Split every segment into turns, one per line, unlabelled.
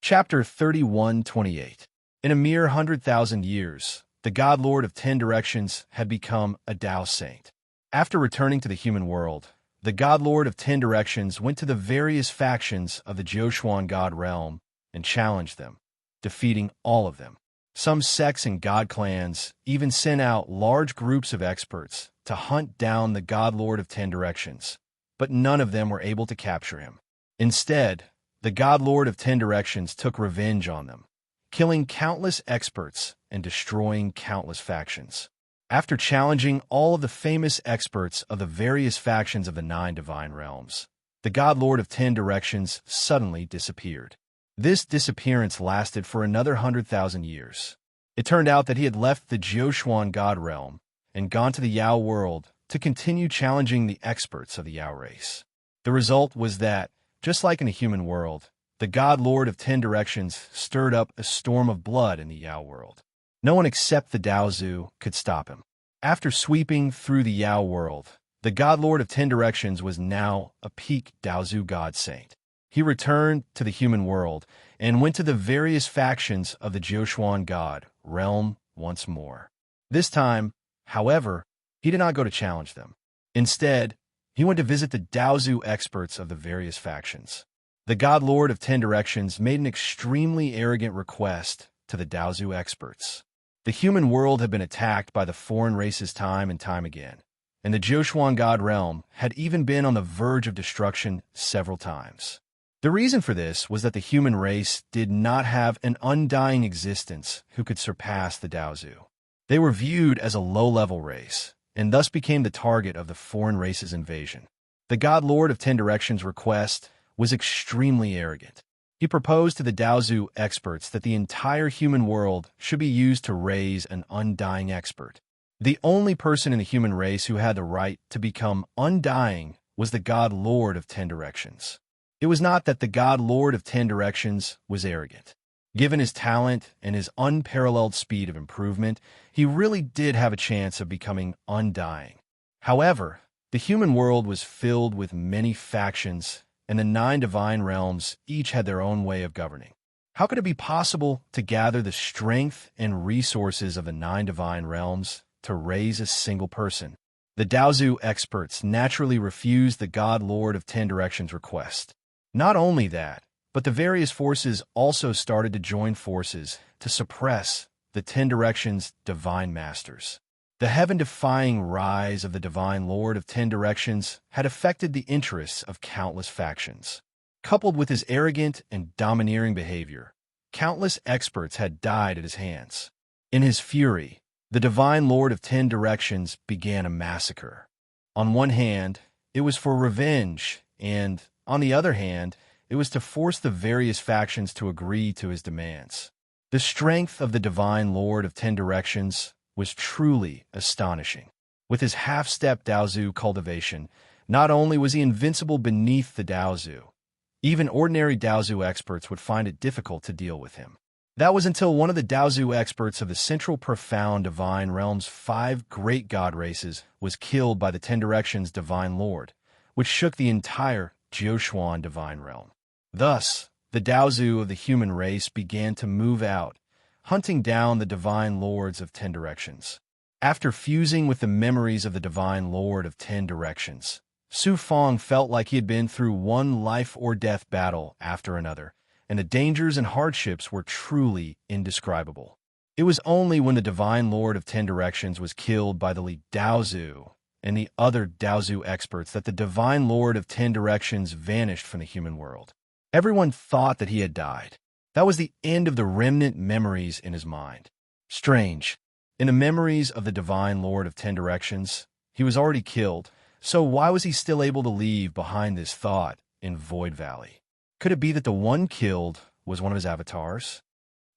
Chapter 31:28. In a mere 100,000 years, the God Lord of 10 Directions had become a Tao saint. After returning to the human world, the God Lord of 10 Directions went to the various factions of the Jiuquan God realm and challenged them, defeating all of them. Some sects and god clans even sent out large groups of experts to hunt down the God Lord of 10 Directions, but none of them were able to capture him. Instead, the God Lord of 10 Directions took revenge on them, killing countless experts and destroying countless factions. After challenging all of the famous experts of the various factions of the 9 divine realms, the God Lord of 10 Directions suddenly disappeared. This disappearance lasted for another 100,000 years. It turned out that he had left the Jiuquan God realm and gone to the Yao world to continue challenging the experts of the Yao race. The result was that, just like in a human world, the God Lord of 10 Directions stirred up a storm of blood in the Yao world. No one except the Daozu could stop him. After sweeping through the Yao world, the God Lord of 10 Directions was now a peak Daozu God saint. He returned to the human world and went to the various factions of the Jiuquan God realm once more. This time, however, he did not go to challenge them. Instead, he went to visit the Daozu experts of the various factions. The God Lord of 10 Directions made an extremely arrogant request to the Daozu experts. The human world had been attacked by the foreign races time and time again, and the Jiuquan God realm had even been on the verge of destruction several times. The reason for this was that the human race did not have an undying existence who could surpass the Daozu. They were viewed as a low-level race, and thus became the target of the foreign race's invasion. The God Lord of 10 Directions' request was extremely arrogant. He proposed to the Daozu experts that the entire human world should be used to raise an undying expert. The only person in the human race who had the right to become undying was the God Lord of 10 Directions. It was not that the God Lord of 10 Directions was arrogant. Given his talent and his unparalleled speed of improvement, he really did have a chance of becoming undying. However, the human world was filled with many factions, and the 9 divine realms each had their own way of governing. How could it be possible to gather the strength and resources of the 9 divine realms to raise a single person? The Daozu experts naturally refused the God Lord of 10 Directions' request. Not only that, but the various forces also started to join forces to suppress the 10 Directions' divine masters. The heaven-defying rise of the Divine Lord of 10 Directions had affected the interests of countless factions. Coupled with his arrogant and domineering behavior, countless experts had died at his hands. In his fury, the Divine Lord of 10 Directions began a massacre. On one hand, it was for revenge, and, on the other hand, it was to force the various factions to agree to his demands. The strength of the Divine Lord of 10 Directions was truly astonishing. With his half-step Daozu cultivation, not only was he invincible beneath the Daozu, even ordinary Daozu experts would find it difficult to deal with him. That was until one of the Daozu experts of the Central Profound Divine Realm's 5 great god races was killed by the 10 Directions' Divine Lord, which shook the entire Jiuquan Divine Realm. Thus, the Daozu of the human race began to move out, hunting down the Divine Lords of 10 Directions. After fusing with the memories of the Divine Lord of 10 Directions, Su Feng felt like he had been through one life-or-death battle after another, and the dangers and hardships were truly indescribable. It was only when the Divine Lord of 10 Directions was killed by the lead Daozu and the other Daozu experts that the Divine Lord of 10 Directions vanished from the human world. Everyone thought that he had died. That was the end of the remnant memories in his mind. Strange. In the memories of the Divine Lord of 10 Directions, he was already killed, so why was he still able to leave behind this thought in Void Valley? Could it be that the one killed was one of his avatars?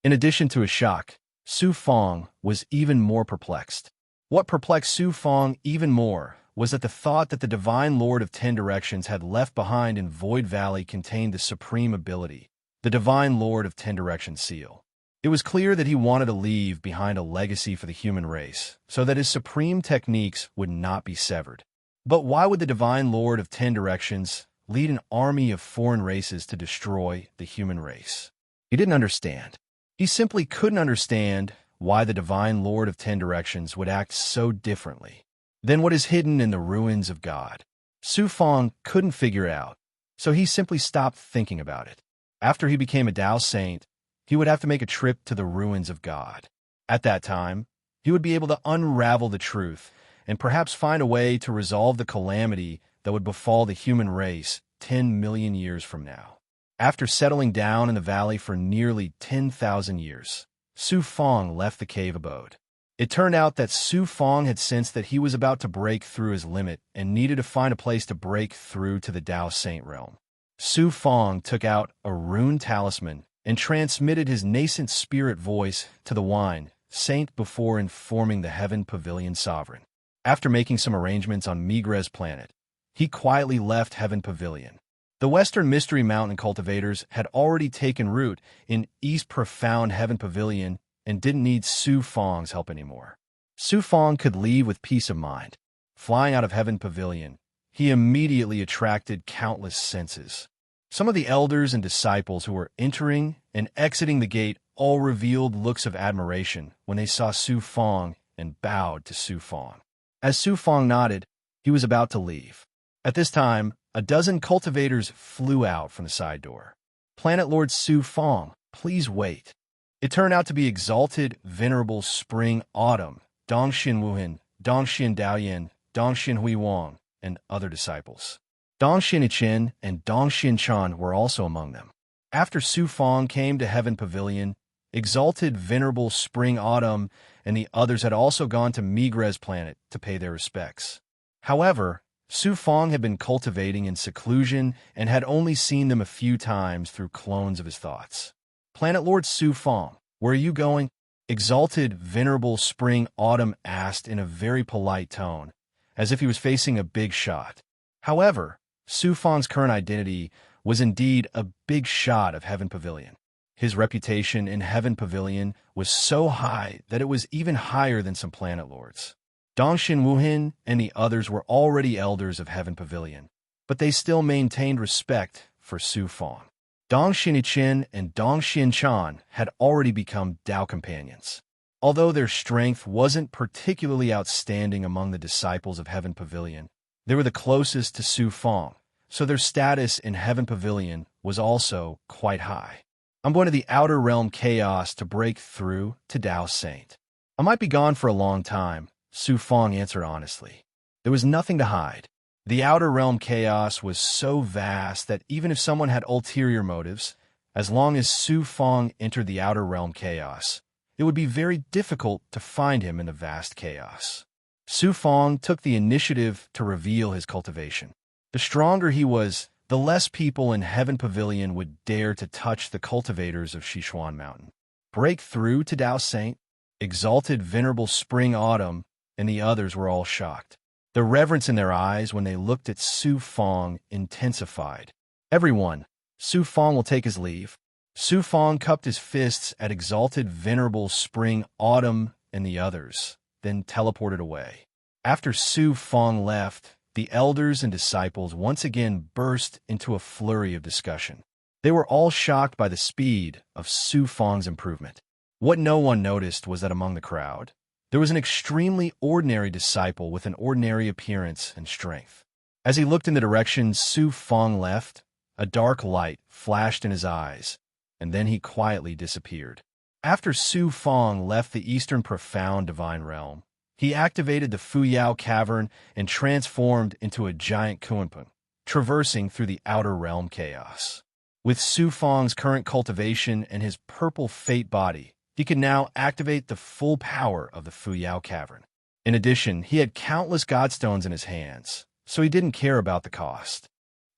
In addition to his shock, Su Feng was even more perplexed. What perplexed Su Feng even more was that the thought that the Divine Lord of 10 Directions had left behind in Void Valley contained the supreme ability, the Divine Lord of 10 Directions seal. It was clear that he wanted to leave behind a legacy for the human race, so that his supreme techniques would not be severed. But why would the Divine Lord of 10 Directions lead an army of foreign races to destroy the human race? He didn't understand. He simply couldn't understand why the Divine Lord of 10 Directions would act so differently than what is hidden in the ruins of God. Su Fong couldn't figure it out, so he simply stopped thinking about it. After he became a Tao saint, he would have to make a trip to the ruins of God. At that time, he would be able to unravel the truth and perhaps find a way to resolve the calamity that would befall the human race 10 million years from now. After settling down in the valley for nearly 10,000 years, Su Fong left the cave abode. It turned out that Su Fong had sensed that he was about to break through his limit and needed to find a place to break through to the Tao Saint realm. Su Fong took out a rune talisman and transmitted his nascent spirit voice to the wine saint before informing the Heaven Pavilion sovereign. After making some arrangements on Migres planet, he quietly left Heaven Pavilion. The Western Mystery Mountain cultivators had already taken root in East Profound Heaven Pavilion and didn't need Su Fong's help anymore. Su Fong could leave with peace of mind. Flying out of Heaven Pavilion, he immediately attracted countless senses. Some of the elders and disciples who were entering and exiting the gate all revealed looks of admiration when they saw Su Fong and bowed to Su Fong. As Su Fong nodded, he was about to leave. At this time, a dozen cultivators flew out from the side door. Planet Lord Su Fong, please wait. It turned out to be Exalted Venerable Spring Autumn, Dongxin Wuhan, Dongxin Daoyan, Dongxin Hui Wang, and other disciples. Dongxin Ichen and Dongxin Chan were also among them. After Su Fong came to Heaven Pavilion, Exalted Venerable Spring Autumn and the others had also gone to Migres planet to pay their respects. However, Su Fong had been cultivating in seclusion and had only seen them a few times through clones of his thoughts. Planet Lord Su Fong, where are you going? Exalted Venerable Spring Autumn asked in a very polite tone, as if he was facing a big shot. However, Su Fong's current identity was indeed a big shot of Heaven Pavilion. His reputation in Heaven Pavilion was so high that it was even higher than some planet lords. Dongxin Wuhan and the others were already elders of Heaven Pavilion, but they still maintained respect for Su Fong. Dongxin Ichen and Dongxin Chan had already become Tao companions. Although their strength wasn't particularly outstanding among the disciples of Heaven Pavilion, they were the closest to Su Fong, so their status in Heaven Pavilion was also quite high. I'm going to the Outer Realm Chaos to break through to Tao Saint. I might be gone for a long time, Su Fong answered honestly. There was nothing to hide. The Outer Realm Chaos was so vast that even if someone had ulterior motives, as long as Su Fong entered the Outer Realm Chaos, it would be very difficult to find him in the vast chaos. Su Fong took the initiative to reveal his cultivation. The stronger he was, the less people in Heaven Pavilion would dare to touch the cultivators of Sichuan Mountain. Break through to Tao Saint, Exalted Venerable Spring Autumn, and the others were all shocked. The reverence in their eyes when they looked at Su Fong intensified. Everyone, Su Fong will take his leave. Su Fong cupped his fists at Exalted Venerable Spring Autumn and the others, then teleported away. After Su Fong left, the elders and disciples once again burst into a flurry of discussion. They were all shocked by the speed of Su Fong's improvement. What no one noticed was that among the crowd, there was an extremely ordinary disciple with an ordinary appearance and strength. As he looked in the direction Su Fong left, a dark light flashed in his eyes, and then he quietly disappeared. After Su Fong left the Eastern Profound Divine Realm, he activated the Fuyao Cavern and transformed into a giant Kuanping, traversing through the Outer Realm Chaos. With Su Fong's current cultivation and his purple fate body, he could now activate the full power of the Fuyao Cavern. In addition, he had countless godstones in his hands, so he didn't care about the cost.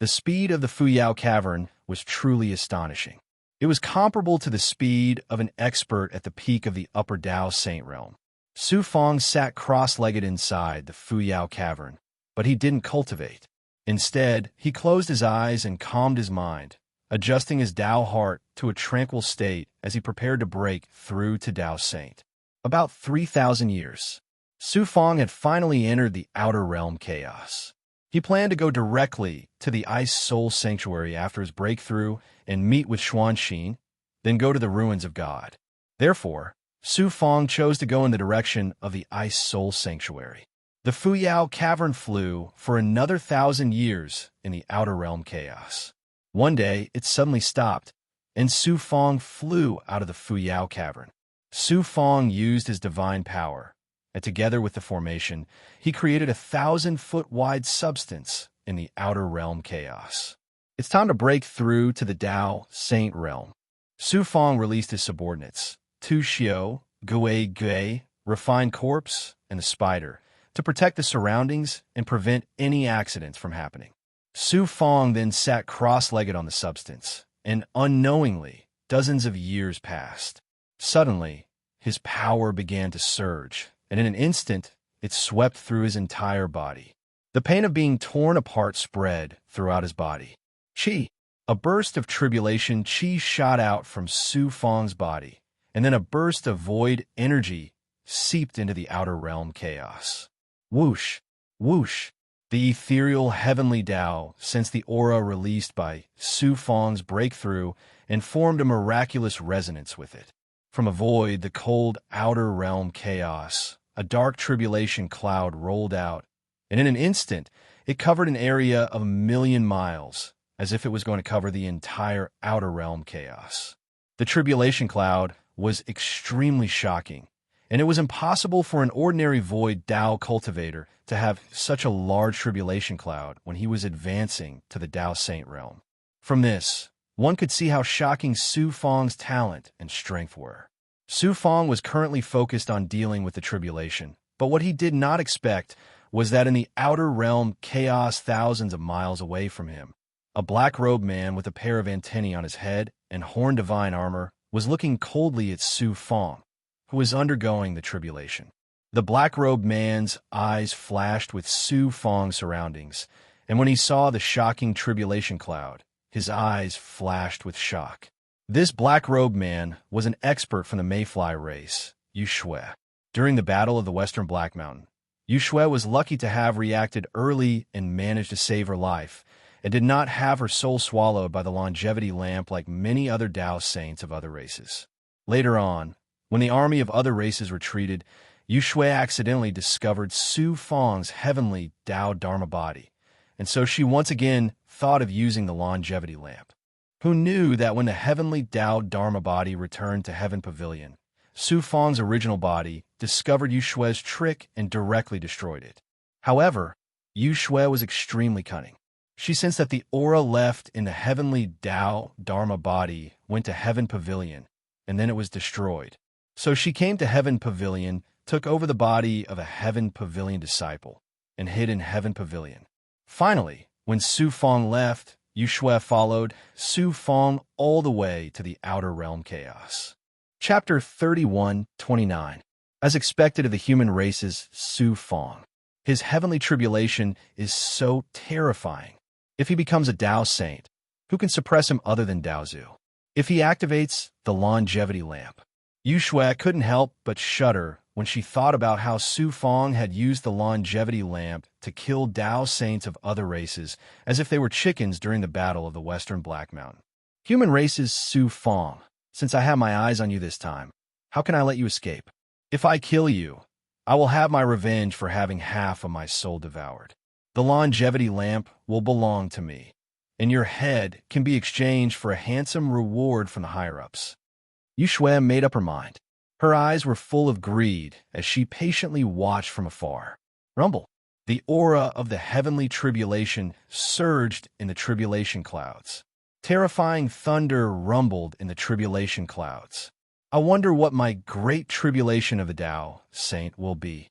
The speed of the Fuyao Cavern was truly astonishing. It was comparable to the speed of an expert at the peak of the Upper Tao Saint realm. Su Fong sat cross-legged inside the Fuyao Cavern, but he didn't cultivate. Instead, he closed his eyes and calmed his mind, adjusting his Tao heart to a tranquil state as he prepared to break through to Tao Saint. About 3,000 years, Su Fong had finally entered the Outer Realm Chaos. He planned to go directly to the Ice Soul Sanctuary after his breakthrough and meet with Xuanxin, then go to the ruins of God. Therefore, Su Fong chose to go in the direction of the Ice Soul Sanctuary. The Fuyao Cavern flew for another 1,000 years in the outer realm chaos. One day, it suddenly stopped, and Su Fong flew out of the Fuyao Cavern. Su Fong used his divine power, and together with the formation, he created a 1,000-foot-wide substance in the outer realm chaos. It's time to break through to the Dao Saint realm. Su Fong released his subordinates, Tu Xiao, Gui Gui, Refined Corpse, and the Spider, to protect the surroundings and prevent any accidents from happening. Su Fong then sat cross-legged on the substance, and unknowingly, dozens of years passed. Suddenly, his power began to surge, and in an instant, it swept through his entire body. The pain of being torn apart spread throughout his body. Qi, a burst of tribulation qi shot out from Su Fong's body, and then a burst of void energy seeped into the outer realm chaos. Whoosh, whoosh. The ethereal heavenly Tao sensed the aura released by Su Fong's breakthrough and formed a miraculous resonance with it. From a void, the cold outer realm chaos, a dark tribulation cloud rolled out, and in an instant, it covered an area of 1,000,000 miles, as if it was going to cover the entire outer realm chaos. The tribulation cloud was extremely shocking, and it was impossible for an ordinary void Tao cultivator to have such a large tribulation cloud when he was advancing to the Tao Saint realm. From this, one could see how shocking Su Fong's talent and strength were. Su Fong was currently focused on dealing with the tribulation, but what he did not expect was that in the outer realm chaos thousands of miles away from him, a black-robed man with a pair of antennae on his head and horn divine armor was looking coldly at Su Fong, who was undergoing the tribulation. The black-robed man's eyes flashed with Su Fong's surroundings, and when he saw the shocking tribulation cloud, his eyes flashed with shock. This black-robed man was an expert from the Mayfly race, Yu Shui. During the Battle of the Western Black Mountain, Yu Shui was lucky to have reacted early and managed to save her life, and did not have her soul swallowed by the longevity lamp like many other Tao saints of other races. Later on, when the army of other races retreated, Yu Shui accidentally discovered Su Fong's heavenly Tao Dharma body, and so she once again thought of using the longevity lamp. Who knew that when the heavenly Tao Dharma body returned to Heaven Pavilion, Su Fong's original body discovered Yu Shui's trick and directly destroyed it. However, Yu Shui was extremely cunning. She sensed that the aura left in the heavenly Tao Dharma body went to Heaven Pavilion, and then it was destroyed. So she came to Heaven Pavilion, took over the body of a Heaven Pavilion disciple, and hid in Heaven Pavilion. Finally, when Su Fong left, Yu Shui followed Su Fong all the way to the outer realm chaos. Chapter 31:29. As expected of the human race's Su Fong, his heavenly tribulation is so terrifying. If he becomes a Tao saint, who can suppress him other than Daozu? If he activates the longevity lamp, Yu Shui couldn't help but shudder when she thought about how Su Fong had used the longevity lamp to kill Tao saints of other races as if they were chickens during the Battle of the Western Black Mountain. Human race's Su Fong, since I have my eyes on you this time, how can I let you escape? If I kill you, I will have my revenge for having half of my soul devoured. The longevity lamp will belong to me, and your head can be exchanged for a handsome reward from the higher-ups. Yu Shui made up her mind. Her eyes were full of greed as she patiently watched from afar. Rumble. The aura of the heavenly tribulation surged in the tribulation clouds. Terrifying thunder rumbled in the tribulation clouds. I wonder what my great tribulation of the Tao saint will be.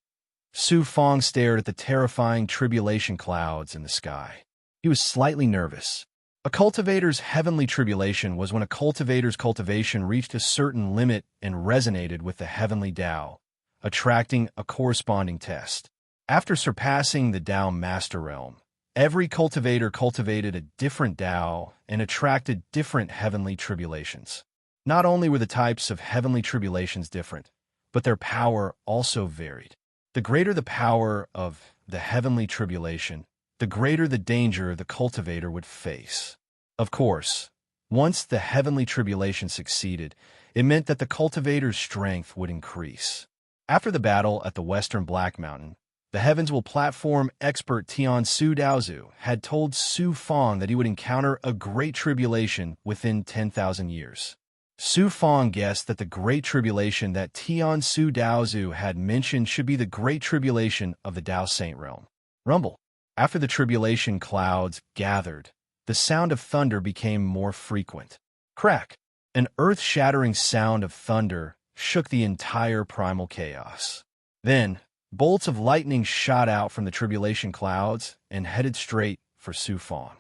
Su Fong stared at the terrifying tribulation clouds in the sky. He was slightly nervous. A cultivator's heavenly tribulation was when a cultivator's cultivation reached a certain limit and resonated with the heavenly Tao, attracting a corresponding test. After surpassing the Tao Master Realm, every cultivator cultivated a different Tao and attracted different heavenly tribulations. Not only were the types of heavenly tribulations different, but their power also varied. The greater the power of the heavenly tribulation, the greater the danger the cultivator would face. Of course, Once the heavenly tribulation succeeded, it meant that the cultivator's strength would increase. After the battle at the western Black Mountain, the Heavens Will platform expert Tian Su Daozu had told Su Fong that he would encounter a great tribulation within 10,000 years. Su Fong guessed that the great tribulation that Tian Su Daozu had mentioned should be the great tribulation of the Dao Saint realm. Rumble. After the tribulation clouds gathered, the sound of thunder became more frequent. Crack. An earth-shattering sound of thunder shook the entire primal chaos. Then, bolts of lightning shot out from the tribulation clouds and headed straight for Su Fong.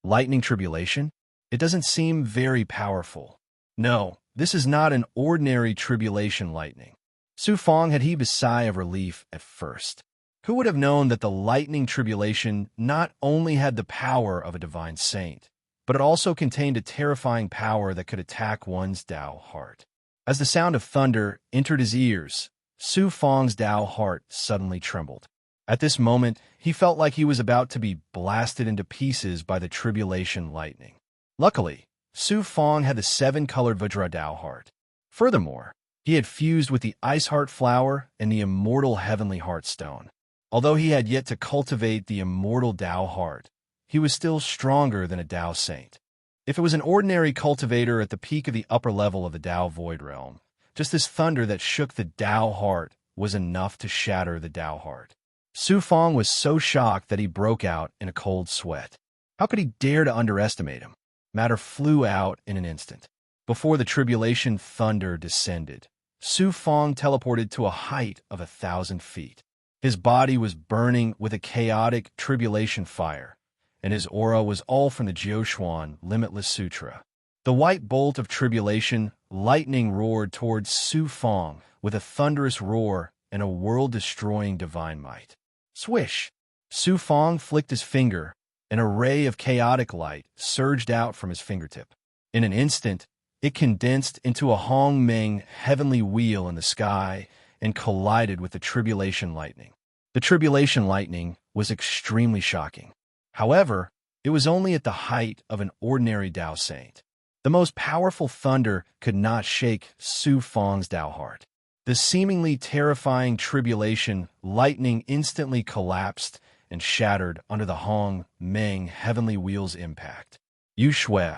Lightning tribulation? It doesn't seem very powerful. No, this is not an ordinary tribulation lightning. Su Fong had heaved a sigh of relief at first. Who would have known that the lightning tribulation not only had the power of a divine saint, but it also contained a terrifying power that could attack one's Dao heart. As the sound of thunder entered his ears, Su Fong's Dao heart suddenly trembled. At this moment, he felt like he was about to be blasted into pieces by the tribulation lightning. Luckily, Su Fong had the 7-colored Vajra Dao heart. Furthermore, he had fused with the Ice Heart Flower and the immortal Heavenly Heart Stone. Although he had yet to cultivate the immortal Dao heart, he was still stronger than a Dao saint. If it was an ordinary cultivator at the peak of the upper level of the Dao Void Realm, just this thunder that shook the Dao heart was enough to shatter the Dao heart. Su Fong was so shocked that he broke out in a cold sweat. How could he dare to underestimate him? Matter flew out in an instant. Before the tribulation thunder descended, Su Fong teleported to a height of 1,000 feet. His body was burning with a chaotic tribulation fire, and his aura was all from the Jiuquan Limitless Sutra. The white bolt of tribulation lightning roared towards Su Fong with a thunderous roar and a world-destroying divine might. Swish! Su Fong flicked his finger. An array of chaotic light surged out from his fingertip. In an instant, it condensed into a Hong Meng heavenly wheel in the sky and collided with the tribulation lightning. The tribulation lightning was extremely shocking. However, it was only at the height of an ordinary Dao saint. The most powerful thunder could not shake Su Fong's Dao heart. The seemingly terrifying tribulation lightning instantly collapsed and shattered under the Hong Meng heavenly wheel's impact. Yu Shui,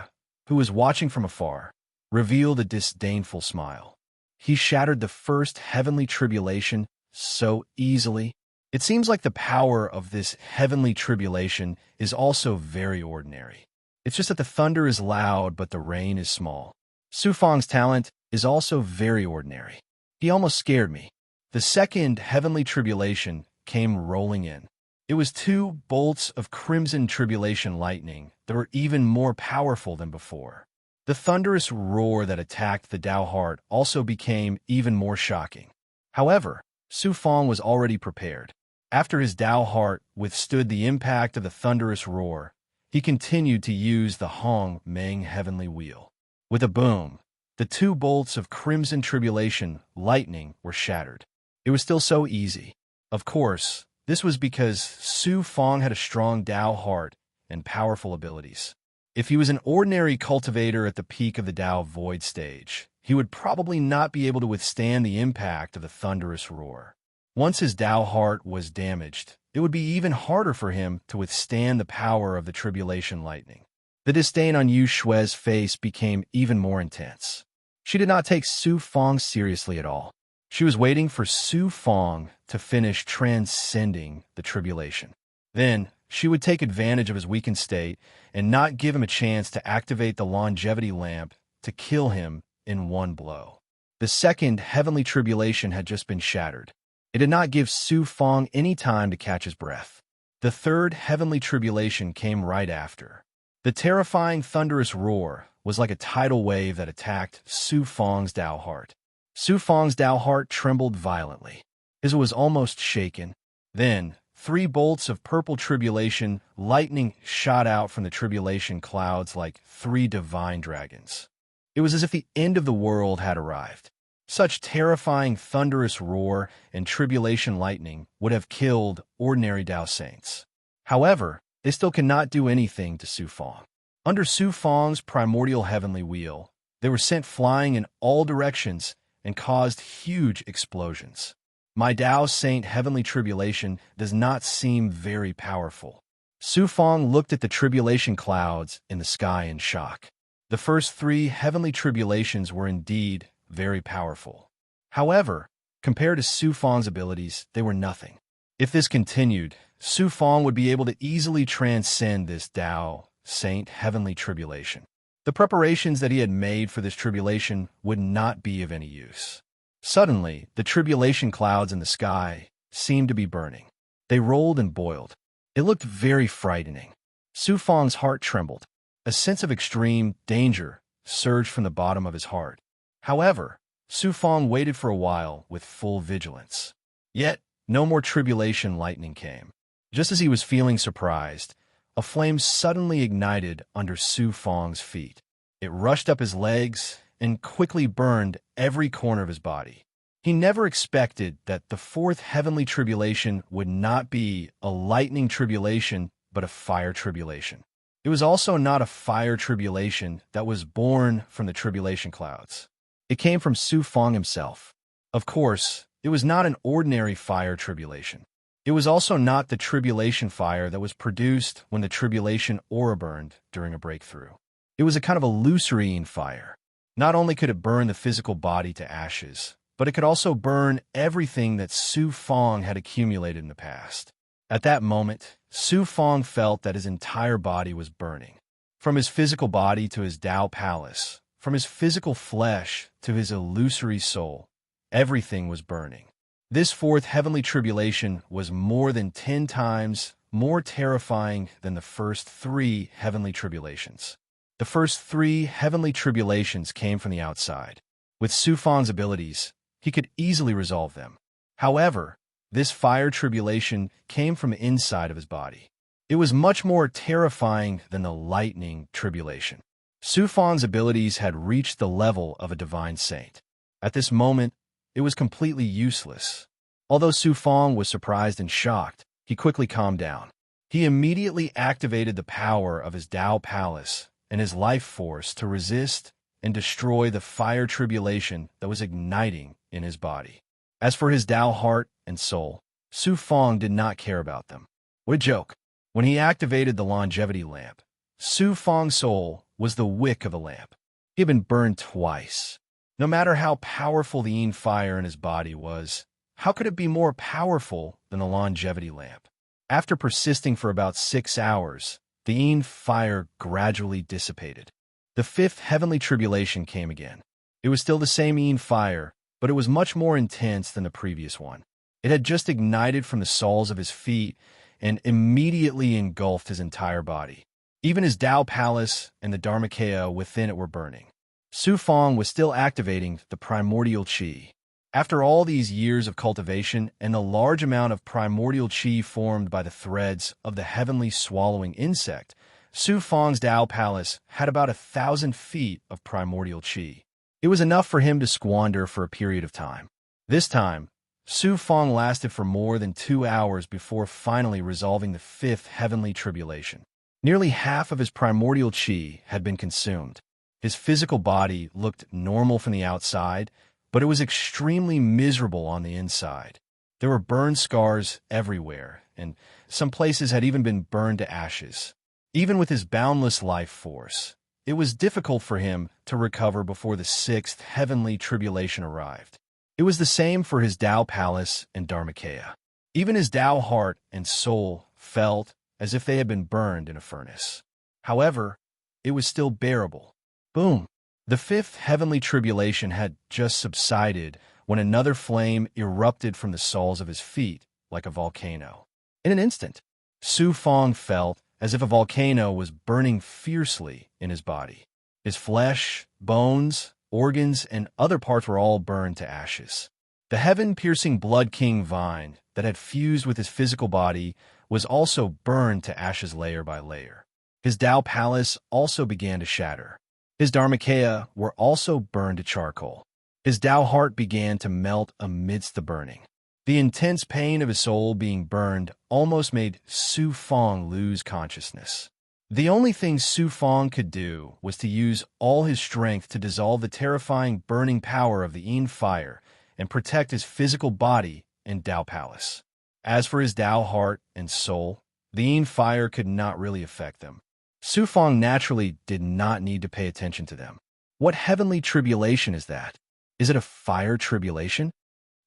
who was watching from afar, revealed a disdainful smile. He shattered the first heavenly tribulation so easily. It seems like the power of this heavenly tribulation is also very ordinary. It's just that the thunder is loud, but the rain is small. Su Fong's talent is also very ordinary. He almost scared me. The second heavenly tribulation came rolling in. It was 2 bolts of crimson tribulation lightning that were even more powerful than before. The thunderous roar that attacked the Dao heart also became even more shocking. However, Su Fong was already prepared. After his Dao heart withstood the impact of the thunderous roar, he continued to use the Hong Meng heavenly wheel. With a boom, the 2 bolts of crimson tribulation lightning were shattered. It was still so easy. Of course, this was because Su Fong had a strong Dao heart and powerful abilities. If he was an ordinary cultivator at the peak of the Dao Void stage, he would probably not be able to withstand the impact of the thunderous roar. Once his Dao heart was damaged, it would be even harder for him to withstand the power of the tribulation lightning. The disdain on Yu Shui's face became even more intense. She did not take Su Fong seriously at all. She was waiting for Su Fong to finish transcending the tribulation. Then, she would take advantage of his weakened state and not give him a chance to activate the longevity lamp to kill him in one blow. The second heavenly tribulation had just been shattered. It did not give Su Fong any time to catch his breath. The third heavenly tribulation came right after. The terrifying thunderous roar was like a tidal wave that attacked Su Fong's Dao heart. Su Fong's Dao heart trembled violently. His was almost shaken. Then, 3 bolts of purple tribulation lightning shot out from the tribulation clouds like 3 divine dragons. It was as if the end of the world had arrived. Such terrifying thunderous roar and tribulation lightning would have killed ordinary Dao saints. However, they still cannot do anything to Su Fong. Under Su Fang's primordial heavenly wheel, they were sent flying in all directions and caused huge explosions. My Tao Saint heavenly tribulation does not seem very powerful. Su Fang looked at the tribulation clouds in the sky in shock. The first 3 heavenly tribulations were indeed very powerful. However, compared to Su Fang's abilities, they were nothing. If this continued, Su Fang would be able to easily transcend this Tao Saint heavenly tribulation. The preparations that he had made for this tribulation would not be of any use. Suddenly, the tribulation clouds in the sky seemed to be burning. They rolled and boiled. It looked very frightening. Su Fang's heart trembled. A sense of extreme danger surged from the bottom of his heart. However, Su Fang waited for a while with full vigilance. Yet, no more tribulation lightning came. Just as he was feeling surprised, a flame suddenly ignited under Su Fang's feet. It rushed up his legs and quickly burned every corner of his body. He never expected that the 4th heavenly tribulation would not be a lightning tribulation, but a fire tribulation. It was also not a fire tribulation that was born from the tribulation clouds. It came from Su Fang himself. Of course, it was not an ordinary fire tribulation. It was also not the tribulation fire that was produced when the tribulation aura burned during a breakthrough. It was a kind of a serene fire. Not only could it burn the physical body to ashes, but it could also burn everything that Su Fang had accumulated in the past. At that moment, Su Fang felt that his entire body was burning. From his physical body to his Tao Palace, from his physical flesh to his illusory soul, everything was burning. This 4th heavenly tribulation was more than 10 times more terrifying than the first 3 heavenly tribulations. The first 3 heavenly tribulations came from the outside. With Su Fang's abilities, he could easily resolve them. However, this fire tribulation came from inside of his body. It was much more terrifying than the lightning tribulation. Su Fang's abilities had reached the level of a divine saint. At this moment, it was completely useless. Although Su Fang was surprised and shocked, he quickly calmed down. He immediately activated the power of his Tao Palace and his life force to resist and destroy the fire tribulation that was igniting in his body. As for his Tao heart and soul, Su Fang did not care about them. What a joke! When he activated the longevity lamp, Su Fang's soul was the wick of a lamp. He had been burned twice. No matter how powerful the yin fire in his body was, how could it be more powerful than the longevity lamp? After persisting for about 6 hours, the yin fire gradually dissipated. The 5th heavenly tribulation came again. It was still the same yin fire, but it was much more intense than the previous one. It had just ignited from the soles of his feet and immediately engulfed his entire body. Even his Tao Palace and the Dharmakaya within it were burning. Su Fang was still activating the primordial qi. After all these years of cultivation and the large amount of primordial qi formed by the threads of the heavenly swallowing insect, Su Fang's Tao Palace had about 1,000 feet of primordial qi. It was enough for him to squander for a period of time. This time, Su Fang lasted for more than 2 hours before finally resolving the 5th heavenly tribulation. Nearly half of his primordial qi had been consumed. His physical body looked normal from the outside, but it was extremely miserable on the inside. There were burn scars everywhere, and some places had even been burned to ashes. Even with his boundless life force, it was difficult for him to recover before the 6th heavenly tribulation arrived. It was the same for his Tao Palace and Dharmakaya. Even his Tao heart and soul felt as if they had been burned in a furnace. However, it was still bearable. Boom! The 5th heavenly tribulation had just subsided when another flame erupted from the soles of his feet like a volcano. In an instant, Su Fang felt as if a volcano was burning fiercely in his body. His flesh, bones, organs, and other parts were all burned to ashes. The heaven-piercing blood king vine that had fused with his physical body was also burned to ashes layer by layer. His Tao Palace also began to shatter. His Dharmakaya were also burned to charcoal. His Tao heart began to melt amidst the burning. The intense pain of his soul being burned almost made Su Fang lose consciousness. The only thing Su Fong could do was to use all his strength to dissolve the terrifying burning power of the Yin fire and protect his physical body in Dao Palace. As for his Dao heart and soul, the Yin fire could not really affect them. Su Fong naturally did not need to pay attention to them. What heavenly tribulation is that? Is it a fire tribulation?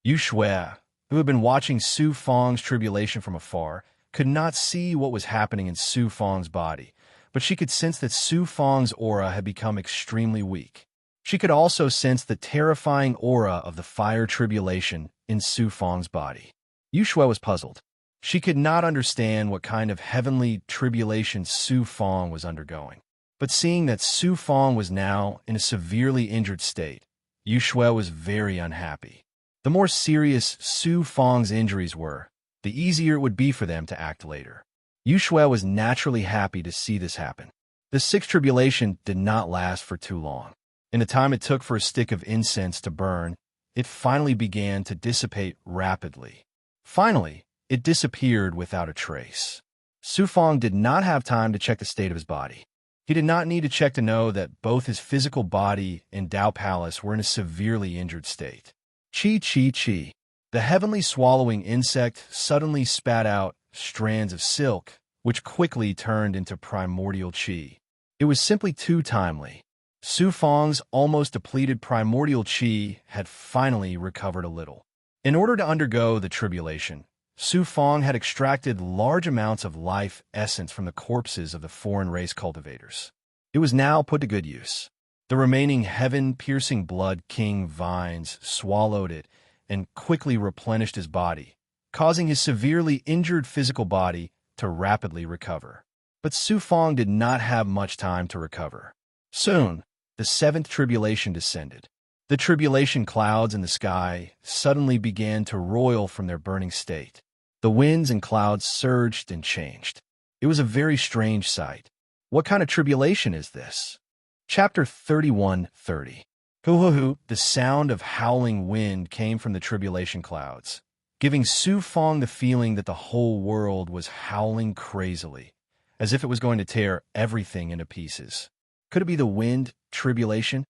Yu Shui, who had been watching Su Fong's tribulation from afar, could not see what was happening in Su Fong's body, but she could sense that Su Fong's aura had become extremely weak. She could also sense the terrifying aura of the fire tribulation in Su Fong's body. Yu Shui was puzzled. She could not understand what kind of heavenly tribulation Su Fong was undergoing. But seeing that Su Fong was now in a severely injured state, Yu Shui was very unhappy. The more serious Su Fong's injuries were, the easier it would be for them to act later. Yu Shui was naturally happy to see this happen. The sixth tribulation did not last for too long. In the time it took for a stick of incense to burn, it finally began to dissipate rapidly. Finally, it disappeared without a trace. Su Fong did not have time to check the state of his body. He did not need to check to know that both his physical body and Dao Palace were in a severely injured state. Chi, chi, chi. The heavenly swallowing insect suddenly spat out strands of silk, which quickly turned into primordial chi. It was simply too timely. Su Fong's almost depleted primordial chi had finally recovered a little. In order to undergo the tribulation, Su Fong had extracted large amounts of life essence from the corpses of the foreign race cultivators. It was now put to good use. The remaining heaven-piercing blood king vines swallowed it and quickly replenished his body, causing his severely injured physical body to rapidly recover. But Su Fong did not have much time to recover. Soon, the seventh tribulation descended. The tribulation clouds in the sky suddenly began to roil from their burning state. The winds and clouds surged and changed. It was a very strange sight. What kind of tribulation is this? Chapter 31:30. Hoo-hoo-hoo, the sound of howling wind came from the tribulation clouds, giving Su Fong the feeling that the whole world was howling crazily, as if it was going to tear everything into pieces. Could it be the wind tribulation?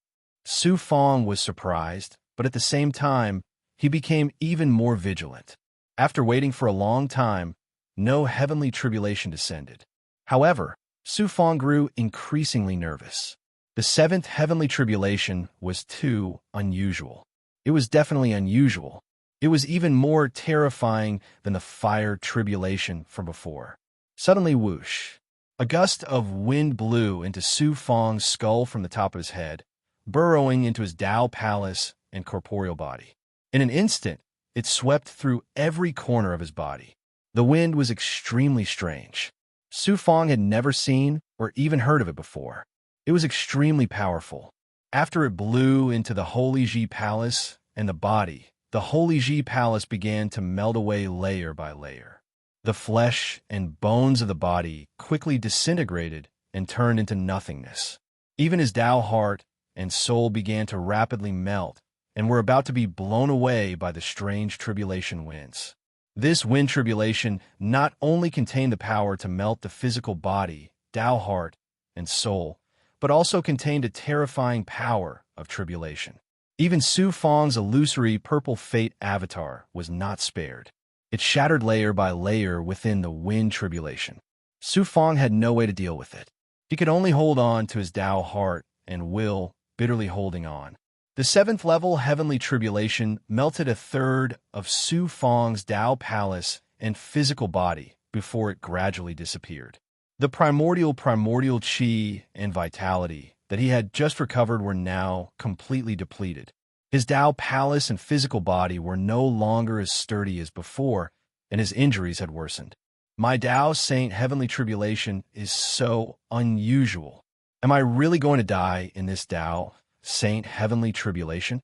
Su Fong was surprised, but at the same time, he became even more vigilant. After waiting for a long time, no heavenly tribulation descended. However, Su Fong grew increasingly nervous. The seventh heavenly tribulation was too unusual. It was definitely unusual. It was even more terrifying than the fire tribulation from before. Suddenly, whoosh! A gust of wind blew into Su Fong's skull from the top of his head, burrowing into his Dao Palace and corporeal body. In an instant, it swept through every corner of his body. The wind was extremely strange. Su Fong had never seen or even heard of it before. It was extremely powerful. After it blew into the Holy Ji Palace and the body, the Holy Ji Palace began to melt away layer by layer. The flesh and bones of the body quickly disintegrated and turned into nothingness. Even his Dao heart and soul began to rapidly melt and were about to be blown away by the strange tribulation winds. This wind tribulation not only contained the power to melt the physical body, Dao heart, and soul, but also contained a terrifying power of tribulation. Even Su Fong's illusory purple fate avatar was not spared. It shattered layer by layer within the wind tribulation. Su Fong had no way to deal with it. He could only hold on to his Dao heart and will, bitterly holding on. The seventh level heavenly tribulation melted a third of Su Fong's Dao Palace and physical body before it gradually disappeared. The primordial chi and vitality that he had just recovered were now completely depleted. His Dao Palace and physical body were no longer as sturdy as before, and his injuries had worsened. My Dao Saint heavenly tribulation is so unusual. Am I really going to die in this Dao Saint heavenly tribulation?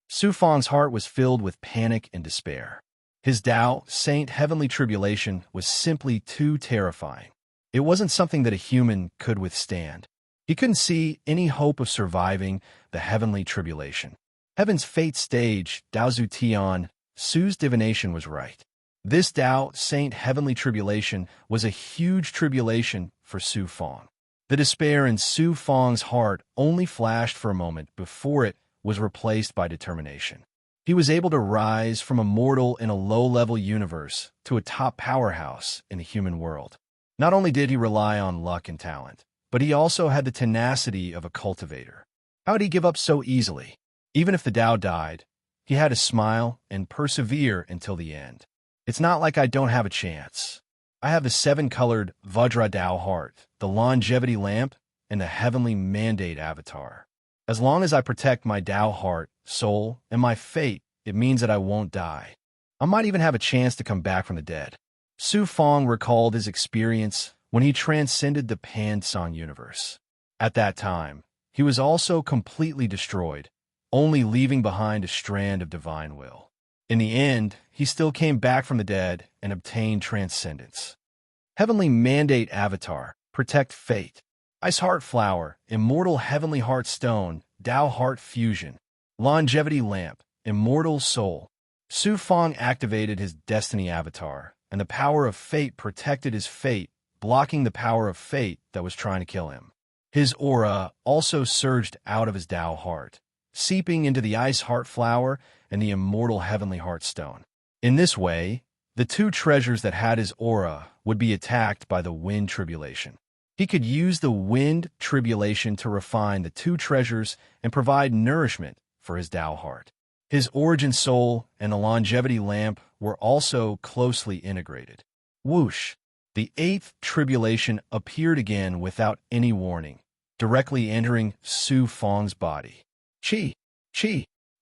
Su Fong's heart was filled with panic and despair. His Dao Saint heavenly tribulation was simply too terrifying. It wasn't something that a human could withstand. He couldn't see any hope of surviving the heavenly tribulation. Heaven's fate stage, Dao Zhu Tian, Su's divination was right. This Dao Saint heavenly tribulation was a huge tribulation for Su Fong. The despair in Su Fong's heart only flashed for a moment before it was replaced by determination. He was able to rise from a mortal in a low-level universe to a top powerhouse in the human world. Not only did he rely on luck and talent, but he also had the tenacity of a cultivator. How did he give up so easily? Even if the Tao died, he had to smile and persevere until the end. It's not like I don't have a chance. I have the 7-colored Vajra Tao heart, the longevity lamp, and the heavenly mandate avatar. As long as I protect my Tao heart, soul, and my fate, it means that I won't die. I might even have a chance to come back from the dead. Su Fong recalled his experience when he transcended the Pan-Song universe. At that time, he was also completely destroyed, only leaving behind a strand of divine will. In the end, he still came back from the dead and obtained transcendence. Heavenly Mandate Avatar, Protect Fate. Ice Heart Flower, Immortal Heavenly Heart Stone, Tao Heart Fusion. Longevity Lamp, Immortal Soul. Su Fong activated his Destiny Avatar, and the power of fate protected his fate, blocking the power of fate that was trying to kill him. His aura also surged out of his Tao heart, seeping into the Ice Heart Flower and the Immortal Heavenly Heart Stone. In this way, the two treasures that had his aura would be attacked by the Wind Tribulation. He could use the Wind Tribulation to refine the two treasures and provide nourishment for his Tao heart. His Origin Soul and the Longevity Lamp were also closely integrated. Whoosh! The 8th Tribulation appeared again without any warning, directly entering Su Fong's body. Chi!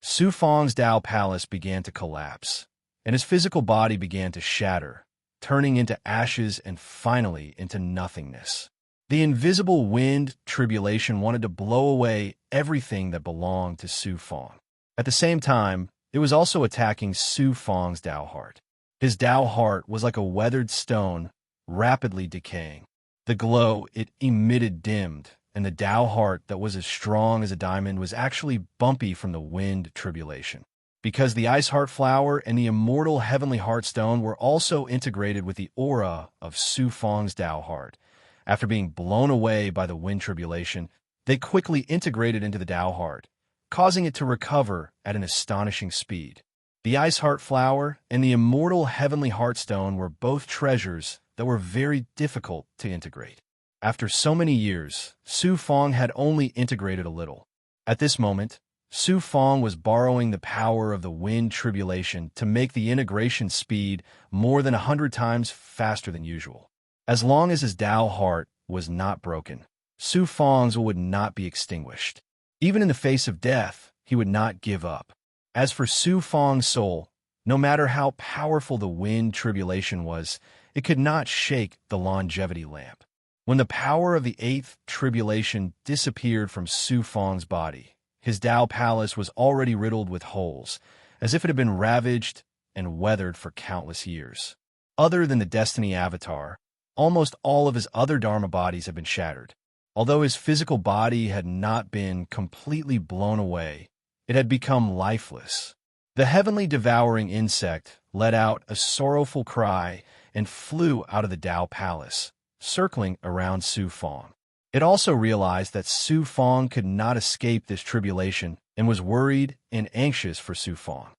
Su Fong's Tao Palace began to collapse, and his physical body began to shatter, turning into ashes and finally into nothingness. The invisible Wind Tribulation wanted to blow away everything that belonged to Su Fong. At the same time, it was also attacking Su Fong's Tao heart. His Tao heart was like a weathered stone, rapidly decaying. The glow it emitted dimmed, and the Tao heart that was as strong as a diamond was actually bumpy from the Wind Tribulation. Because the Ice Heart Flower and the Immortal Heavenly Heart Stone were also integrated with the aura of Su Fong's Tao heart. After being blown away by the Wind Tribulation, they quickly integrated into the Tao heart, causing it to recover at an astonishing speed. The Ice Heart Flower and the Immortal Heavenly Heart Stone were both treasures that were very difficult to integrate. After so many years, Su Fong had only integrated a little. At this moment, Su Fong was borrowing the power of the Wind Tribulation to make the integration speed more than 100 times faster than usual. As long as his Tao heart was not broken, Su Fong's would not be extinguished. Even in the face of death, he would not give up. As for Su Fong's soul, no matter how powerful the Wind Tribulation was, it could not shake the Longevity Lamp. When the power of the 8th Tribulation disappeared from Su Fong's body, his Tao Palace was already riddled with holes, as if it had been ravaged and weathered for countless years. Other than the Destiny Avatar, almost all of his other Dharma bodies had been shattered. Although his physical body had not been completely blown away, it had become lifeless. The heavenly devouring insect let out a sorrowful cry and flew out of the Tao Palace, circling around Su Fong. It also realized that Su Fong could not escape this tribulation and was worried and anxious for Su Fong.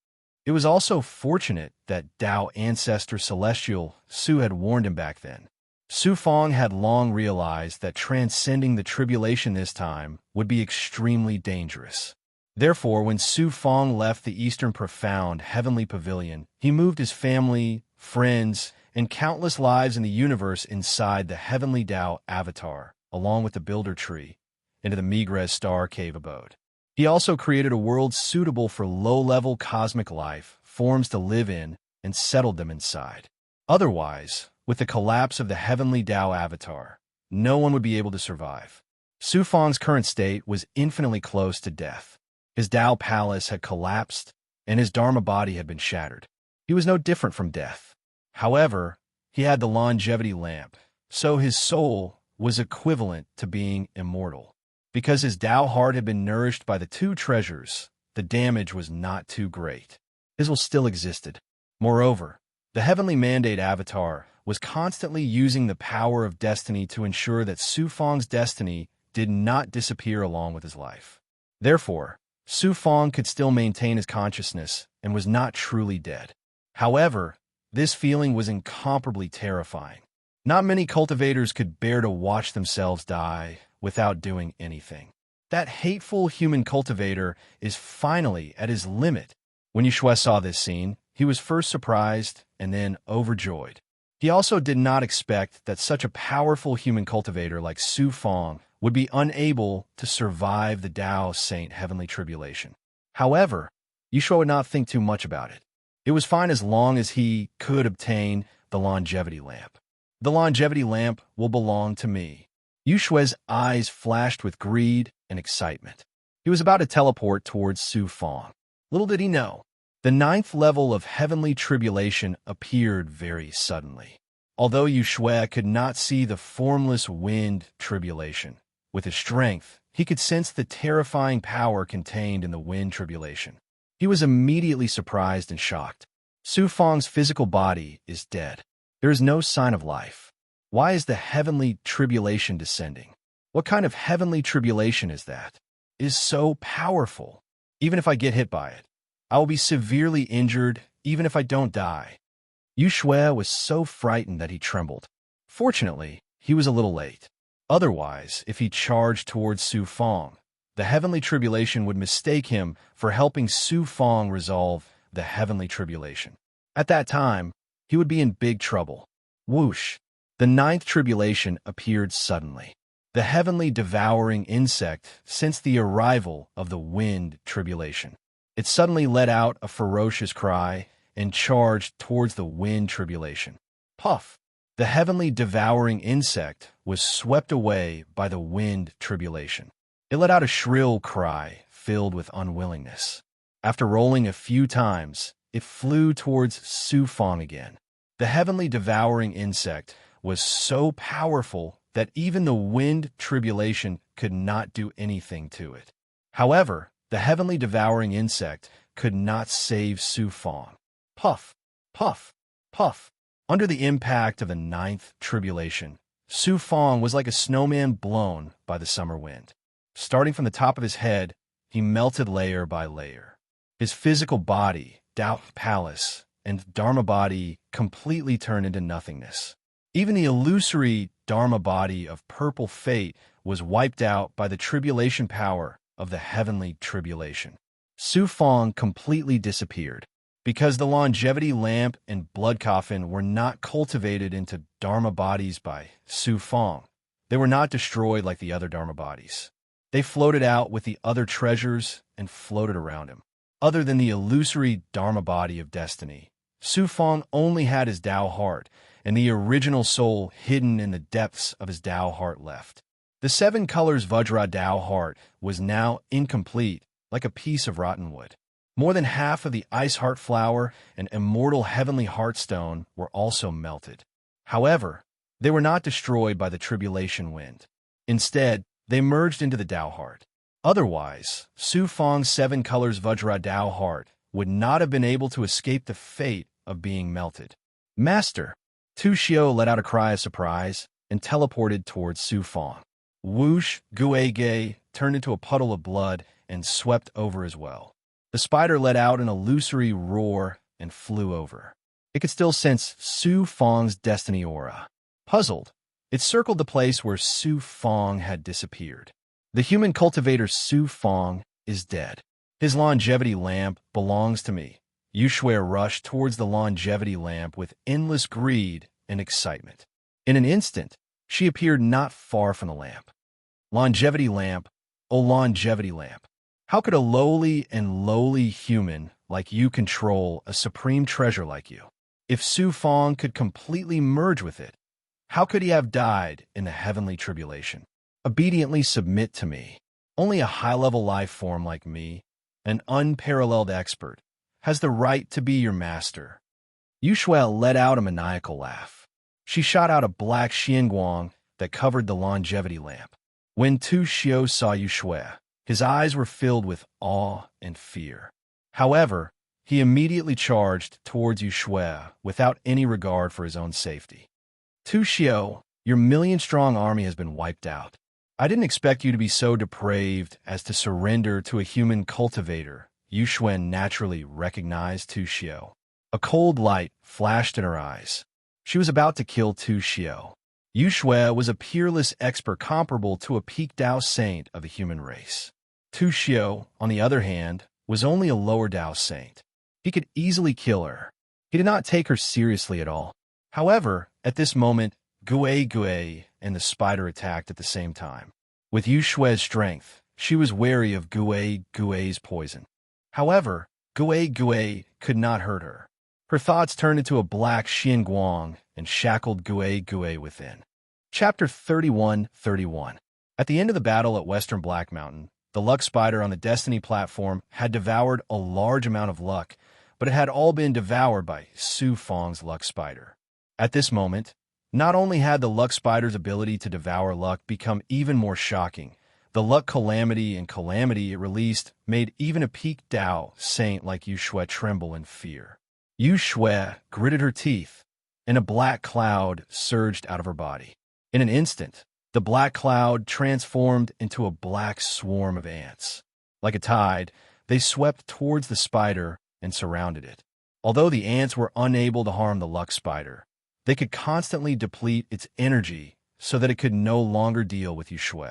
It was also fortunate that Tao Ancestor Celestial Su had warned him back then. Su Fong had long realized that transcending the tribulation this time would be extremely dangerous. Therefore, when Su Fong left the Eastern Profound Heavenly Pavilion, he moved his family, friends, and countless lives in the universe inside the Heavenly Tao Avatar, along with the Builder Tree, into the Migres Star Cave abode. He also created a world suitable for low-level cosmic life forms to live in and settled them inside. Otherwise, with the collapse of the Heavenly Tao Avatar, no one would be able to survive. Su Fong's current state was infinitely close to death. His Tao Palace had collapsed, and his Dharma body had been shattered. He was no different from death. However, he had the Longevity Lamp, so his soul was equivalent to being immortal. Because his Tao heart had been nourished by the two treasures, the damage was not too great. His will still existed. Moreover, the Heavenly Mandate Avatar was constantly using the power of destiny to ensure that Su Fang's destiny did not disappear along with his life. Therefore, Su Fang could still maintain his consciousness and was not truly dead. However, this feeling was incomparably terrifying. Not many cultivators could bear to watch themselves die without doing anything. That hateful human cultivator is finally at his limit. When Yue saw this scene, he was first surprised and then overjoyed. He also did not expect that such a powerful human cultivator like Su Fang would be unable to survive the Tao Saint Heavenly Tribulation. However, Yue would not think too much about it. It was fine as long as he could obtain the longevity lamp. The longevity lamp will belong to me. Yue's eyes flashed with greed and excitement. He was about to teleport towards Su Fang. Little did he know, the 9th level of heavenly tribulation appeared very suddenly. Although Yue could not see the formless wind tribulation, with his strength, he could sense the terrifying power contained in the wind tribulation. He was immediately surprised and shocked. Su Fang's physical body is dead. There is no sign of life. Why is the heavenly tribulation descending? What kind of heavenly tribulation is that? It is so powerful. Even if I get hit by it, I will be severely injured even if I don't die. Yue was so frightened that he trembled. Fortunately, he was a little late. Otherwise, if he charged towards Su Fang, the heavenly tribulation would mistake him for helping Su Fang resolve the heavenly tribulation. At that time, he would be in big trouble. Whoosh! The 9th tribulation appeared suddenly. The heavenly devouring insect sensed the arrival of the wind tribulation. It suddenly let out a ferocious cry and charged towards the wind tribulation. Puff! The heavenly devouring insect was swept away by the wind tribulation. It let out a shrill cry filled with unwillingness. After rolling a few times, it flew towards Su Fang again. The heavenly devouring insect was so powerful that even the wind tribulation could not do anything to it. However, the heavenly devouring insect could not save Su Fang. Puff, puff, puff. Under the impact of the 9th tribulation, Su Fang was like a snowman blown by the summer wind. Starting from the top of his head, he melted layer by layer. His physical body, Tao Palace, and Dharma body completely turned into nothingness. Even the illusory Dharma body of purple fate was wiped out by the tribulation power of the heavenly tribulation. Su Fang completely disappeared. Because the longevity lamp and blood coffin were not cultivated into Dharma bodies by Su Fang, they were not destroyed like the other Dharma bodies. They floated out with the other treasures and floated around him. Other than the illusory Dharma body of destiny, Su Fang only had his Tao heart and the original soul hidden in the depths of his Tao heart left. The 7 colors Vajra Tao heart was now incomplete, like a piece of rotten wood. More than half of the ice heart flower and immortal heavenly heartstone were also melted. However, they were not destroyed by the tribulation wind. Instead, they merged into the Tao heart. Otherwise, Su Fang's 7 colors Vajra Tao heart would not have been able to escape the fate of being melted. Master! Tu Xiao let out a cry of surprise and teleported towards Su Fang. Whoosh! Guege turned into a puddle of blood and swept over as well. The spider let out an illusory roar and flew over. It could still sense Su Fang's destiny aura. Puzzled, it circled the place where Su Fang had disappeared. The human cultivator Su Fang is dead. His longevity lamp belongs to me. Yue rushed towards the longevity lamp with endless greed and excitement. In an instant, she appeared not far from the lamp. Longevity lamp, oh longevity lamp. How could a lowly human like you control a supreme treasure like you? If Su Fang could completely merge with it, how could he have died in the heavenly tribulation? Obediently submit to me. Only a high-level life form like me, an unparalleled expert, has the right to be your master. Yue let out a maniacal laugh. She shot out a black xianguang that covered the longevity lamp. When Tu Xiao saw Yue, his eyes were filled with awe and fear. However, he immediately charged towards Yue without any regard for his own safety. Tu Xiao, your million-strong army has been wiped out. I didn't expect you to be so depraved as to surrender to a human cultivator. Yu Xuan naturally recognized Tu Xiao. A cold light flashed in her eyes. She was about to kill Tu Xiao. Yu Shui was a peerless expert comparable to a peak Dao saint of the human race. Tu Xiao, on the other hand, was only a lower Dao saint. He could easily kill her. He did not take her seriously at all. However, at this moment, Gui and the spider attacked at the same time. With Yu Shui's strength, she was wary of Gui's poison. However, Gui could not hurt her. Her thoughts turned into a black Xianguang and shackled Gui within. Chapter 31:31. At the end of the battle at Western Black Mountain, the luck spider on the Destiny platform had devoured a large amount of luck, but it had all been devoured by Su Fang's luck spider. At this moment, not only had the luck spider's ability to devour luck become even more shocking, the luck calamity it released made even a peak Dao saint like Yu Shui tremble in fear. Yu Shui gritted her teeth, and a black cloud surged out of her body. In an instant, the black cloud transformed into a black swarm of ants. Like a tide, they swept towards the spider and surrounded it. Although the ants were unable to harm the luck spider, they could constantly deplete its energy so that it could no longer deal with Yu Shui.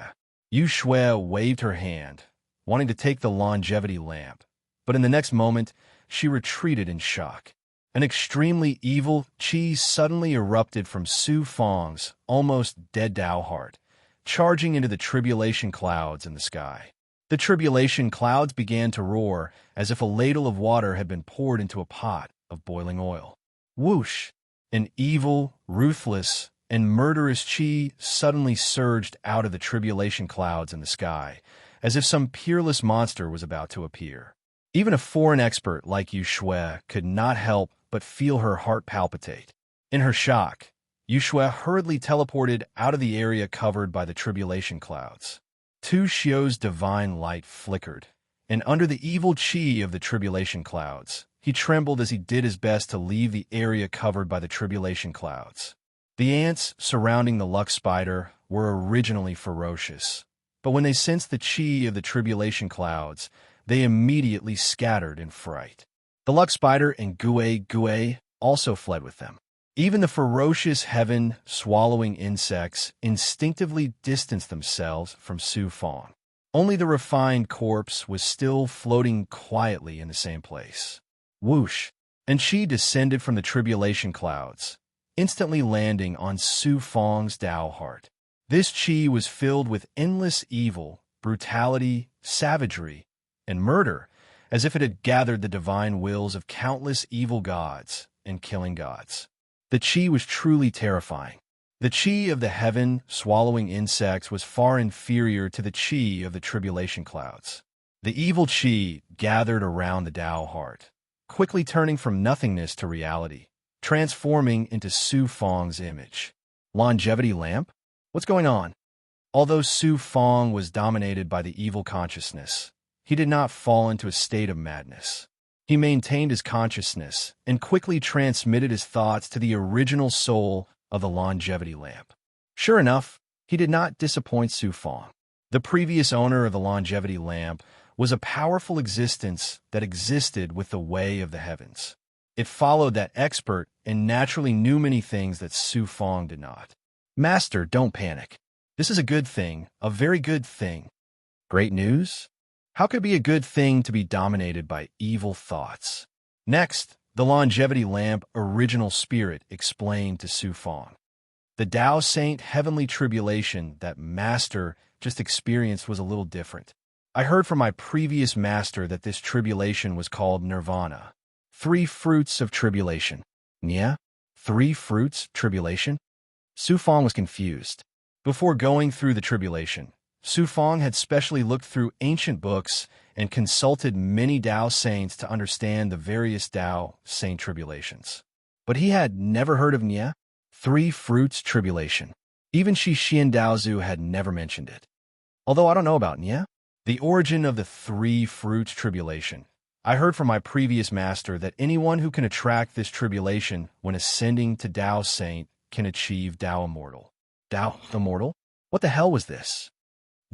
Yu Shui waved her hand, wanting to take the longevity lamp, but in the next moment, she retreated in shock. An extremely evil qi suddenly erupted from Su Fang's almost dead Dao heart, charging into the tribulation clouds in the sky. The tribulation clouds began to roar as if a ladle of water had been poured into a pot of boiling oil. Whoosh! An evil, ruthless, and murderous qi suddenly surged out of the tribulation clouds in the sky, as if some peerless monster was about to appear. Even a foreign expert like Yu Shui could not help but feel her heart palpitate. In her shock, Yu Shui hurriedly teleported out of the area covered by the tribulation clouds. Tu Xiao's divine light flickered, and under the evil qi of the tribulation clouds, he trembled as he did his best to leave the area covered by the tribulation clouds. The ants surrounding the luck spider were originally ferocious, but when they sensed the qi of the tribulation clouds, they immediately scattered in fright. The luck spider and Gui also fled with them. Even the ferocious heaven-swallowing insects instinctively distanced themselves from Su Fang. Only the refined corpse was still floating quietly in the same place. Whoosh! And she descended from the tribulation clouds, instantly landing on Su Fang's Dao heart. This qi was filled with endless evil, brutality, savagery, and murder, as if it had gathered the divine wills of countless evil gods and killing gods. The qi was truly terrifying. The qi of the heaven-swallowing insects was far inferior to the qi of the tribulation clouds. The evil qi gathered around the Dao heart, quickly turning from nothingness to reality, transforming into Su Fang's image. Longevity lamp? What's going on? Although Su Fang was dominated by the evil consciousness, he did not fall into a state of madness. He maintained his consciousness and quickly transmitted his thoughts to the original soul of the longevity lamp. Sure enough, he did not disappoint Su Fang. The previous owner of the longevity lamp was a powerful existence that existed with the way of the heavens. It followed that expert and naturally knew many things that Su Fang did not. Master, don't panic. This is a good thing, a very good thing. Great news? How could it be a good thing to be dominated by evil thoughts? Next, the longevity lamp original spirit explained to Su Fang. The Dao Saint heavenly tribulation that Master just experienced was a little different. I heard from my previous master that this tribulation was called nirvana. 3 fruits of tribulation. Yeah? 3 fruits tribulation? Su Fang was confused. Before going through the tribulation, Su Fang had specially looked through ancient books and consulted many Dao saints to understand the various Dao saint tribulations. But he had never heard of Nya, 3 fruits tribulation. Even Shi Xian Daozu had never mentioned it. Although I don't know about Nya, the origin of the 3 fruits tribulation. I heard from my previous master that anyone who can attract this tribulation when ascending to Dao Saint can achieve Tao Immortal. Tao Immortal? What the hell was this?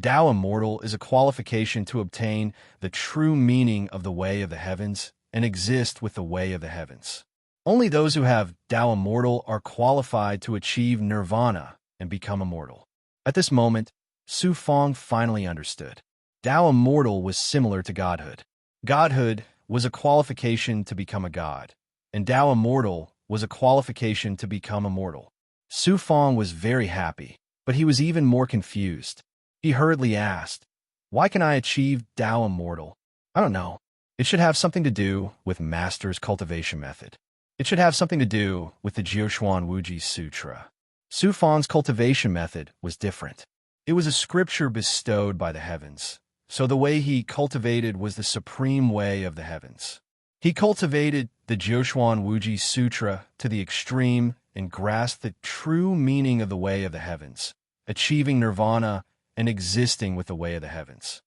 Tao Immortal is a qualification to obtain the true meaning of the way of the heavens and exist with the way of the heavens. Only those who have Tao Immortal are qualified to achieve nirvana and become immortal. At this moment, Su Fong finally understood. Tao Immortal was similar to godhood. Godhood was a qualification to become a god, and Tao Immortal was a qualification to become immortal. Su Fong was very happy, but he was even more confused. He hurriedly asked, "Why can I achieve Tao Immortal?" "I don't know. It should have something to do with Master's cultivation method. It should have something to do with the Jiuquan Wuji Sutra." Su Fong's cultivation method was different. It was a scripture bestowed by the heavens, so the way he cultivated was the supreme way of the heavens. He cultivated the Jiuquan Wuji Sutra to the extreme and grasped the true meaning of the way of the heavens, achieving nirvana and existing with the way of the heavens.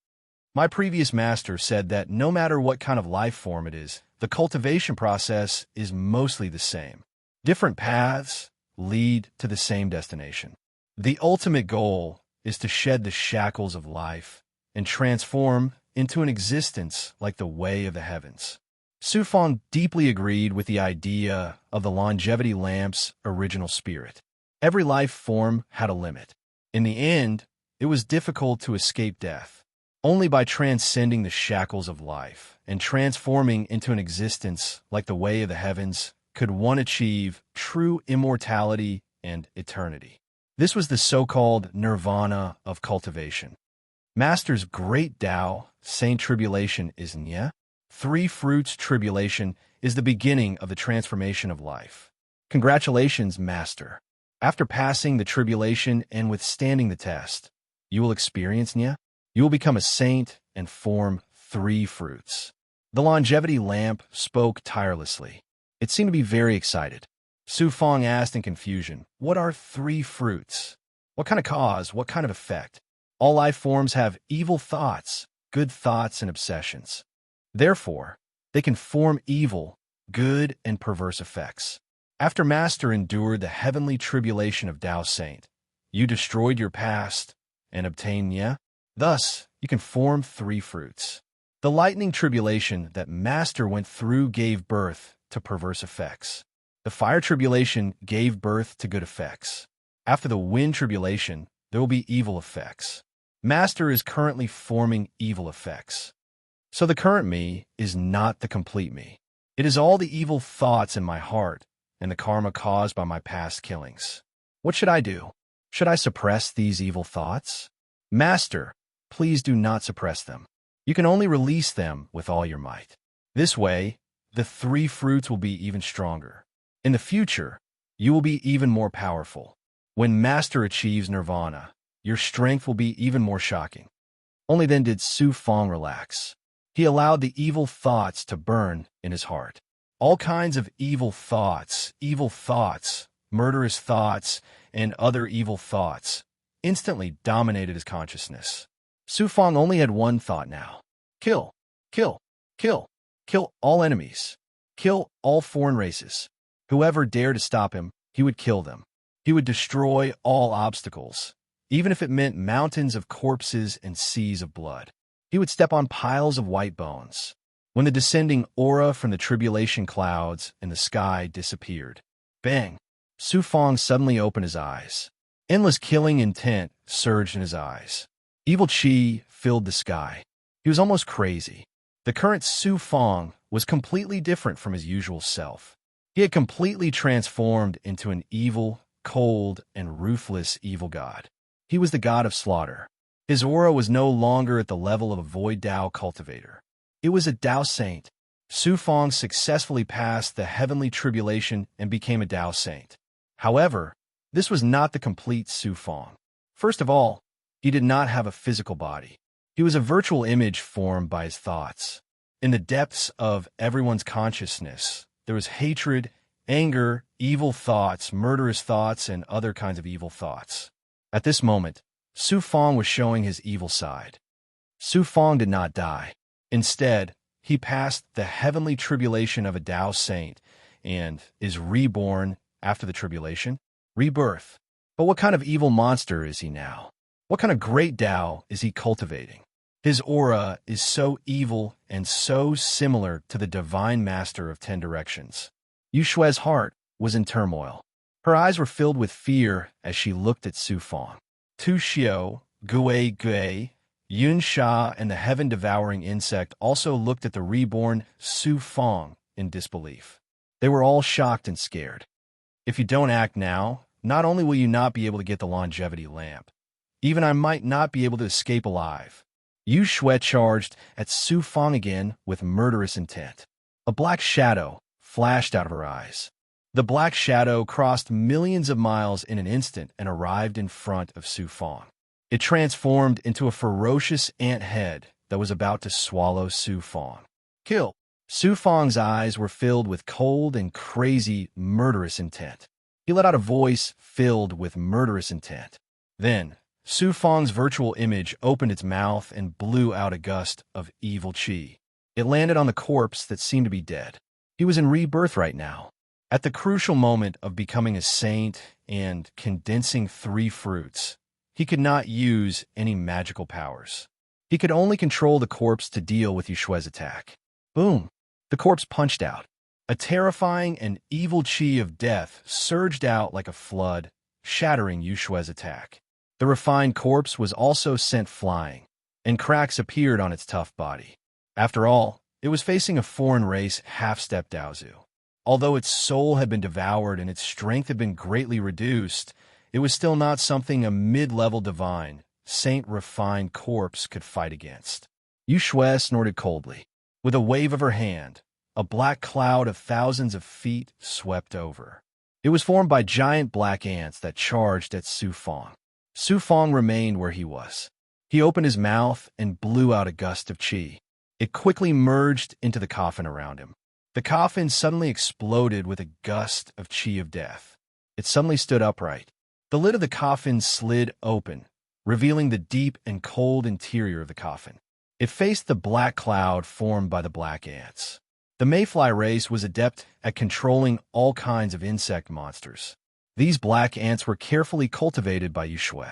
My previous master said that no matter what kind of life form it is, the cultivation process is mostly the same. Different paths lead to the same destination. The ultimate goal is to shed the shackles of life and transform into an existence like the way of the heavens. Su Fong deeply agreed with the idea of the longevity lamp's original spirit. Every life form had a limit. In the end, it was difficult to escape death. Only by transcending the shackles of life and transforming into an existence like the way of the heavens could one achieve true immortality and eternity. This was the so-called nirvana of cultivation. Master's great Tao, Saint Tribulation is Nye. Three Fruits Tribulation is the beginning of the transformation of life. Congratulations, Master. After passing the tribulation and withstanding the test, you will experience Nye. You will become a saint and form three fruits. The longevity lamp spoke tirelessly. It seemed to be very excited. Su Fong asked in confusion, "What are three fruits? What kind of cause? What kind of effect?" All life forms have evil thoughts, good thoughts, and obsessions. Therefore, they can form evil, good, and perverse effects. After Master endured the heavenly tribulation of Tao Saint, you destroyed your past and obtained Nye. Thus, you can form three fruits. The lightning tribulation that Master went through gave birth to perverse effects. The fire tribulation gave birth to good effects. After the wind tribulation, there will be evil effects. Master is currently forming evil effects. So the current me is not the complete me. It is all the evil thoughts in my heart and the karma caused by my past killings. What should I do? Should I suppress these evil thoughts? Master, please do not suppress them. You can only release them with all your might. This way, the three fruits will be even stronger. In the future, you will be even more powerful. When Master achieves nirvana, your strength will be even more shocking. Only then did Su Fong relax. He allowed the evil thoughts to burn in his heart. All kinds of evil thoughts, murderous thoughts, and other evil thoughts instantly dominated his consciousness. Su Fong only had one thought now. Kill, kill, kill, kill all enemies. Kill all foreign races. Whoever dared to stop him, he would kill them. He would destroy all obstacles, even if it meant mountains of corpses and seas of blood. He would step on piles of white bones. When the descending aura from the tribulation clouds in the sky disappeared, bang! Su Fong suddenly opened his eyes. Endless killing intent surged in his eyes. Evil chi filled the sky. He was almost crazy. The current Su Fong was completely different from his usual self. He had completely transformed into an evil, cold, and ruthless evil god. He was the god of slaughter. His aura was no longer at the level of a void Tao cultivator. It was a Tao saint. Su Fong successfully passed the heavenly tribulation and became a Tao saint. However, this was not the complete Su Fong. First of all, he did not have a physical body. He was a virtual image formed by his thoughts. In the depths of everyone's consciousness, there was hatred, anger, evil thoughts, murderous thoughts, and other kinds of evil thoughts. At this moment, Su Fong was showing his evil side. Su Fong did not die. Instead, he passed the heavenly tribulation of a Tao saint and is reborn after the tribulation. rebirth. But what kind of evil monster is he now? What kind of great Tao is he cultivating? His aura is so evil and so similar to the divine master of 10 directions. Yu Shue's heart was in turmoil. Her eyes were filled with fear as she looked at Su Fang. Tu Xiao, Gui Gui, Yun Sha, and the heaven-devouring insect also looked at the reborn Su Fang in disbelief. They were all shocked and scared. If you don't act now, not only will you not be able to get the longevity lamp, even I might not be able to escape alive. Yu Shui charged at Su Fang again with murderous intent. A black shadow flashed out of her eyes. The black shadow crossed millions of miles in an instant and arrived in front of Su Fang. It transformed into a ferocious ant head that was about to swallow Su Fang. Kill! Su Fang's eyes were filled with cold and crazy, murderous intent. He let out a voice filled with murderous intent. Then, Su Fang's virtual image opened its mouth and blew out a gust of evil qi. It landed on the corpse that seemed to be dead. He was in rebirth right now. At the crucial moment of becoming a saint and condensing 3 fruits, he could not use any magical powers. He could only control the corpse to deal with Yu Shue's attack. Boom! The corpse punched out. A terrifying and evil qi of death surged out like a flood, shattering Yu Shue's attack. The refined corpse was also sent flying, and cracks appeared on its tough body. After all, it was facing a foreign race half-step Daozu. Although its soul had been devoured and its strength had been greatly reduced, it was still not something a mid-level divine, saint-refined corpse could fight against. Yu Shui snorted coldly. With a wave of her hand, a black cloud of thousands of feet swept over. It was formed by giant black ants that charged at Su Fang. Su Fang remained where he was. He opened his mouth and blew out a gust of qi. It quickly merged into the coffin around him. The coffin suddenly exploded with a gust of qi of death. It suddenly stood upright. The lid of the coffin slid open, revealing the deep and cold interior of the coffin. It faced the black cloud formed by the black ants. The mayfly race was adept at controlling all kinds of insect monsters. These black ants were carefully cultivated by Yu Shui.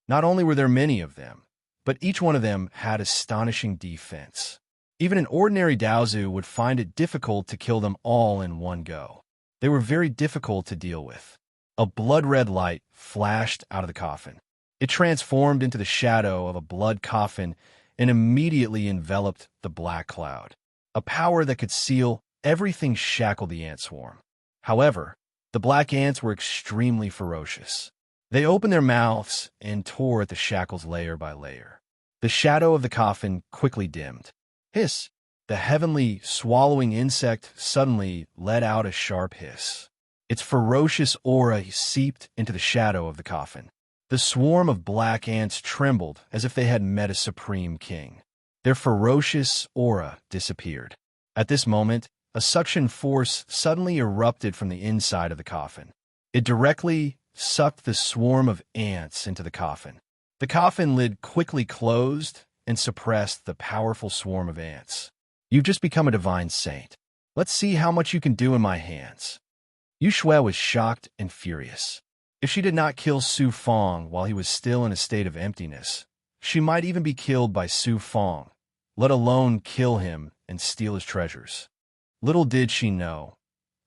Not only were there many of them, but each one of them had astonishing defense. Even an ordinary Daozu would find it difficult to kill them all in one go. They were very difficult to deal with. A blood-red light flashed out of the coffin. It transformed into the shadow of a blood coffin and immediately enveloped the black cloud. A power that could seal everything shackled the ant swarm. However, the black ants were extremely ferocious. They opened their mouths and tore at the shackles layer by layer. The shadow of the coffin quickly dimmed. Hiss! The heavenly, swallowing insect suddenly let out a sharp hiss. Its ferocious aura seeped into the shadow of the coffin. The swarm of black ants trembled as if they had met a supreme king. Their ferocious aura disappeared. At this moment, a suction force suddenly erupted from the inside of the coffin. It directly sucked the swarm of ants into the coffin. The coffin lid quickly closed and suppressed the powerful swarm of ants. You've just become a divine saint. Let's see how much you can do in my hands. Yu Shui was shocked and furious. If she did not kill Su Fang while he was still in a state of emptiness, she might even be killed by Su Fang, let alone kill him and steal his treasures. Little did she know,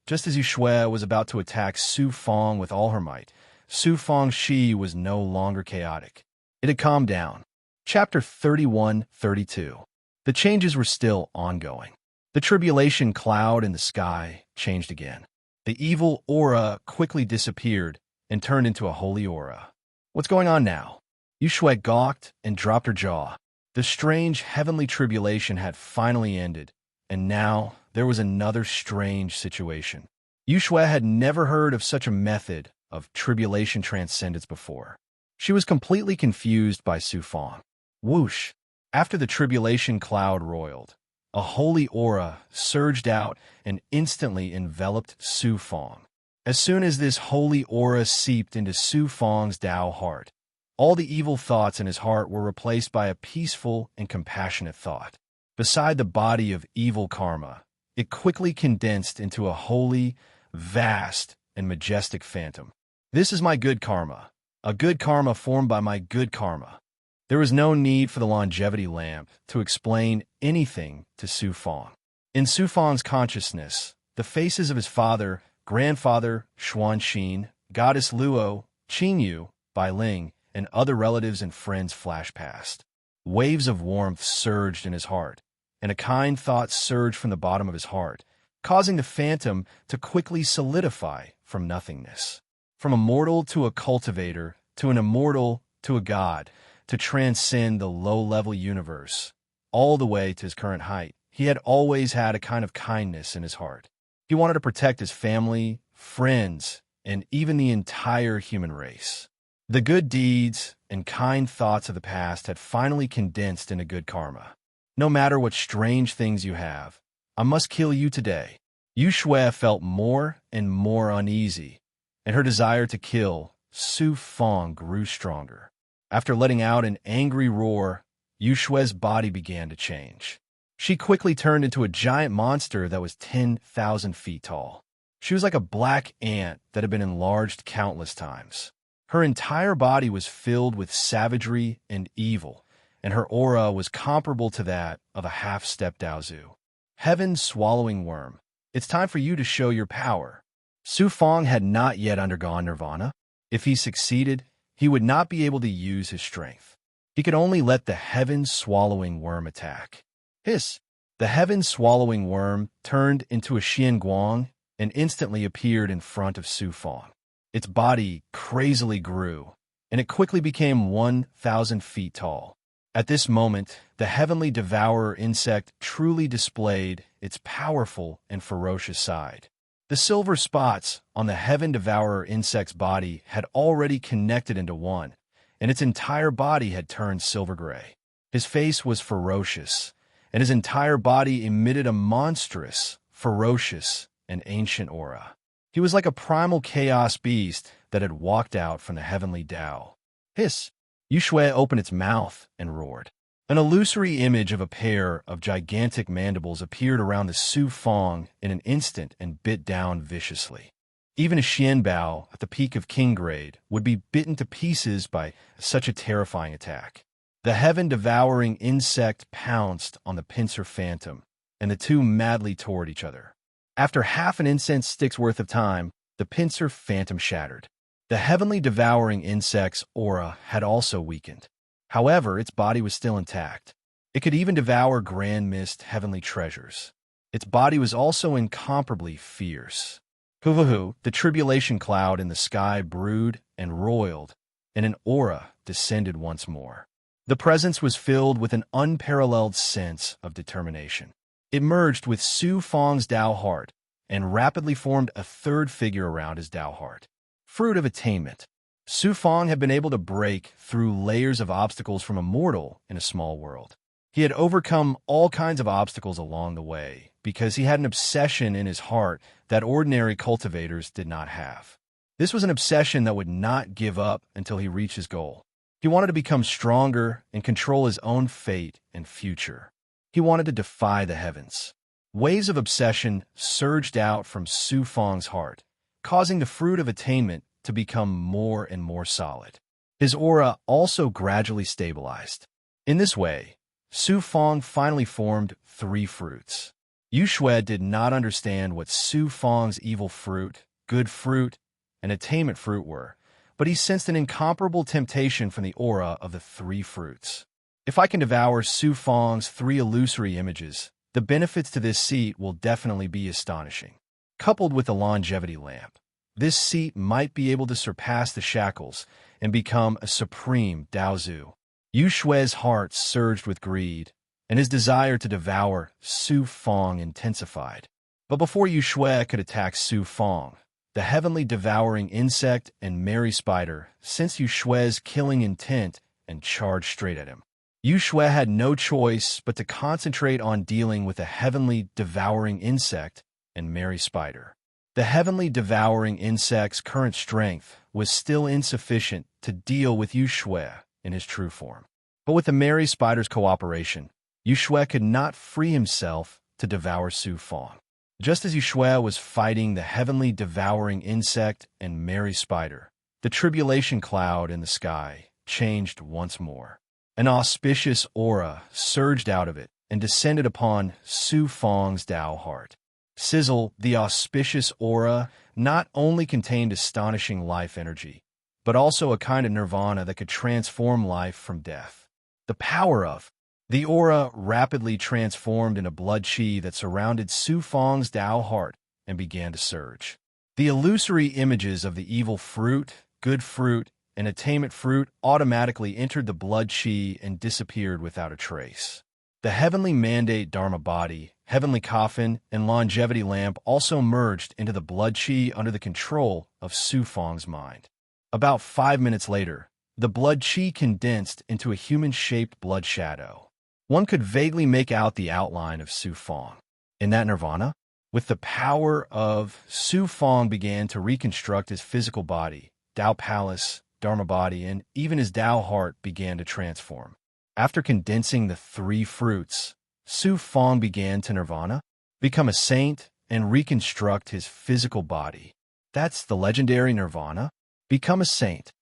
just as Yu Shui was about to attack Su Fang with all her might, Su Fang's Shi was no longer chaotic. It had calmed down. Chapter 31-32. The changes were still ongoing. The tribulation cloud in the sky changed again. The evil aura quickly disappeared and turned into a holy aura. What's going on now? Yu Shui gawked and dropped her jaw. The strange heavenly tribulation had finally ended, and now there was another strange situation. Yu Shui had never heard of such a method of tribulation transcendence before. She was completely confused by Su Fang. Whoosh! After the tribulation cloud roiled, a holy aura surged out and instantly enveloped Su Fang. As soon as this holy aura seeped into Su Fang's Tao heart, all the evil thoughts in his heart were replaced by a peaceful and compassionate thought. Beside the body of evil karma, it quickly condensed into a holy, vast, and majestic phantom. This is my good karma, a good karma formed by my good karma. There was no need for the longevity lamp to explain anything to Su Fong. In Su Fong's consciousness, the faces of his father, grandfather, Xuanxin, goddess Luo, Qingyu, Bai Ling, and other relatives and friends flashed past. Waves of warmth surged in his heart, and a kind thought surged from the bottom of his heart, causing the phantom to quickly solidify from nothingness. From a mortal to a cultivator, to an immortal, to a god, to transcend the low-level universe, all the way to his current height, he had always had a kind of kindness in his heart. He wanted to protect his family, friends, and even the entire human race. The good deeds and kind thoughts of the past had finally condensed into good karma. No matter what strange things you have, I must kill you today. Yu Shui felt more and more uneasy, and her desire to kill Su Fong grew stronger. After letting out an angry roar, Yu Shui's body began to change. She quickly turned into a giant monster that was 10,000 feet tall. She was like a black ant that had been enlarged countless times. Her entire body was filled with savagery and evil, and her aura was comparable to that of a half-stepped Daozu. Heaven swallowing worm, it's time for you to show your power. Su Fong had not yet undergone nirvana. If he succeeded, he would not be able to use his strength. He could only let the heaven-swallowing worm attack. Hiss! The heaven-swallowing worm turned into a xianguang and instantly appeared in front of Su Fong. Its body crazily grew, and it quickly became 1,000 feet tall. At this moment, the heavenly devourer insect truly displayed its powerful and ferocious side. The silver spots on the heaven devourer insect's body had already connected into one, and its entire body had turned silver gray. His face was ferocious, and his entire body emitted a monstrous, ferocious, and ancient aura. He was like a primal chaos beast that had walked out from the heavenly Tao. Hiss! Yu Shui opened its mouth and roared. An illusory image of a pair of gigantic mandibles appeared around the Su Fong in an instant and bit down viciously. Even a Xianbao at the peak of king grade would be bitten to pieces by such a terrifying attack. The heaven-devouring insect pounced on the pincer phantom, and the two madly tore at each other. After half an incense stick's worth of time, the pincer phantom shattered. The heavenly devouring insect's aura had also weakened. However, its body was still intact. It could even devour grand mist heavenly treasures. Its body was also incomparably fierce. Hoo-hoo-hoo, the tribulation cloud in the sky brewed and roiled, and an aura descended once more. The presence was filled with an unparalleled sense of determination. It merged with Su Fong's Tao heart and rapidly formed a third figure around his Tao heart. Fruit of attainment. Su Fong had been able to break through layers of obstacles from a mortal in a small world. He had overcome all kinds of obstacles along the way because he had an obsession in his heart that ordinary cultivators did not have. This was an obsession that would not give up until he reached his goal. He wanted to become stronger and control his own fate and future. He wanted to defy the heavens. Waves of obsession surged out from Su Fong's heart, causing the fruit of attainment to become more and more solid. His aura also gradually stabilized. In this way, Su Fong finally formed 3 fruits. Yu Shui did not understand what Su Fong's evil fruit, good fruit, and attainment fruit were, but he sensed an incomparable temptation from the aura of the 3 fruits. If I can devour Su Fong's 3 illusory images, the benefits to this seat will definitely be astonishing. Coupled with the longevity lamp, this seat might be able to surpass the shackles and become a supreme Daozu. Yu Shui's heart surged with greed, and his desire to devour Su Fong intensified. But before Yu Shui could attack Su Fong, the heavenly devouring insect and merry spider sensed Yu Shui's killing intent and charged straight at him. Yu Shui had no choice but to concentrate on dealing with the heavenly devouring insect and merry spider. The heavenly devouring insect's current strength was still insufficient to deal with Yu Shui in his true form. But with the merry spider's cooperation, Yu Shui could not free himself to devour Su Fong. Just as Yu Shui was fighting the heavenly devouring insect and merry spider, the tribulation cloud in the sky changed once more. An auspicious aura surged out of it and descended upon Su Fang's Tao heart. Sizzle, the auspicious aura, not only contained astonishing life energy, but also a kind of nirvana that could transform life from death. The power of the aura rapidly transformed in a blood chi that surrounded Su Fang's Tao heart and began to surge. The illusory images of the evil fruit, good fruit, and attainment fruit automatically entered the blood chi and disappeared without a trace. The heavenly mandate Dharma body, heavenly coffin, and longevity lamp also merged into the blood chi under the control of Su Fang's mind. About 5 minutes later, the blood chi condensed into a human-shaped blood shadow. One could vaguely make out the outline of Su Fang. In that nirvana, with the power of Su Fang began to reconstruct his physical body, Tao palace, Dharma body, and even his Tao heart began to transform. After condensing the three fruits, Su Fang began to nirvana, become a saint, and reconstruct his physical body. That's the legendary nirvana. Become a saint.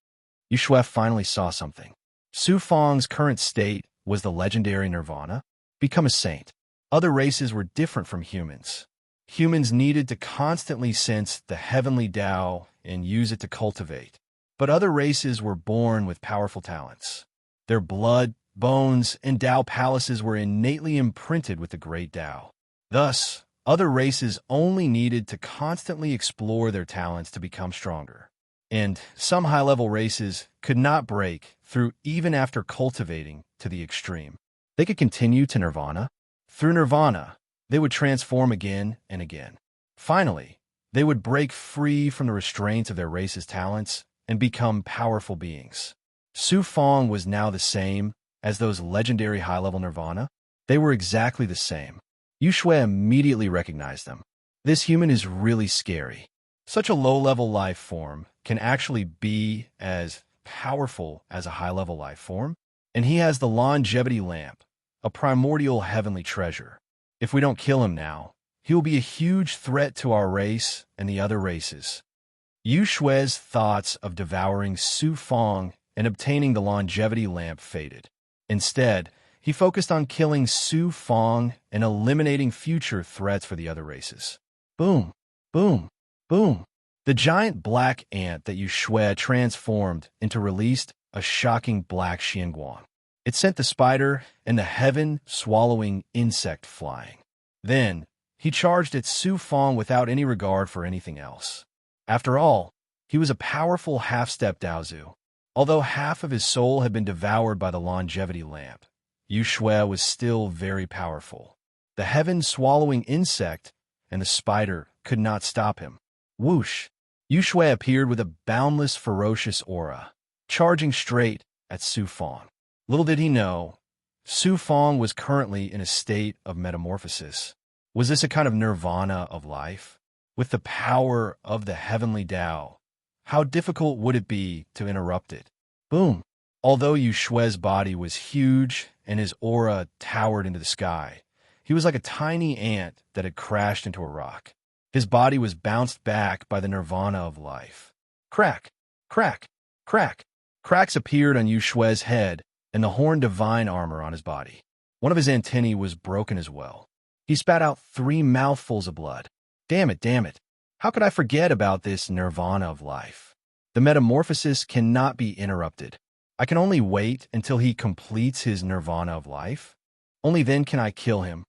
Yushui finally saw something. Su Fang's current state was the legendary nirvana. Become a saint. Other races were different from humans. Humans needed to constantly sense the heavenly Tao and use it to cultivate. But other races were born with powerful talents. Their blood, bones, and Tao palaces were innately imprinted with the great Tao. Thus, other races only needed to constantly explore their talents to become stronger. And some high-level races could not break through even after cultivating to the extreme. They could continue to nirvana. Through nirvana, they would transform again and again. Finally, they would break free from the restraints of their race's talents and become powerful beings. Su Fang was now the same as those legendary high-level nirvana. They were exactly the same. Yushui immediately recognized them. This human is really scary. Such a low-level life form can actually be as powerful as a high-level life form, and he has the longevity lamp, a primordial heavenly treasure. If we don't kill him now, he will be a huge threat to our race and the other races. Yushui's thoughts of devouring Su Fang and obtaining the longevity lamp faded. Instead, he focused on killing Su Fang and eliminating future threats for the other races. Boom, boom, boom. The giant black ant that Yushui transformed into released a shocking black xianguang. It sent the spider and the heaven-swallowing insect flying. Then, he charged at Su Fang without any regard for anything else. After all, he was a powerful half-step Daozu. Although half of his soul had been devoured by the longevity lamp, Yushui was still very powerful. The heaven-swallowing insect and the spider could not stop him. Whoosh! Yushui appeared with a boundless, ferocious aura, charging straight at Su Fang. Little did he know, Su Fang was currently in a state of metamorphosis. Was this a kind of nirvana of life? With the power of the heavenly Tao, how difficult would it be to interrupt it? Boom! Although Yushui's body was huge and his aura towered into the sky, he was like a tiny ant that had crashed into a rock. His body was bounced back by the nirvana of life. Crack! Crack! Crack! Cracks appeared on Yushui's head and the horned divine armor on his body. One of his antennae was broken as well. He spat out 3 mouthfuls of blood. Damn it, damn it. How could I forget about this nirvana of life? The metamorphosis cannot be interrupted. I can only wait until he completes his nirvana of life. Only then can I kill him.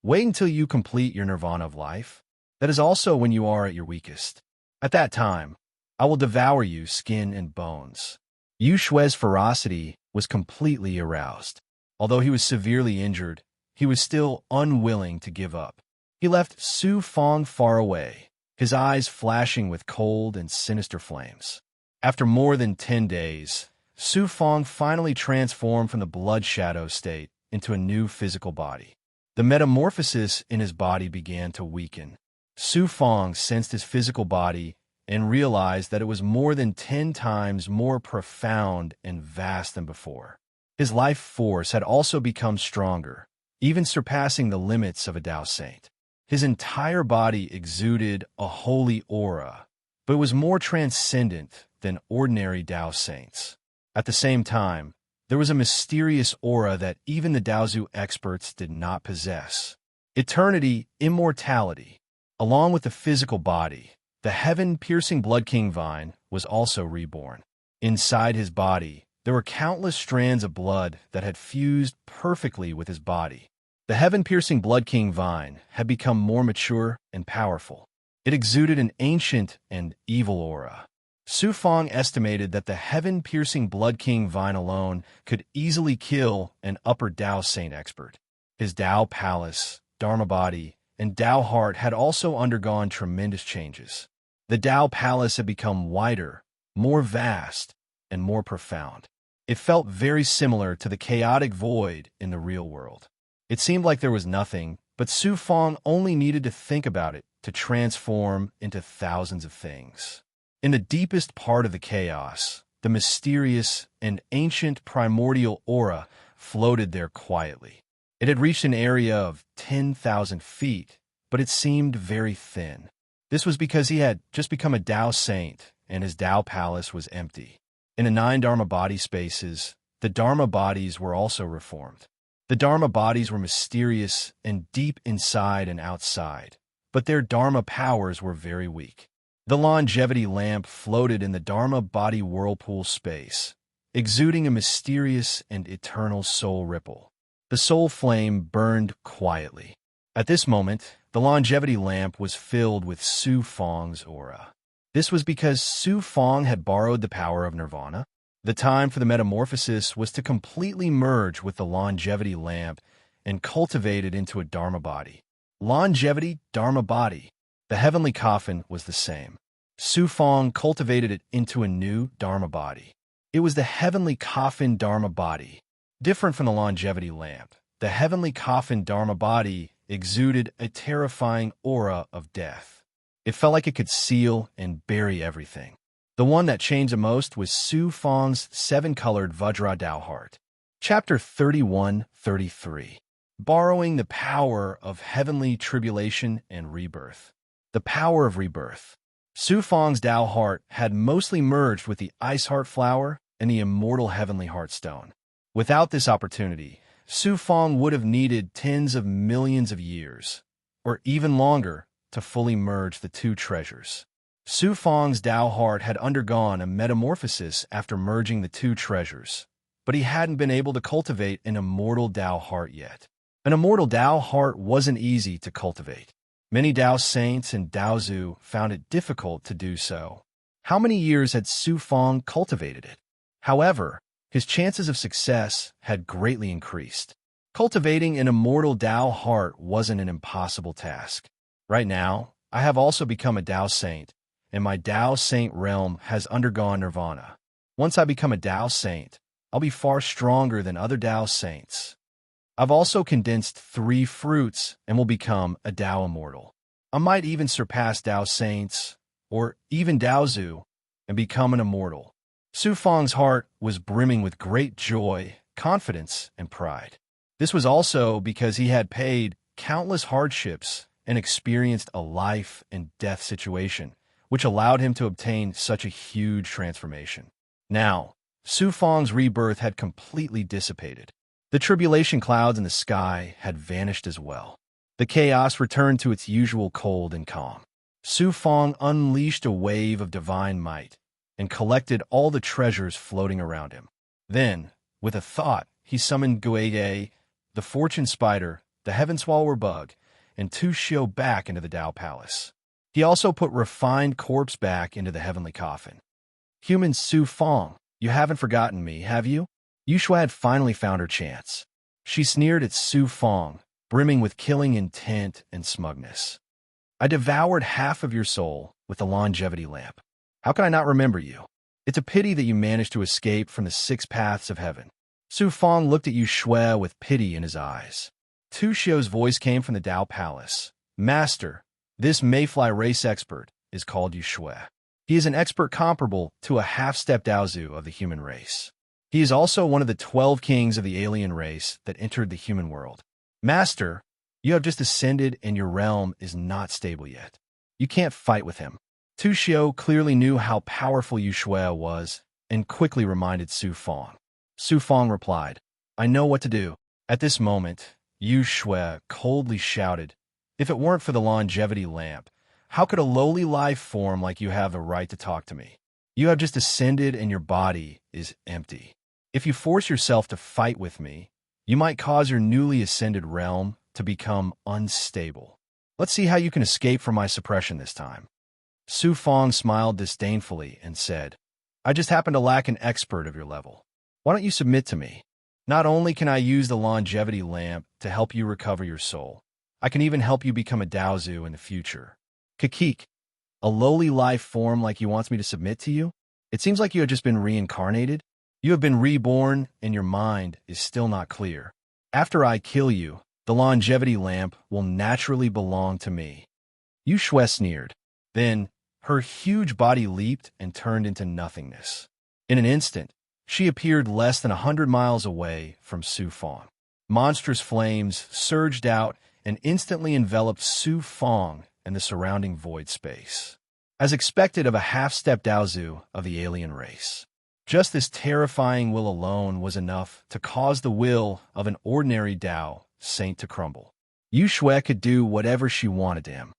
Wait until you complete your nirvana of life. That is also when you are at your weakest. At that time, I will devour you skin and bones. Yushui's ferocity was completely aroused. Although he was severely injured, he was still unwilling to give up. He left Su Fang far away, his eyes flashing with cold and sinister flames. After more than 10 days, Su Fang finally transformed from the blood shadow state into a new physical body. The metamorphosis in his body began to weaken. Su Fang sensed his physical body and realized that it was more than 10 times more profound and vast than before. His life force had also become stronger, even surpassing the limits of a Tao saint. His entire body exuded a holy aura, but it was more transcendent than ordinary Tao saints. At the same time, there was a mysterious aura that even the Daozu experts did not possess. Eternity, immortality. Along with the physical body, the heaven-piercing Blood King vine was also reborn. Inside his body, there were countless strands of blood that had fused perfectly with his body. The heaven-piercing Blood King vine had become more mature and powerful. It exuded an ancient and evil aura. Su Fong estimated that the heaven-piercing Blood King vine alone could easily kill an upper Tao Saint expert. His Tao Palace, Dharma body, and Tao heart had also undergone tremendous changes. The Tao Palace had become wider, more vast, and more profound. It felt very similar to the chaotic void in the real world. It seemed like there was nothing, but Su Fong only needed to think about it to transform into thousands of things. In the deepest part of the chaos, the mysterious and ancient primordial aura floated there quietly. It had reached an area of 10,000 feet, but it seemed very thin. This was because he had just become a Tao saint, and his Tao palace was empty. In the 9 Dharma body spaces, the Dharma bodies were also reformed. The Dharma bodies were mysterious and deep inside and outside, but their Dharma powers were very weak. The longevity lamp floated in the Dharma body whirlpool space, exuding a mysterious and eternal soul ripple. The soul flame burned quietly. At this moment, the longevity lamp was filled with Su Fong's aura. This was because Su Fong had borrowed the power of nirvana. The time for the metamorphosis was to completely merge with the longevity lamp and cultivate it into a Dharma body. Longevity, Dharma body. The heavenly coffin was the same. Su Fong cultivated it into a new Dharma body. It was the heavenly coffin Dharma body. Different from the longevity lamp, the heavenly coffin Dharma body exuded a terrifying aura of death. It felt like it could seal and bury everything. The one that changed the most was Su Fong's 7-colored Vajra Dao heart. Chapter 31-33. Borrowing the power of heavenly tribulation and rebirth. The power of rebirth. Su Fong's Dao heart had mostly merged with the ice heart flower and the immortal heavenly heart stone. Without this opportunity, Su Fong would have needed tens of millions of years, or even longer, to fully merge the two treasures. Su Fong's Dao heart had undergone a metamorphosis after merging the two treasures, but he hadn't been able to cultivate an immortal Dao heart yet. An immortal Dao heart wasn't easy to cultivate. Many Dao saints and Daozu found it difficult to do so. How many years had Su Fong cultivated it? However, his chances of success had greatly increased. Cultivating an immortal Dao heart wasn't an impossible task. Right now, I have also become a Dao saint, and my Dao saint realm has undergone nirvana. Once I become a Dao saint, I'll be far stronger than other Dao saints. I've also condensed 3 fruits and will become a Dao immortal. I might even surpass Dao saints, or even Daozu, and become an immortal. Su Fong's heart was brimming with great joy, confidence, and pride. This was also because he had paid countless hardships and experienced a life and death situation, which allowed him to obtain such a huge transformation. Now, Su Fong's rebirth had completely dissipated. The tribulation clouds in the sky had vanished as well. The chaos returned to its usual cold and calm. Su Fong unleashed a wave of divine might and collected all the treasures floating around him. Then, with a thought, he summoned Gueye, the fortune spider, the heaven swallower bug, and Tu Xiu back into the Dao Palace. He also put refined corpse back into the heavenly coffin. Human Su Fong, you haven't forgotten me, have you? Yu Shui had finally found her chance. She sneered at Su Fong, brimming with killing intent and smugness. I devoured half of your soul with the longevity lamp. How can I not remember you? It's a pity that you managed to escape from the 6 paths of heaven. Su Fong looked at Yu Shui with pity in his eyes. Tu Xiu's voice came from the Dao Palace. Master, this mayfly race expert is called Yu Shui. He is an expert comparable to a half-step Daozu of the human race. He is also one of the 12 kings of the alien race that entered the human world. Master, you have just ascended and your realm is not stable yet. You can't fight with him. Tu Xiu clearly knew how powerful Yu Shui was and quickly reminded Su Fang. Su Fang replied, I know what to do. At this moment, Yu Shui coldly shouted, If it weren't for the longevity lamp, how could a lowly life form like you have the right to talk to me? You have just ascended and your body is empty. If you force yourself to fight with me, you might cause your newly ascended realm to become unstable. Let's see how you can escape from my suppression this time. Su Fang smiled disdainfully and said, I just happen to lack an expert of your level. Why don't you submit to me? Not only can I use the longevity lamp to help you recover your soul, I can even help you become a Daozu in the future. Kakik, a lowly life form like you wants me to submit to you? It seems like you have just been reincarnated. You have been reborn and your mind is still not clear. After I kill you, the longevity lamp will naturally belong to me. Yu Shui sneered. Then, her huge body leaped and turned into nothingness. In an instant, she appeared less than 100 miles away from Su Fang. Monstrous flames surged out and instantly enveloped Su Fang and the surrounding void space. As expected of a half-step Daozu of the alien race. Just this terrifying will alone was enough to cause the will of an ordinary Dao saint to crumble. Yu Shui could do whatever she wanted to him.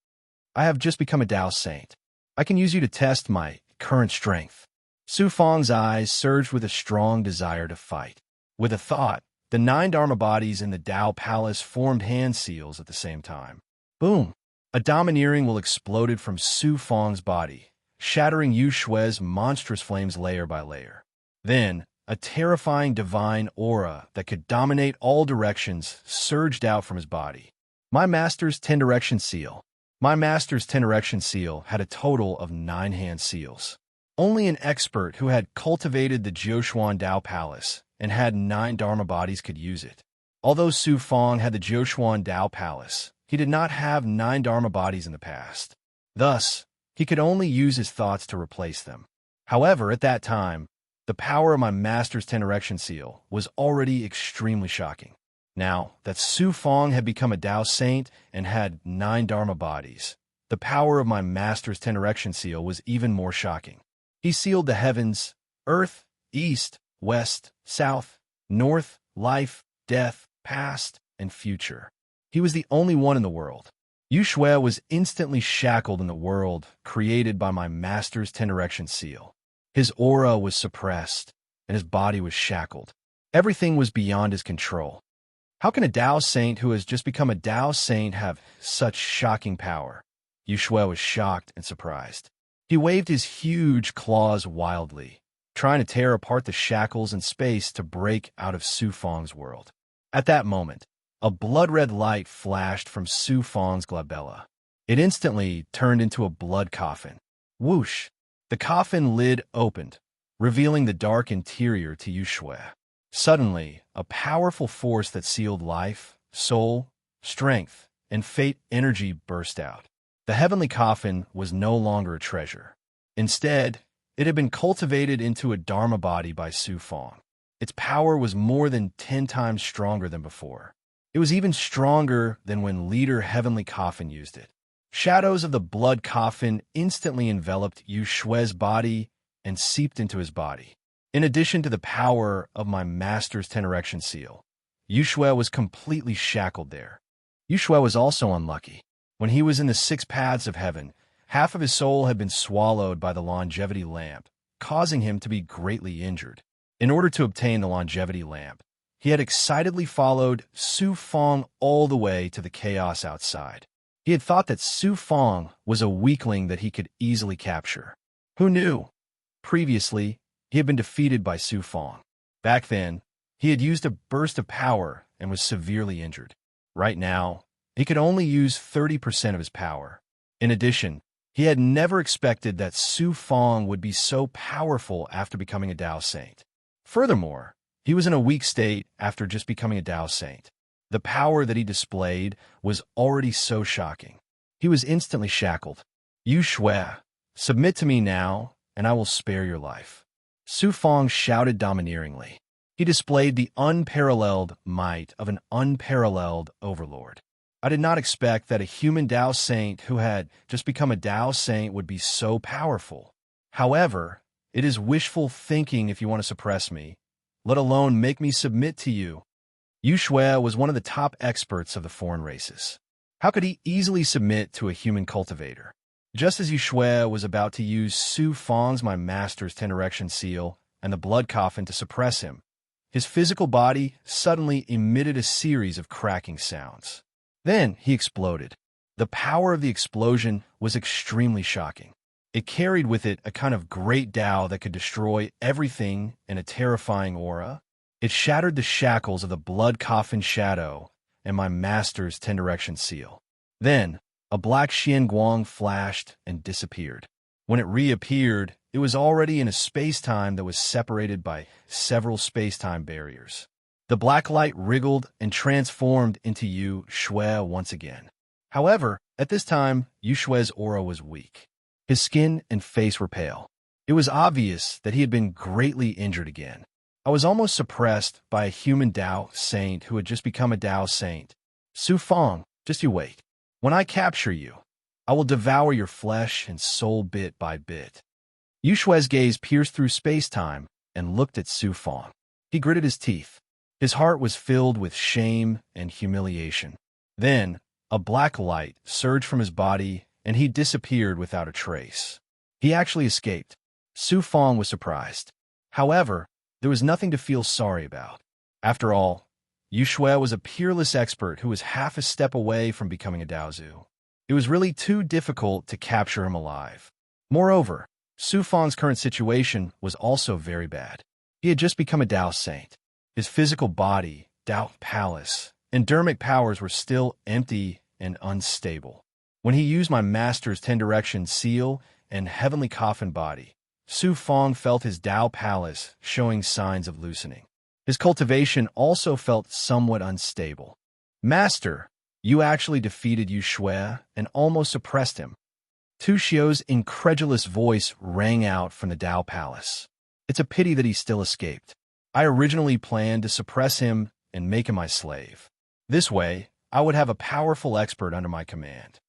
I have just become a Dao saint. I can use you to test my current strength. Su Fang's eyes surged with a strong desire to fight. With a thought, the 9 Dharma bodies in the Dao Palace formed hand seals at the same time. Boom! A domineering will exploded from Su Fang's body, shattering Yu Shui's monstrous flames layer by layer. Then, a terrifying divine aura that could dominate all directions surged out from his body. My master's 10-direction seal. My master's 10-direction seal had a total of 9 hand seals. Only an expert who had cultivated the Jiushuan Dao Palace and had 9 Dharma bodies could use it. Although Su Fang had the Jiushuan Dao Palace, he did not have 9 Dharma bodies in the past. Thus, he could only use his thoughts to replace them. However, at that time, the power of my master's 10-direction seal was already extremely shocking. Now that Su Fang had become a Dao saint and had 9 Dharma bodies, the power of my master's 10-direction seal was even more shocking. He sealed the heavens, earth, east, west, south, north, life, death, past, and future. He was the only one in the world. Yu Shui was instantly shackled in the world created by my master's 10-direction seal. His aura was suppressed, and his body was shackled. Everything was beyond his control. How can a Dao saint who has just become a Dao saint have such shocking power? Yu Shui was shocked and surprised. He waved his huge claws wildly, trying to tear apart the shackles in space to break out of Su Fang's world. At that moment, a blood-red light flashed from Su Fang's glabella. It instantly turned into a blood coffin. Whoosh! The coffin lid opened, revealing the dark interior to Yu Shui. Suddenly, a powerful force that sealed life, soul, strength, and fate energy burst out. The heavenly coffin was no longer a treasure. Instead, it had been cultivated into a Dharma body by Su Fang. Its power was more than 10 times stronger than before. It was even stronger than when Leader Heavenly Coffin used it. Shadows of the blood coffin instantly enveloped Yu Shui's body and seeped into his body. In addition to the power of my master's 10-direction seal, Yu Shui was completely shackled there. Yu Shui was also unlucky. When he was in the 6 paths of heaven, half of his soul had been swallowed by the longevity lamp, causing him to be greatly injured. In order to obtain the longevity lamp, he had excitedly followed Su Fang all the way to the chaos outside. He had thought that Su Fang was a weakling that he could easily capture. Who knew? Previously, he had been defeated by Su Fang. Back then, he had used a burst of power and was severely injured. Right now, he could only use 30% of his power. In addition, he had never expected that Su Fang would be so powerful after becoming a Dao saint. Furthermore, he was in a weak state after just becoming a Dao saint. The power that he displayed was already so shocking. He was instantly shackled. Yu Shui, submit to me now, and I will spare your life. Su Fang shouted domineeringly. He displayed the unparalleled might of an unparalleled overlord. I did not expect that a human Tao saint who had just become a Tao saint would be so powerful. However, it is wishful thinking if you want to suppress me, let alone make me submit to you. Yu Shui was one of the top experts of the foreign races. How could he easily submit to a human cultivator? Just as Yu Shui was about to use Su Fang's my master's 10 direction seal and the blood coffin to suppress him, his physical body suddenly emitted a series of cracking sounds. Then he exploded. The power of the explosion was extremely shocking. It carried with it a kind of great Tao that could destroy everything in a terrifying aura. It shattered the shackles of the blood coffin shadow and my master's 10 direction seal. Then, a black Xian Guang flashed and disappeared. When it reappeared, it was already in a space-time that was separated by several space-time barriers. The black light wriggled and transformed into Yu Shui once again. However, at this time, Yu Shui's aura was weak. His skin and face were pale. It was obvious that he had been greatly injured again. I was almost suppressed by a human Tao saint who had just become a Tao saint. Su Fang, just you wait. When I capture you, I will devour your flesh and soul bit by bit. Yu Shui's gaze pierced through space-time and looked at Su Fang. He gritted his teeth. His heart was filled with shame and humiliation. Then, a black light surged from his body and he disappeared without a trace. He actually escaped. Su Fang was surprised. However, there was nothing to feel sorry about. After all, Yu Shui was a peerless expert who was half a step away from becoming a Daozu. It was really too difficult to capture him alive. Moreover, Su Fang's current situation was also very bad. He had just become a Tao saint. His physical body, Tao palace, and dermic powers were still empty and unstable. When he used my master's 10 direction seal and heavenly coffin body, Su Fang felt his Tao palace showing signs of loosening. His cultivation also felt somewhat unstable. Master, you actually defeated Yu Shui and almost suppressed him. Tu Xiu's incredulous voice rang out from the Tao palace. It's a pity that he still escaped. I originally planned to suppress him and make him my slave. This way, I would have a powerful expert under my command.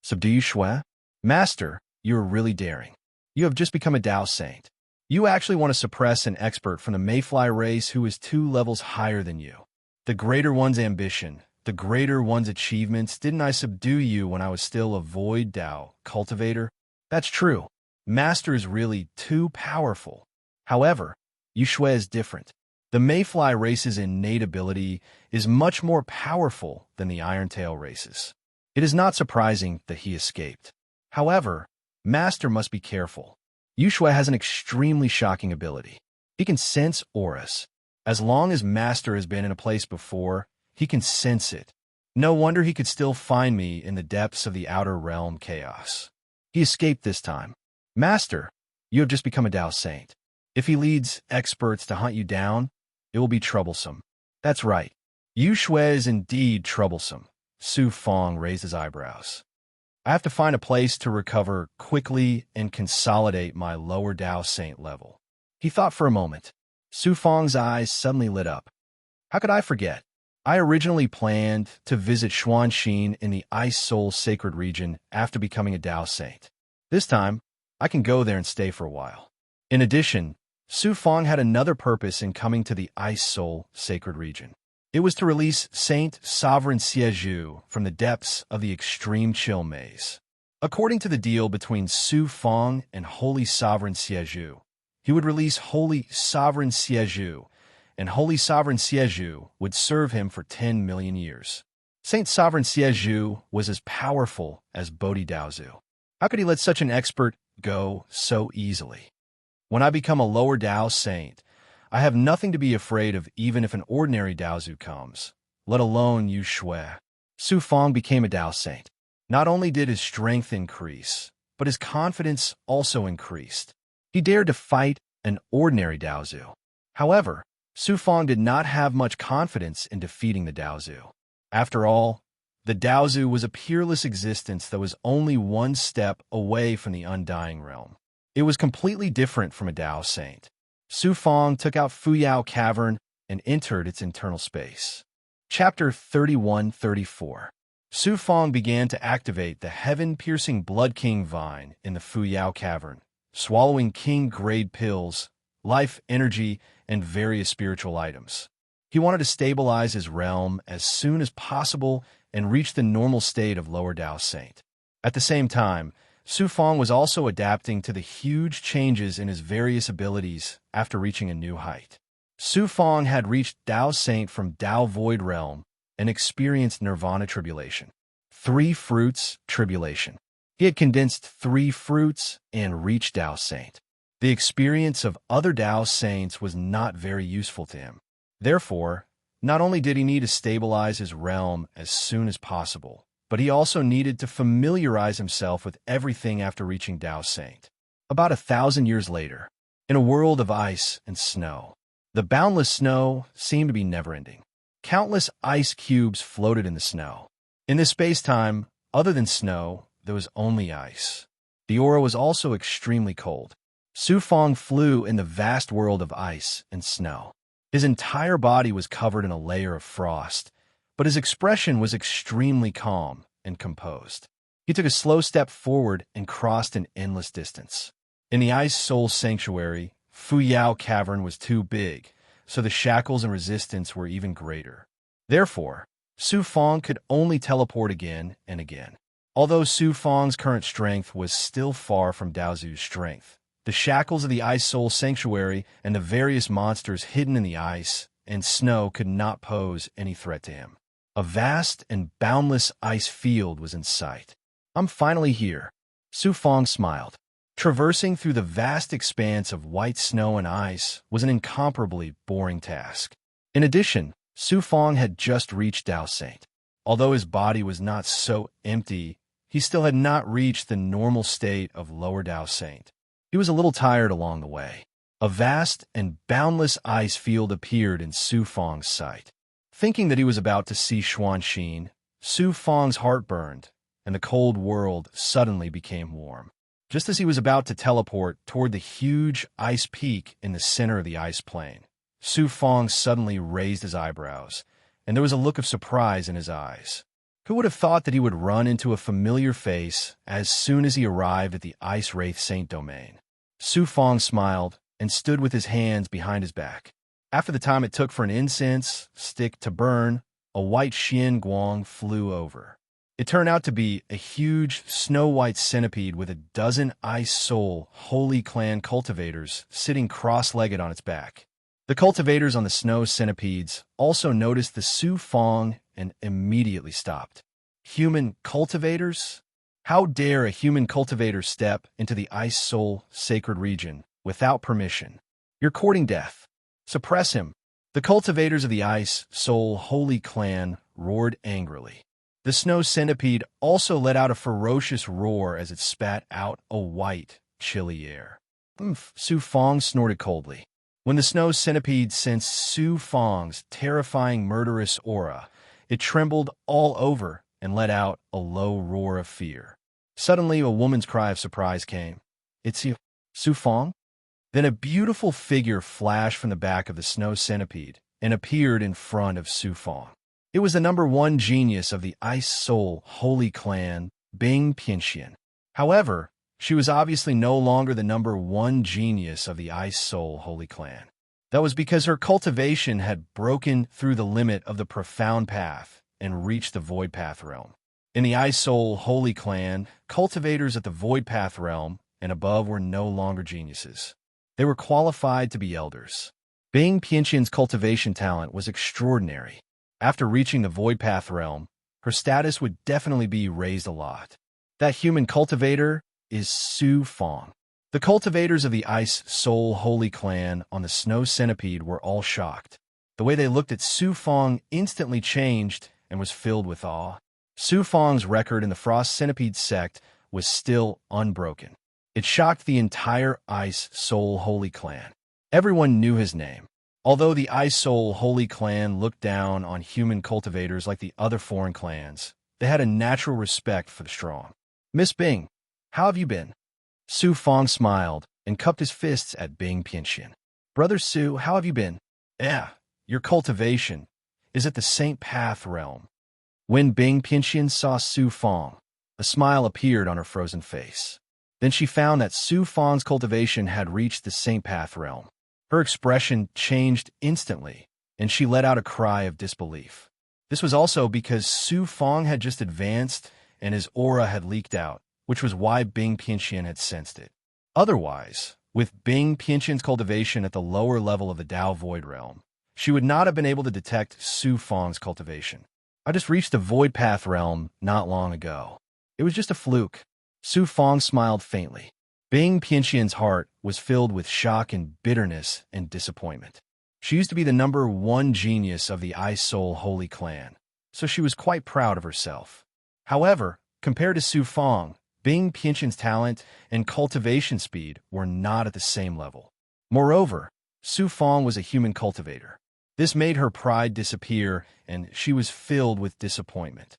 Subdue Yu Shui? Master, you are really daring. You have just become a Tao saint. You actually want to suppress an expert from the Mayfly race who is 2 levels higher than you. The greater one's ambition, the greater one's achievements. Didn't I subdue you when I was still a void Tao cultivator? That's true. Master is really too powerful. However, Yu Shui is different. The Mayfly race's innate ability is much more powerful than the Irontail race's. It is not surprising that he escaped. However, Master must be careful. Yu Shui has an extremely shocking ability. He can sense auras. As long as Master has been in a place before, he can sense it. No wonder he could still find me in the depths of the outer realm chaos. He escaped this time. Master, you have just become a Tao saint. If he leads experts to hunt you down, it will be troublesome. That's right. Yu Shui is indeed troublesome. Su Fang raised his eyebrows. I have to find a place to recover quickly and consolidate my lower Tao saint level. He thought for a moment. Su Fang's eyes suddenly lit up. How could I forget? I originally planned to visit Xuanxin in the Ice Soul Sacred Region after becoming a Tao saint. This time, I can go there and stay for a while. In addition, Su Fang had another purpose in coming to the Ice Soul Sacred Region. It was to release Saint Sovereign Siezhu from the depths of the extreme chill maze. According to the deal between Su Fang and Holy Sovereign Siezhu, he would release Holy Sovereign Siezhu, and Holy Sovereign Siezhu would serve him for 10 million years. Saint Sovereign Siezhu was as powerful as Bodhi Daozu. How could he let such an expert go so easily? When I become a lower Tao saint, I have nothing to be afraid of even if an ordinary Daozu comes, let alone Yu Shui. Su Fang became a Tao saint. Not only did his strength increase, but his confidence also increased. He dared to fight an ordinary Daozu. However, Su Fang did not have much confidence in defeating the Daozu. After all, the Daozu was a peerless existence that was only one step away from the undying realm. It was completely different from a Tao saint. Su Fang took out Fuyao Cavern and entered its internal space. Chapter 31-34. Su Fong began to activate the heaven-piercing Blood King vine in the Fuyao cavern, swallowing king-grade pills, life energy, and various spiritual items. He wanted to stabilize his realm as soon as possible and reach the normal state of Lower Dao Saint. At the same time, Su Fong was also adapting to the huge changes in his various abilities after reaching a new height. Su Fong had reached Dao Saint from Dao Void Realm and experienced Nirvana Tribulation. 3 fruits tribulation. He had condensed 3 fruits and reached Dao Saint. The experience of other Dao Saints was not very useful to him. Therefore, not only did he need to stabilize his realm as soon as possible, but he also needed to familiarize himself with everything after reaching Dao Saint. About 1,000 years later, in a world of ice and snow, the boundless snow seemed to be never-ending. Countless ice cubes floated in the snow. In this space-time, other than snow, there was only ice. The aura was also extremely cold. Su Fong flew in the vast world of ice and snow. His entire body was covered in a layer of frost, but his expression was extremely calm and composed. He took a slow step forward and crossed an endless distance. In the Ice Soul Sanctuary, Fuyao Cavern was too big, so the shackles and resistance were even greater. Therefore, Su Fong could only teleport again and again. Although Su Fong's current strength was still far from Daozu's strength, the shackles of the Ice Soul Sanctuary and the various monsters hidden in the ice and snow could not pose any threat to him. A vast and boundless ice field was in sight. "I'm finally here," Su Fong smiled. Traversing through the vast expanse of white snow and ice was an incomparably boring task. In addition, Su Fong had just reached Dao Saint. Although his body was not so empty, he still had not reached the normal state of Lower Dao Saint. He was a little tired along the way. A vast and boundless ice field appeared in Su Fong's sight. Thinking that he was about to see Xuanxin, Su Fong's heart burned, and the cold world suddenly became warm. Just as he was about to teleport toward the huge ice peak in the center of the ice plain, Su Fong suddenly raised his eyebrows, and there was a look of surprise in his eyes. Who would have thought that he would run into a familiar face as soon as he arrived at the Ice Wraith Saint domain? Su Fong smiled and stood with his hands behind his back. After the time it took for an incense stick to burn, a white Xian Guang flew over. It turned out to be a huge snow-white centipede with a dozen Ice Soul Holy Clan cultivators sitting cross-legged on its back. The cultivators on the snow centipedes also noticed the Su Fong and immediately stopped. Human cultivators? How dare a human cultivator step into the Ice Soul sacred region without permission? You're courting death. Suppress him. The cultivators of the Ice Soul Holy Clan roared angrily. The snow centipede also let out a ferocious roar as it spat out a white, chilly air. Su Fong snorted coldly. When the snow centipede sensed Su Fong's terrifying murderous aura, it trembled all over and let out a low roar of fear. Suddenly, a woman's cry of surprise came. "It's you, Su Fong?" Then a beautiful figure flashed from the back of the snow centipede and appeared in front of Su Fong. It was the #1 genius of the Ice Soul Holy Clan, Bing Pianxian. However, she was obviously no longer the #1 genius of the Ice Soul Holy Clan. That was because her cultivation had broken through the limit of the profound path and reached the Void Path realm. In the Ice Soul Holy Clan, cultivators at the Void Path realm and above were no longer geniuses. They were qualified to be elders. Bing Pianxian's cultivation talent was extraordinary. After reaching the Void Path realm, her status would definitely be raised a lot. That human cultivator is Su Fong. The cultivators of the Ice Soul Holy Clan on the Snow Centipede were all shocked. The way they looked at Su Fong instantly changed and was filled with awe. Su Fong's record in the Frost Centipede sect was still unbroken. It shocked the entire Ice Soul Holy Clan. Everyone knew his name. Although the Ice Soul Holy Clan looked down on human cultivators like the other foreign clans, they had a natural respect for the strong. "Miss Bing, how have you been?" Su Fong smiled and cupped his fists at Bing Pianxian. "Brother Su, how have you been?" Your cultivation is at the Saint Path realm. When Bing Pianxian saw Su Fong, a smile appeared on her frozen face. Then she found that Su Fong's cultivation had reached the Saint Path realm. Her expression changed instantly, and she let out a cry of disbelief. This was also because Su Fong had just advanced and his aura had leaked out, which was why Bing Pianxian had sensed it. Otherwise, with Bing Pianxian's cultivation at the lower level of the Tao Void realm, she would not have been able to detect Su Fong's cultivation. I just reached the Void Path realm not long ago. It was just a fluke. Su Fong smiled faintly. Bing Pianxian's heart was filled with shock and bitterness and disappointment. She used to be the #1 genius of the Ice Soul Holy Clan, so she was quite proud of herself. However, compared to Su Fong, Bing Pianxian's talent and cultivation speed were not at the same level. Moreover, Su Fong was a human cultivator. This made her pride disappear, and she was filled with disappointment.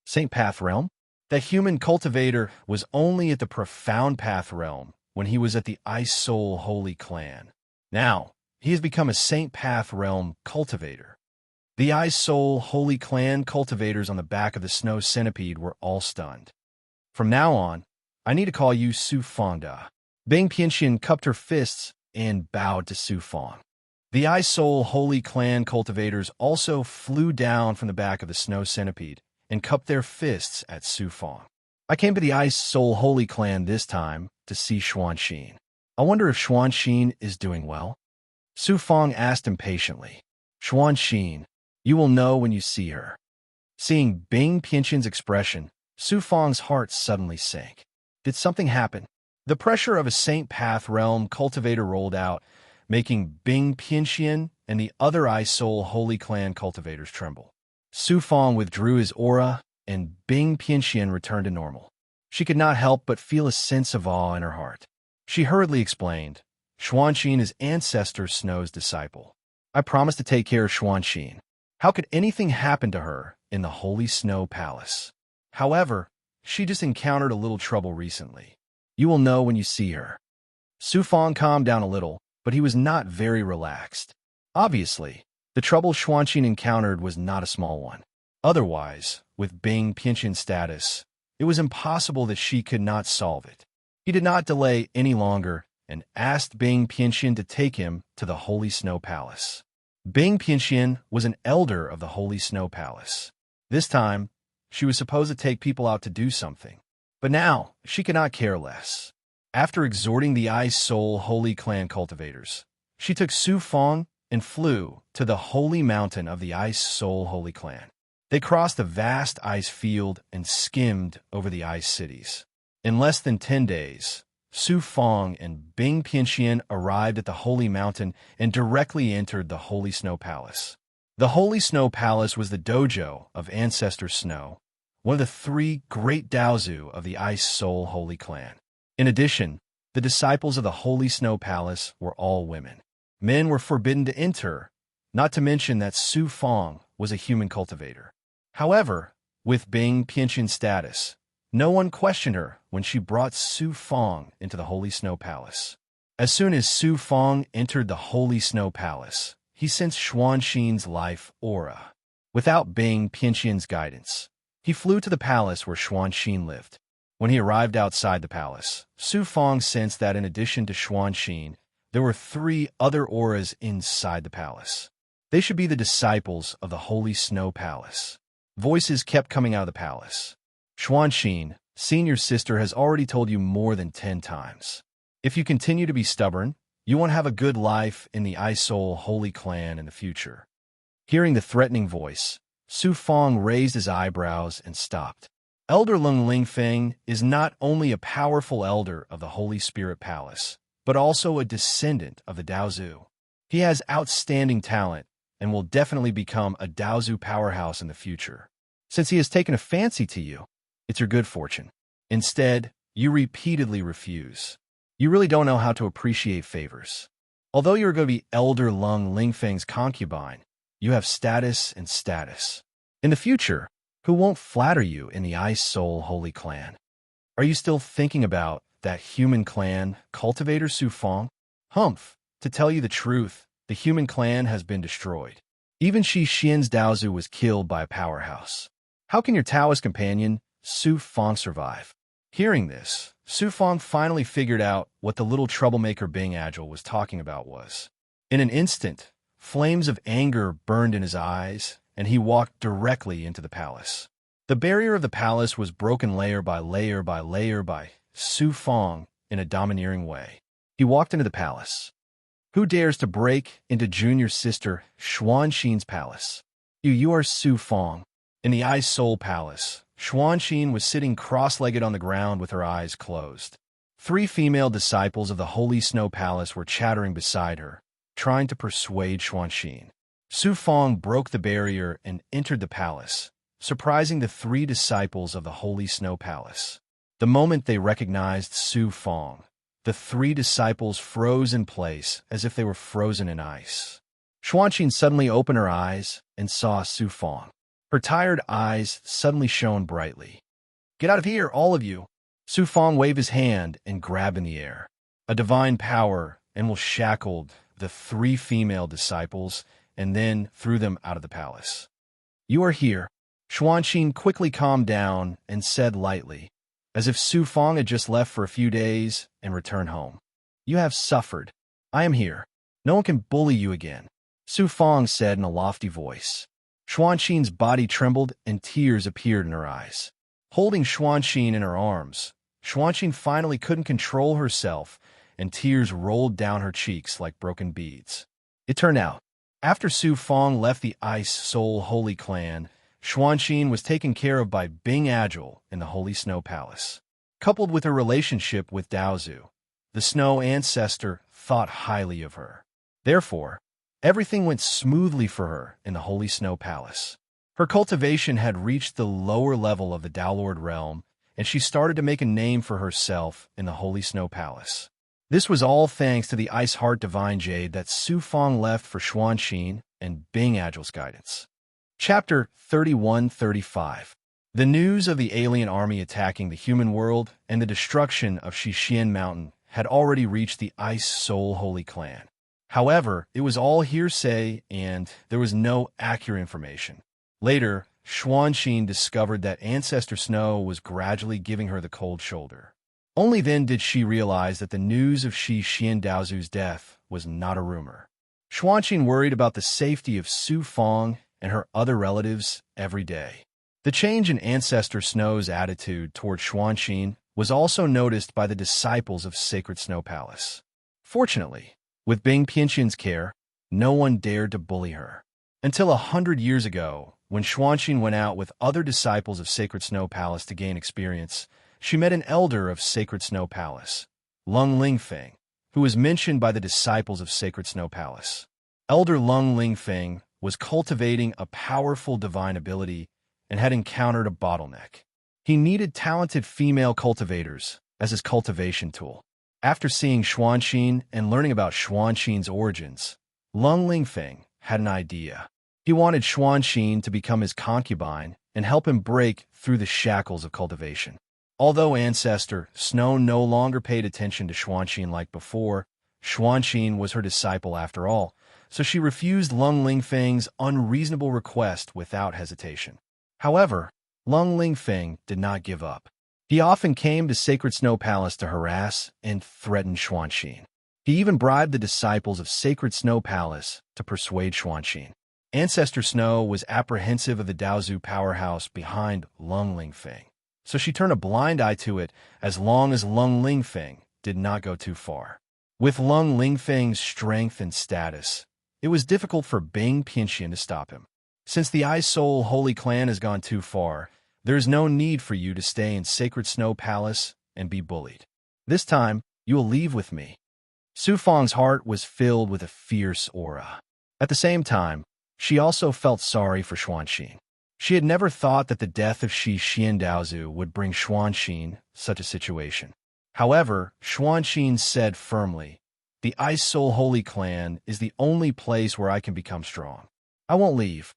Saint Path Realm? That human cultivator was only at the Profound Path Realm when he was at the Ice Soul Holy Clan. Now, he has become a Saint Path Realm cultivator. The Ice Soul Holy Clan cultivators on the back of the Snow Centipede were all stunned. From now on, I need to call you Su Fongda. Bing Pianxian cupped her fists and bowed to Su Fong. The Ice Soul Holy Clan cultivators also flew down from the back of the Snow Centipede and cupped their fists at Su Fong. I came to the Ice Soul Holy Clan this time to see Xuanxin. I wonder if Xuanxin is doing well? Su Fong asked impatiently. Xuanxin, you will know when you see her. Seeing Bing Pianxian's expression, Su Fong's heart suddenly sank. Did something happen? The pressure of a Saint Path Realm cultivator rolled out, making Bing Pianxian and the other Ice Soul Holy Clan cultivators tremble. Su Fong withdrew his aura, and Bing Pianxian returned to normal. She could not help but feel a sense of awe in her heart. She hurriedly explained, Xuanxin is Ancestor Snow's disciple. I promised to take care of Xuanxin. How could anything happen to her in the Holy Snow Palace? However, she just encountered a little trouble recently. You will know when you see her. Su Fong calmed down a little, but he was not very relaxed. Obviously, the trouble Xuanxin encountered was not a small one. Otherwise, with Bing Pianxian's status, it was impossible that she could not solve it. He did not delay any longer and asked Bing Pianxian to take him to the Holy Snow Palace. Bing Pianxian was an elder of the Holy Snow Palace. This time, she was supposed to take people out to do something. But now, she could not care less. After exhorting the Ice Soul Holy Clan cultivators, she took Su Fong and flew to the holy mountain of the Ice Soul Holy Clan. They crossed a vast ice field and skimmed over the ice cities. In less than 10 days, Su Fong and Bing Pianxian arrived at the Holy Mountain and directly entered the Holy Snow Palace. The Holy Snow Palace was the dojo of Ancestor Snow, one of the 3 great Daozu of the Ice Soul Holy Clan. In addition, the disciples of the Holy Snow Palace were all women. Men were forbidden to enter, not to mention that Su Fong was a human cultivator. However, with Bing Pianxian's status, no one questioned her when she brought Su Fong into the Holy Snow Palace. As soon as Su Fong entered the Holy Snow Palace, he sensed Xuanxin's life aura. Without Bing Pianxian's guidance, he flew to the palace where Xuanxin lived. When he arrived outside the palace, Su Fong sensed that in addition to Xuanxin, there were 3 other auras inside the palace. They should be the disciples of the Holy Snow Palace. Voices kept coming out of the palace. Xuanxin, senior sister, has already told you more than 10 times. If you continue to be stubborn, you won't have a good life in the Ice Soul Holy Clan in the future. Hearing the threatening voice, Su Fong raised his eyebrows and stopped. Elder Lung Lingfeng is not only a powerful elder of the Holy Spirit Palace, but also a descendant of the Daozu. He has outstanding talent and will definitely become a Daozu powerhouse in the future. Since he has taken a fancy to you, it's your good fortune. Instead, you repeatedly refuse. You really don't know how to appreciate favors. Although you're going to be Elder Lung Lingfeng's concubine, you have status and status. In the future, who won't flatter you in the Ice Soul Holy Clan? Are you still thinking about that human clan, Cultivator Su Fong? Humph, to tell you the truth, the human clan has been destroyed. Even Shi Xian's Daozu was killed by a powerhouse. How can your Taoist companion, Su Fong, survive? Hearing this, Su Fong finally figured out what the little troublemaker being agile was talking about was. In an instant, flames of anger burned in his eyes, and he walked directly into the palace. The barrier of the palace was broken layer by layer by layer by Su Fong in a domineering way. He walked into the palace. Who dares to break into junior sister Xuanxin's palace? You are Su Fong. In the Ice Soul Palace, Xuanxin was sitting cross-legged on the ground with her eyes closed. 3 female disciples of the Holy Snow Palace were chattering beside her, trying to persuade Xuanxin. Su Fong broke the barrier and entered the palace, surprising the 3 disciples of the Holy Snow Palace. The moment they recognized Su Fong, the 3 disciples froze in place as if they were frozen in ice. Xuanxin suddenly opened her eyes and saw Su Fong. Her tired eyes suddenly shone brightly. "Get out of here, all of you!" Su Fong waved his hand and grabbed in the air. A divine power and shackled the 3 female disciples and then threw them out of the palace. "You are here." Xuanxin quickly calmed down and said lightly, as if Su Fong had just left for a few days and returned home. "You have suffered. I am here. No one can bully you again," Su Fong said in a lofty voice. Xuanxin's body trembled and tears appeared in her eyes. Holding Xuanxin in her arms, Xuanxin finally couldn't control herself and tears rolled down her cheeks like broken beads. It turned out, after Su Fong left the Ice Soul Holy Clan, Xuanxin was taken care of by Bing Agile in the Holy Snow Palace. Coupled with her relationship with Daozu, the Snow Ancestor thought highly of her. Therefore, everything went smoothly for her in the Holy Snow Palace. Her cultivation had reached the lower level of the Daolord realm, and she started to make a name for herself in the Holy Snow Palace. This was all thanks to the Ice Heart Divine Jade that Su Fong left for Xuanxin and Bing Agile's guidance. Chapter 31-35. The news of the alien army attacking the human world and the destruction of Shixian Mountain had already reached the Ice Soul Holy Clan. However, it was all hearsay and there was no accurate information. Later, Xuanxin discovered that Ancestor Snow was gradually giving her the cold shoulder. Only then did she realize that the news of Shi Xiandaozu's death was not a rumor. Xuanxin worried about the safety of Su Fong and her other relatives every day. The change in Ancestor Snow's attitude toward Xuanxin was also noticed by the disciples of Sacred Snow Palace. Fortunately, with Bing Pianxin's care, no one dared to bully her. Until 100 years ago, when Xuanxin went out with other disciples of Sacred Snow Palace to gain experience, she met an elder of Sacred Snow Palace, Lung Lingfeng, who was mentioned by the disciples of Sacred Snow Palace. Elder Lung Lingfeng was cultivating a powerful divine ability and had encountered a bottleneck. He needed talented female cultivators as his cultivation tool. After seeing Xuanxin and learning about Xuanxin's origins, Lung Lingfeng had an idea. He wanted Xuanxin to become his concubine and help him break through the shackles of cultivation. Although Ancestor Snow no longer paid attention to Xuanxin like before, Xuanxin was her disciple after all, so she refused Lung Lingfeng's unreasonable request without hesitation. However, Lung Lingfeng did not give up. He often came to Sacred Snow Palace to harass and threaten Xuanxin. He even bribed the disciples of Sacred Snow Palace to persuade Xuanxin. Ancestor Snow was apprehensive of the Daozu powerhouse behind Lung Lingfeng, so she turned a blind eye to it as long as Lung Lingfeng did not go too far. With Lung Lingfeng's strength and status, it was difficult for Bing Pianxian to stop him. Since the Ice Soul Holy Clan has gone too far, there is no need for you to stay in Sacred Snow Palace and be bullied. This time, you will leave with me. Su Fong's heart was filled with a fierce aura. At the same time, she also felt sorry for Xuanxin. She had never thought that the death of Shi Xiandaozu would bring Xuanxin such a situation. However, Xuanxin said firmly, "The Ice Soul Holy Clan is the only place where I can become strong. I won't leave."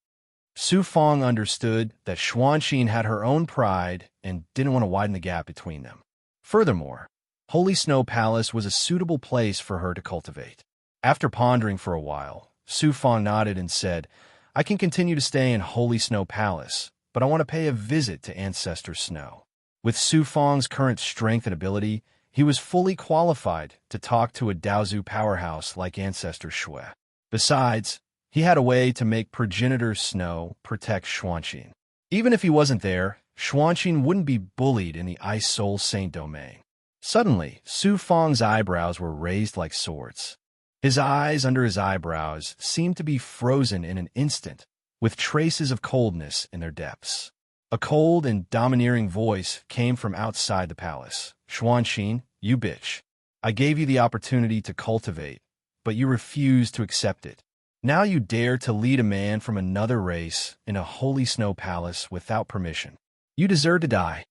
Su Fong understood that Xuanxin had her own pride and didn't want to widen the gap between them. Furthermore, Holy Snow Palace was a suitable place for her to cultivate. After pondering for a while, Su Fong nodded and said, "I can continue to stay in Holy Snow Palace, but I want to pay a visit to Ancestor Snow. With Su Fang's current strength and ability, he was fully qualified to talk to a Daozu powerhouse like Ancestor Shui. Besides, he had a way to make Progenitor Snow protect Xuanqin. Even if he wasn't there, Xuanqin wouldn't be bullied in the Ice Soul Saint domain. Suddenly, Su Fang's eyebrows were raised like swords. His eyes under his eyebrows seemed to be frozen in an instant, with traces of coldness in their depths. A cold and domineering voice came from outside the palace. Xuanqin, you bitch. I gave you the opportunity to cultivate, but you refused to accept it. Now you dare to lead a man from another race in a holy snow palace without permission. You deserve to die.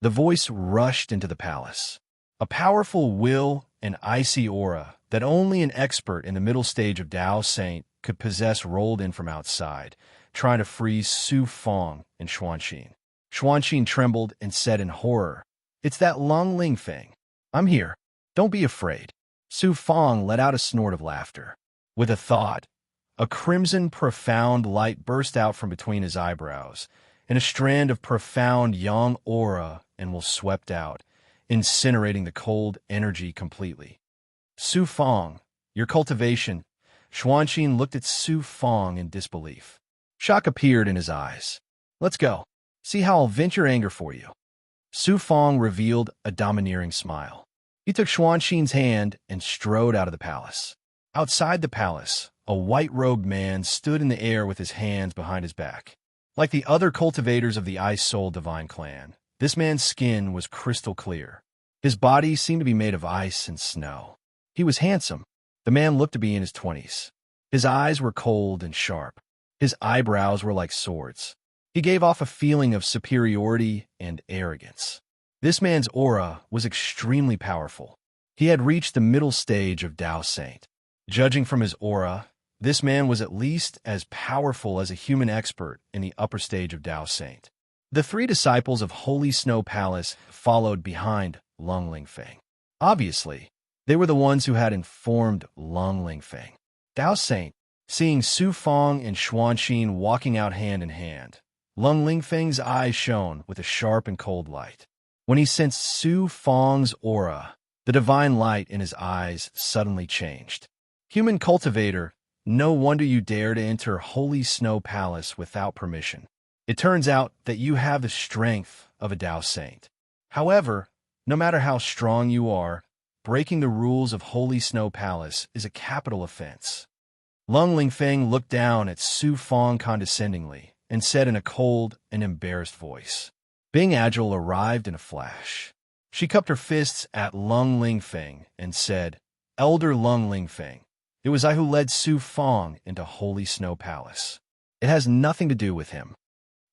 The voice rushed into the palace. A powerful will and icy aura that only an expert in the middle stage of Dao Saint could possess rolled in from outside, trying to freeze Su Fang and Xuanqin. Xuanqin trembled and said in horror, "It's that Lung Ling thing. I'm here. Don't be afraid." Su Fang let out a snort of laughter. With a thought, a crimson, profound light burst out from between his eyebrows, and a strand of profound yang aura and was swept out, incinerating the cold energy completely. Su Fang, your cultivation. Xuanqin looked at Su Fang in disbelief. Shock appeared in his eyes. Let's go. See how I'll vent your anger for you. Su Fang revealed a domineering smile. He took Xuanqin's hand and strode out of the palace. Outside the palace, a white-robed man stood in the air with his hands behind his back. Like the other cultivators of the Ice Soul Divine Clan, this man's skin was crystal clear. His body seemed to be made of ice and snow. He was handsome. The man looked to be in his 20s. His eyes were cold and sharp. His eyebrows were like swords. He gave off a feeling of superiority and arrogance. This man's aura was extremely powerful. He had reached the middle stage of Dao Saint. Judging from his aura, this man was at least as powerful as a human expert in the upper stage of Dao Saint. The three disciples of Holy Snow Palace followed behind Lung Lingfeng. Obviously, they were the ones who had informed Lung Lingfeng. Dao Saint, seeing Su Fang and Xuanqin walking out hand in hand, Lung Lingfeng's eyes shone with a sharp and cold light. When he sensed Su Fang's aura, the divine light in his eyes suddenly changed. Human cultivator, no wonder you dare to enter Holy Snow Palace without permission. It turns out that you have the strength of a Dao Saint. However, no matter how strong you are, breaking the rules of Holy Snow Palace is a capital offense. Lung Lingfeng looked down at Su Fang condescendingly and said in a cold and embarrassed voice. Being Agile arrived in a flash. She cupped her fists at Lung Lingfeng and said, Elder Lung Lingfeng, it was I who led Su Fang into Holy Snow Palace. It has nothing to do with him.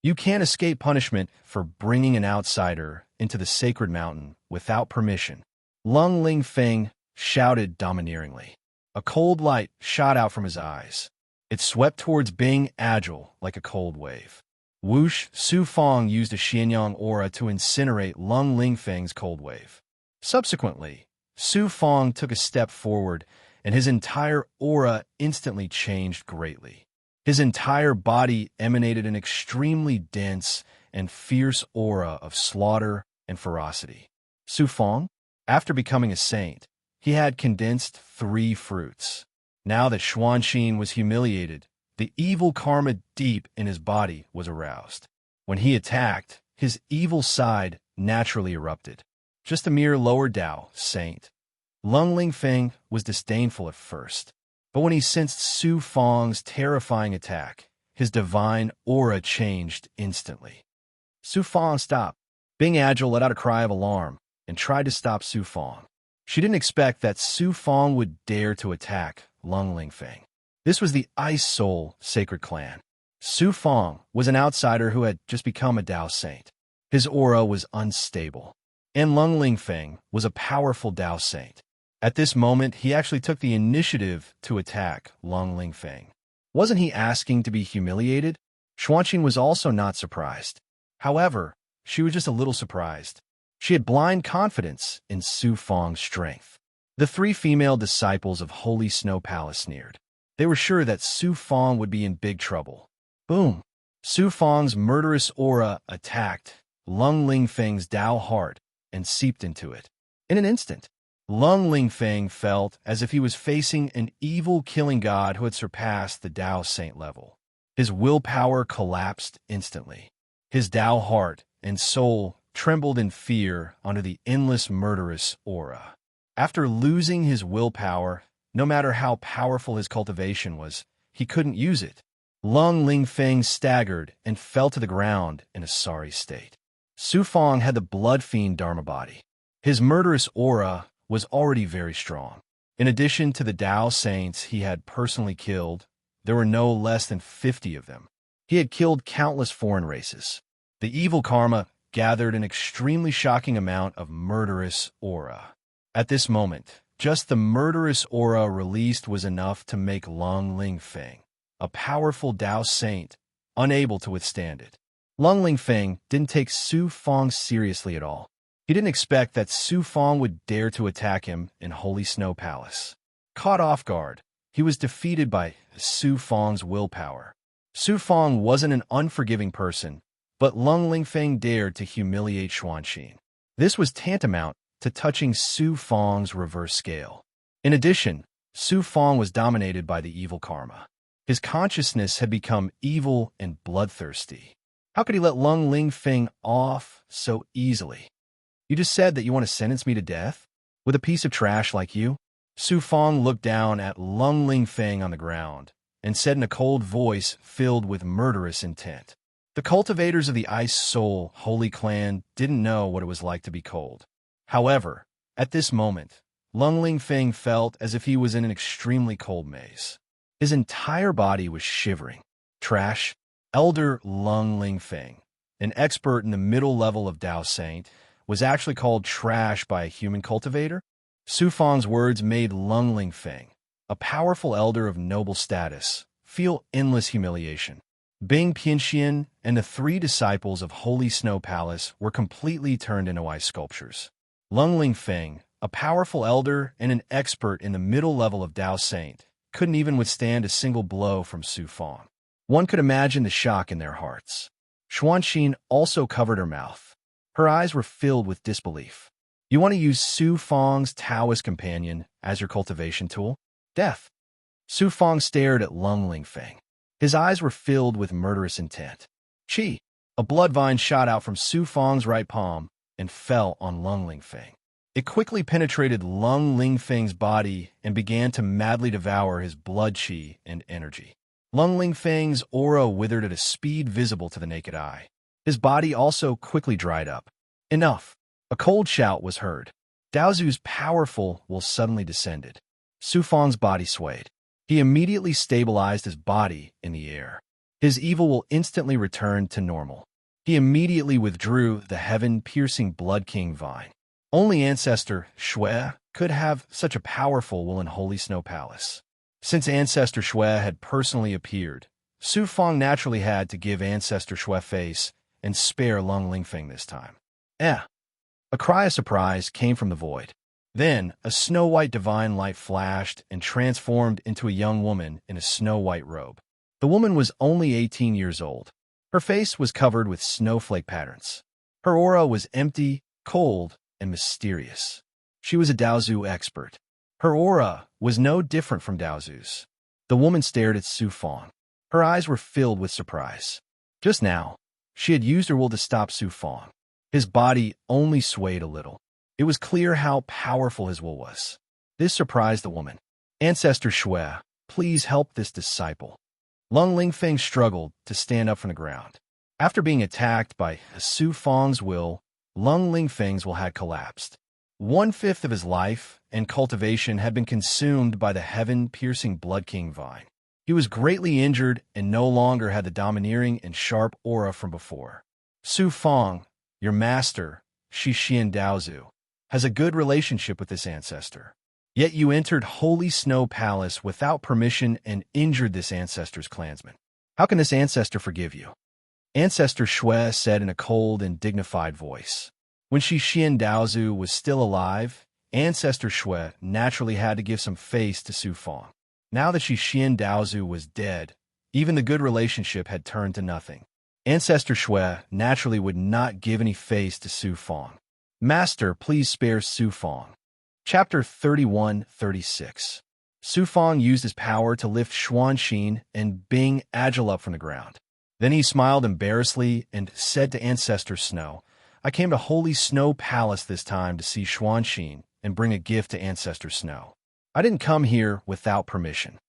You can't escape punishment for bringing an outsider into the sacred mountain without permission. Lung Lingfeng shouted domineeringly. A cold light shot out from his eyes. It swept towards Bing Agile like a cold wave. Whoosh, Su Fang used a Xianyang aura to incinerate Lung Lingfeng's cold wave. Subsequently, Su Fang took a step forward, and his entire aura instantly changed greatly. His entire body emanated an extremely dense and fierce aura of slaughter and ferocity. Su Fang, after becoming a saint, he had condensed 3 fruits. Now that Xuanqin was humiliated, the evil karma deep in his body was aroused. When he attacked, his evil side naturally erupted. Just a mere lower Dao saint. Lung Lingfeng was disdainful at first, but when he sensed Su Fang's terrifying attack, his divine aura changed instantly. Su Fang stopped. Bing Agile let out a cry of alarm and tried to stop Su Fang. She didn't expect that Su Fang would dare to attack Lung Lingfeng. This was the Ice Soul Sacred Clan. Su Fang was an outsider who had just become a Dao Saint. His aura was unstable. And Lung Lingfeng was a powerful Dao Saint. At this moment, he actually took the initiative to attack Lung Lingfeng. Wasn't he asking to be humiliated? Xuanqin was also not surprised. However, she was just a little surprised. She had blind confidence in Su Fang's strength. The 3 female disciples of Holy Snow Palace sneered. They were sure that Su Fang would be in big trouble. Boom! Su Fang's murderous aura attacked Lung Lingfeng's Dao heart and seeped into it. In an instant, Lung Lingfeng felt as if he was facing an evil killing god who had surpassed the Dao Saint level. His willpower collapsed instantly. His Dao heart and soul trembled in fear under the endless murderous aura. After losing his willpower, no matter how powerful his cultivation was, he couldn't use it. Lung Lingfeng staggered and fell to the ground in a sorry state. Su Fang had the blood fiend Dharma body. His murderous aura was already very strong. In addition to the Dao Saints he had personally killed, there were no less than 50 of them. He had killed countless foreign races. The evil karma gathered an extremely shocking amount of murderous aura. At this moment, just the murderous aura released was enough to make Lung Lingfeng, a powerful Dao Saint, unable to withstand it. Lung Lingfeng didn't take Su Fang seriously at all. He didn't expect that Su Fang would dare to attack him in Holy Snow Palace. Caught off guard, he was defeated by Su Fang's willpower. Su Fang wasn't an unforgiving person, but Lung Lingfeng dared to humiliate Xuanxin. This was tantamount to touching Su Fang's reverse scale. In addition, Su Fang was dominated by the evil karma. His consciousness had become evil and bloodthirsty. How could he let Lung Lingfeng off so easily? You just said that you want to sentence me to death? With a piece of trash like you? Su Fang looked down at Lung Lingfeng on the ground and said in a cold voice filled with murderous intent. The cultivators of the Ice Soul Holy Clan didn't know what it was like to be cold. However, at this moment, Lung Lingfeng felt as if he was in an extremely cold maze. His entire body was shivering. Trash. Elder Lung Lingfeng, an expert in the middle level of Dao Saint, was actually called trash by a human cultivator? Su Fang's words made Lung Lingfeng, a powerful elder of noble status, feel endless humiliation. Bing Pianxian and the 3 disciples of Holy Snow Palace were completely turned into ice sculptures. Lung Lingfeng, a powerful elder and an expert in the middle level of Dao Saint, couldn't even withstand a single blow from Su Fang. One could imagine the shock in their hearts. Xuanxin also covered her mouth. Her eyes were filled with disbelief. You want to use Su Fang's Taoist companion as your cultivation tool? Death. Su Fang stared at Lung Lingfeng. His eyes were filled with murderous intent. Qi. A blood vine shot out from Su Fang's right palm and fell on Lung Lingfeng. It quickly penetrated Lung Lingfeng's body and began to madly devour his blood qi and energy. Lung Lingfeng's aura withered at a speed visible to the naked eye. His body also quickly dried up. Enough. A cold shout was heard. Daozu's powerful will suddenly descended. Su Fang's body swayed. He immediately stabilized his body in the air. His evil will instantly returned to normal. He immediately withdrew the heaven-piercing Blood King vine. Only Ancestor Shui could have such a powerful will in Holy Snow Palace. Since Ancestor Shui had personally appeared, Su Fang naturally had to give Ancestor Shui face and spare Lung Lingfeng this time. A cry of surprise came from the void. Then, a snow-white divine light flashed and transformed into a young woman in a snow-white robe. The woman was only 18 years old. Her face was covered with snowflake patterns. Her aura was empty, cold, and mysterious. She was a Daozu expert. Her aura was no different from Daozu's. The woman stared at Su Fang. Her eyes were filled with surprise. Just now, she had used her will to stop Su Fang. His body only swayed a little. It was clear how powerful his will was. This surprised the woman. Ancestor Shui, please help this disciple. Lung Lingfeng struggled to stand up from the ground. After being attacked by Su Fang's will, Lung Lingfeng's will had collapsed. 1/5 of his life and cultivation had been consumed by the heaven-piercing Blood King vine. He was greatly injured and no longer had the domineering and sharp aura from before. Su Fang, your master, Shixian Daozu, has a good relationship with this ancestor. Yet you entered Holy Snow Palace without permission and injured this ancestor's clansman. How can this ancestor forgive you? Ancestor Shui said in a cold and dignified voice. When Shixian Daozu was still alive, Ancestor Shui naturally had to give some face to Su Fang. Now that Shixian Daozu was dead, even the good relationship had turned to nothing. Ancestor Shui naturally would not give any face to Su Fong. Master, please spare Su Fong. Chapter 31-36. Su Fong used his power to lift Xuanxin and Bing Agile up from the ground. Then he smiled embarrassedly and said to Ancestor Snow, I came to Holy Snow Palace this time to see Xuanxin and bring a gift to Ancestor Snow. I didn't come here without permission.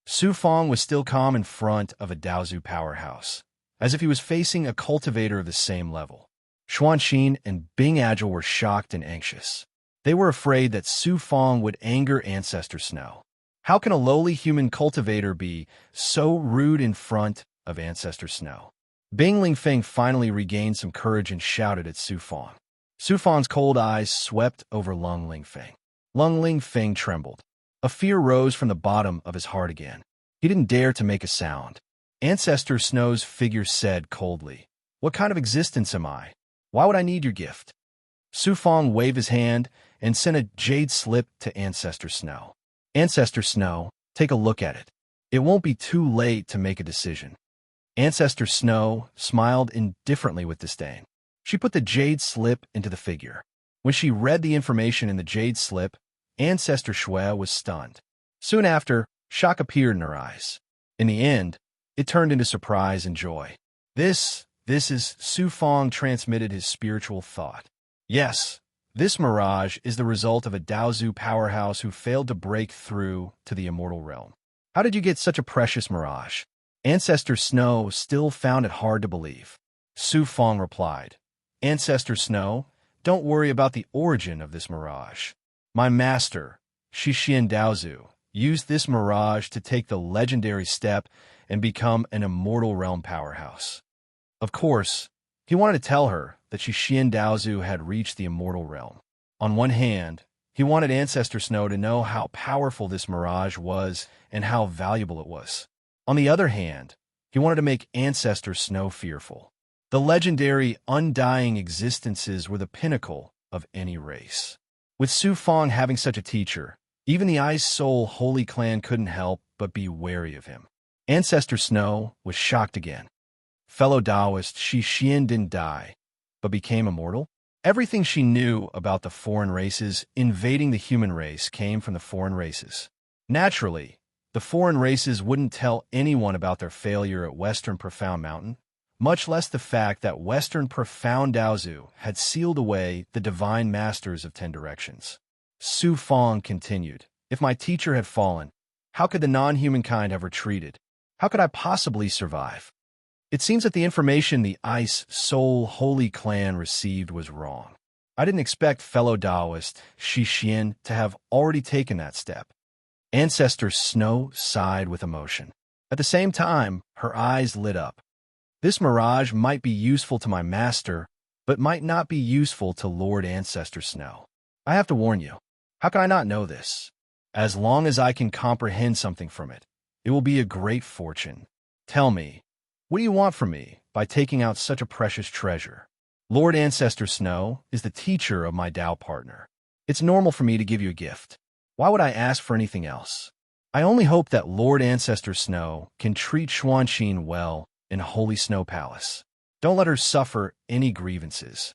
Su Fong was still calm in front of a Daozu powerhouse, as if he was facing a cultivator of the same level. Xuanxin and Bing Agile were shocked and anxious. They were afraid that Su Fong would anger Ancestor Snow. How can a lowly human cultivator be so rude in front of Ancestor Snow? Bing Lingfeng finally regained some courage and shouted at Su Fong. Su Fong's cold eyes swept over Lung Lingfeng. Lung Lingfeng trembled. A fear rose from the bottom of his heart again. He didn't dare to make a sound. Ancestor Snow's figure said coldly, What kind of existence am I? Why would I need your gift? Su Fong waved his hand and sent a jade slip to Ancestor Snow. Ancestor Snow, take a look at it. It won't be too late to make a decision. Ancestor Snow smiled indifferently with disdain. She put the jade slip into the figure. When she read the information in the jade slip, Ancestor Shui was stunned. Soon after, shock appeared in her eyes. In the end, it turned into surprise and joy. This is Su Fong transmitted his spiritual thought. Yes, this mirage is the result of a Daozu powerhouse who failed to break through to the immortal realm. How did you get such a precious mirage? Ancestor Snow still found it hard to believe. Su Fong replied, Ancestor Snow, don't worry about the origin of this mirage. My master, Shixian Daozu, used this mirage to take the legendary step and become an immortal realm powerhouse. Of course, he wanted to tell her that Shixian Daozu had reached the immortal realm. On one hand, he wanted Ancestor Snow to know how powerful this mirage was and how valuable it was. On the other hand, he wanted to make Ancestor Snow fearful. The legendary, undying existences were the pinnacle of any race. With Su Fong having such a teacher, even the Ice Soul Holy Clan couldn't help but be wary of him. Ancestor Snow was shocked again. Fellow Taoist Shixian didn't die, but became immortal? Everything she knew about the foreign races invading the human race came from the foreign races. Naturally, the foreign races wouldn't tell anyone about their failure at Western Profound Mountain, much less the fact that Western Profound Daozu had sealed away the divine masters of 10 directions. Su Fong continued, If my teacher had fallen, how could the non-humankind have retreated? How could I possibly survive? It seems that the information the Ice Soul Holy Clan received was wrong. I didn't expect fellow Taoist Shixian to have already taken that step. Ancestor Snow sighed with emotion. At the same time, her eyes lit up. This mirage might be useful to my master, but might not be useful to Lord Ancestor Snow. I have to warn you. How can I not know this? As long as I can comprehend something from it, it will be a great fortune. Tell me, what do you want from me by taking out such a precious treasure? Lord Ancestor Snow is the teacher of my Tao partner. It's normal for me to give you a gift. Why would I ask for anything else? I only hope that Lord Ancestor Snow can treat Xuanxin well in Holy Snow Palace. Don't let her suffer any grievances.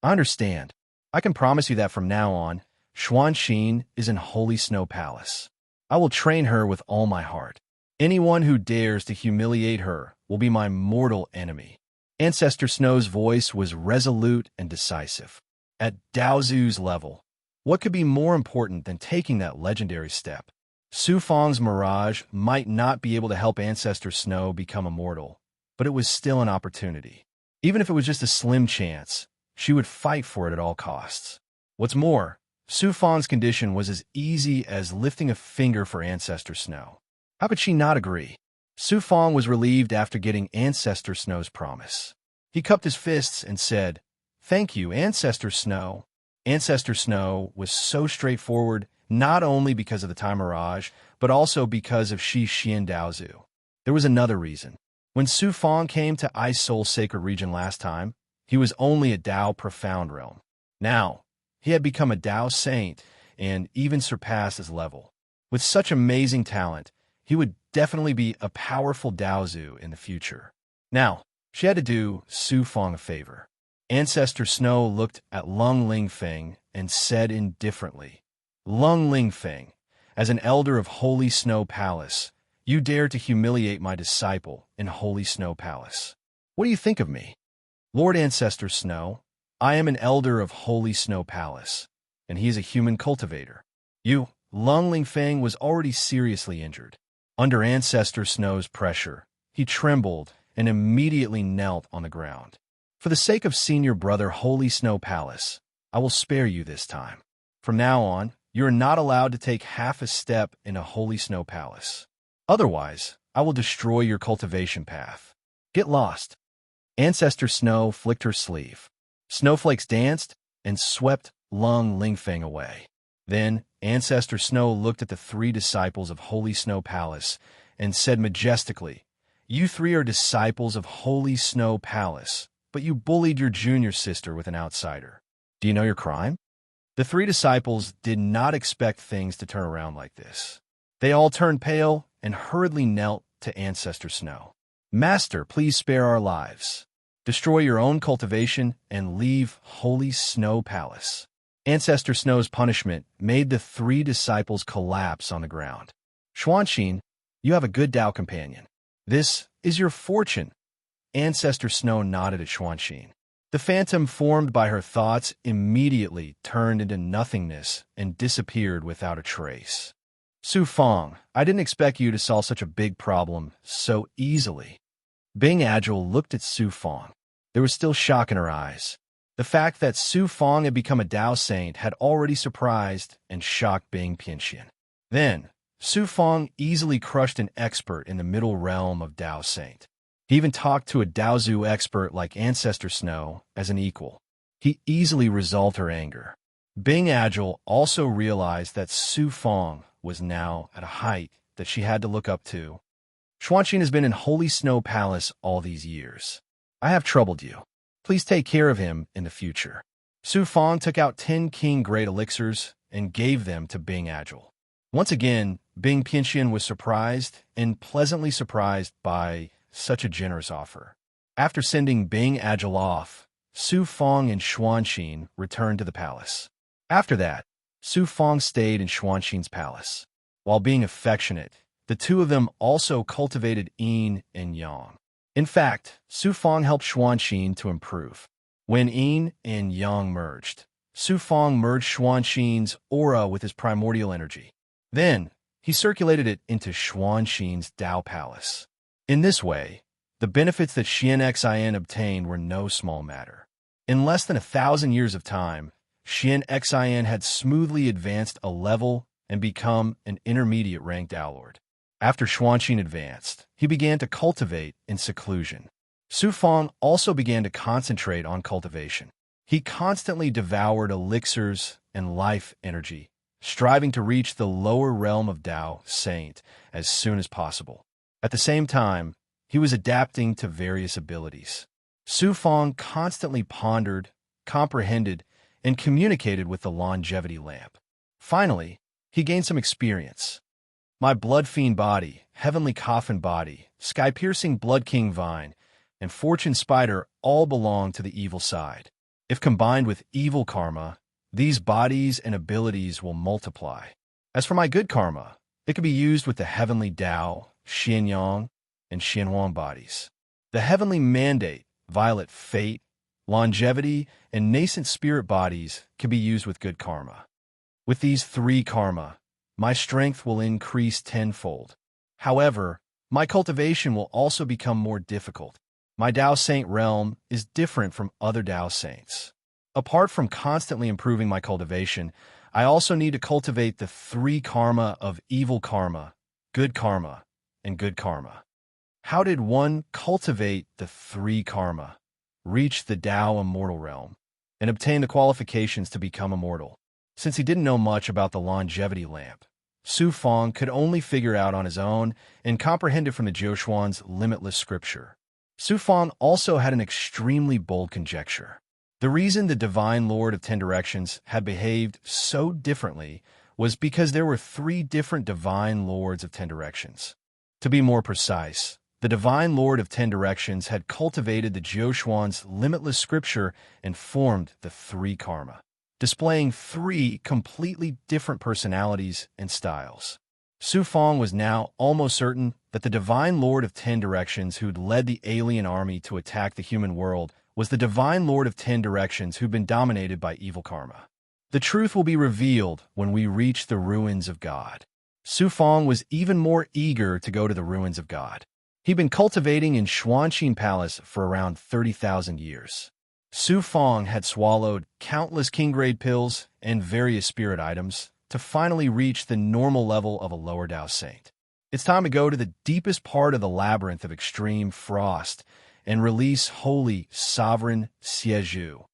I understand. I can promise you that from now on, Xuanxin is in Holy Snow Palace. I will train her with all my heart. Anyone who dares to humiliate her will be my mortal enemy. Ancestor Snow's voice was resolute and decisive. At Daozu's level, what could be more important than taking that legendary step? Su Fong's mirage might not be able to help Ancestor Snow become immortal, but it was still an opportunity. Even if it was just a slim chance, she would fight for it at all costs. What's more, Su Fong's condition was as easy as lifting a finger for Ancestor Snow. How could she not agree? Su Fong was relieved after getting Ancestor Snow's promise. He cupped his fists and said, Thank you, Ancestor Snow. Ancestor Snow was so straightforward, not only because of the time mirage, but also because of Shixian Daozu. There was another reason. When Su Fong came to Ice Soul Sacred Region last time, he was only a Tao Profound Realm. Now, he had become a Tao Saint and even surpassed his level. With such amazing talent, he would definitely be a powerful Daozu in the future. Now, She had to do Su Fong a favor. Ancestor Snow looked at Lung Lingfeng and said indifferently, Lung Lingfeng, as an elder of Holy Snow Palace, you dare to humiliate my disciple in Holy Snow Palace. What do you think of me? Lord Ancestor Snow, I am an elder of Holy Snow Palace, and he is a human cultivator. You, Lung Lingfeng, was already seriously injured. Under Ancestor Snow's pressure, he trembled and immediately knelt on the ground. For the sake of Senior Brother Holy Snow Palace, I will spare you this time. From now on, you are not allowed to take half a step in a Holy Snow Palace. Otherwise, I will destroy your cultivation path. Get lost. Ancestor Snow flicked her sleeve. Snowflakes danced and swept Lung Lingfeng away. Then Ancestor Snow looked at the 3 disciples of Holy Snow Palace and said majestically, You 3 are disciples of Holy Snow Palace, but you bullied your junior sister with an outsider. Do you know your crime? The 3 disciples did not expect things to turn around like this. They all turned pale and hurriedly knelt to Ancestor Snow. Master, please spare our lives. Destroy your own cultivation and leave Holy Snow Palace. Ancestor Snow's punishment made the 3 disciples collapse on the ground. Xuanxin, you have a good Tao companion. This is your fortune. Ancestor Snow nodded at Xuanxin. The phantom formed by her thoughts immediately turned into nothingness and disappeared without a trace. Su Fong, I didn't expect you to solve such a big problem so easily. Bing Agile looked at Su Fong. There was still shock in her eyes. The fact that Su Fong had become a Tao Saint had already surprised and shocked Bing Pianxian. Then, Su Fong easily crushed an expert in the middle realm of Tao Saint. He even talked to a Daozu expert like Ancestor Snow as an equal. He easily resolved her anger. Bing Agile also realized that Su Fong was now at a height that she had to look up to. Xuanxin has been in Holy Snow Palace all these years. I have troubled you. Please take care of him in the future. Su Fong took out 10 King Great Elixirs and gave them to Bing Agile. Once again, Bing Pianxian was surprised and pleasantly surprised by such a generous offer. After sending Bing Agile off, Su Fong and Xuanxin returned to the palace. After that, Su Fong stayed in Xuanxin's palace. While being affectionate, the 2 of them also cultivated yin and yang. In fact, Su Fong helped Xuanxin to improve. When yin and yang merged, Su Fong merged Xuanxin's aura with his primordial energy. Then, he circulated it into Xuanxin's Tao Palace. In this way, the benefits that Xian Xin obtained were no small matter. In less than 1,000 years of time, Xian Xin had smoothly advanced a level and become an intermediate ranked Tao Lord. After Xuanxin advanced, he began to cultivate in seclusion. Su Fong also began to concentrate on cultivation. He constantly devoured elixirs and life energy, striving to reach the lower realm of Tao Saint as soon as possible. At the same time, he was adapting to various abilities. Su Fong constantly pondered, comprehended, and communicated with the longevity lamp. Finally, he gained some experience. My blood fiend body, heavenly coffin body, sky-piercing blood king vine, and fortune spider all belong to the evil side. If combined with evil karma, these bodies and abilities will multiply. As for my good karma, it can be used with the heavenly Tao, Xianyang, and Xianhuang bodies. The heavenly mandate, violet fate, longevity, and nascent spirit bodies can be used with good karma. With these 3 karma, my strength will increase tenfold. However, my cultivation will also become more difficult. My Tao Saint realm is different from other Tao Saints. Apart from constantly improving my cultivation, I also need to cultivate the 3 karma of evil karma, good karma, and good karma. How did one cultivate the 3 karma, reach the Tao immortal realm, and obtain the qualifications to become immortal? Since he didn't know much about the longevity lamp, Su Fong could only figure out on his own and comprehend it from the Jiuxuan's limitless scripture. Su Fong also had an extremely bold conjecture. The reason the Divine Lord of 10 Directions had behaved so differently was because there were 3 different Divine Lords of 10 Directions. To be more precise, The divine Lord of Ten Directions had cultivated the Jiuquan's limitless scripture and formed the three karma, displaying three completely different personalities and styles. Su Fong was now almost certain that the divine Lord of Ten Directions who'd led the alien army to attack the human world was the divine Lord of Ten Directions who'd been dominated by evil karma. The truth will be revealed when we reach the ruins of God. Su Fong was even more eager to go to the ruins of God. He'd been cultivating in Xuanqing Palace for around 30,000 years. Su Fong had swallowed countless king-grade pills and various spirit items to finally reach the normal level of a lower Tao saint. It's time to go to the deepest part of the labyrinth of extreme frost and release holy, sovereign Xieju.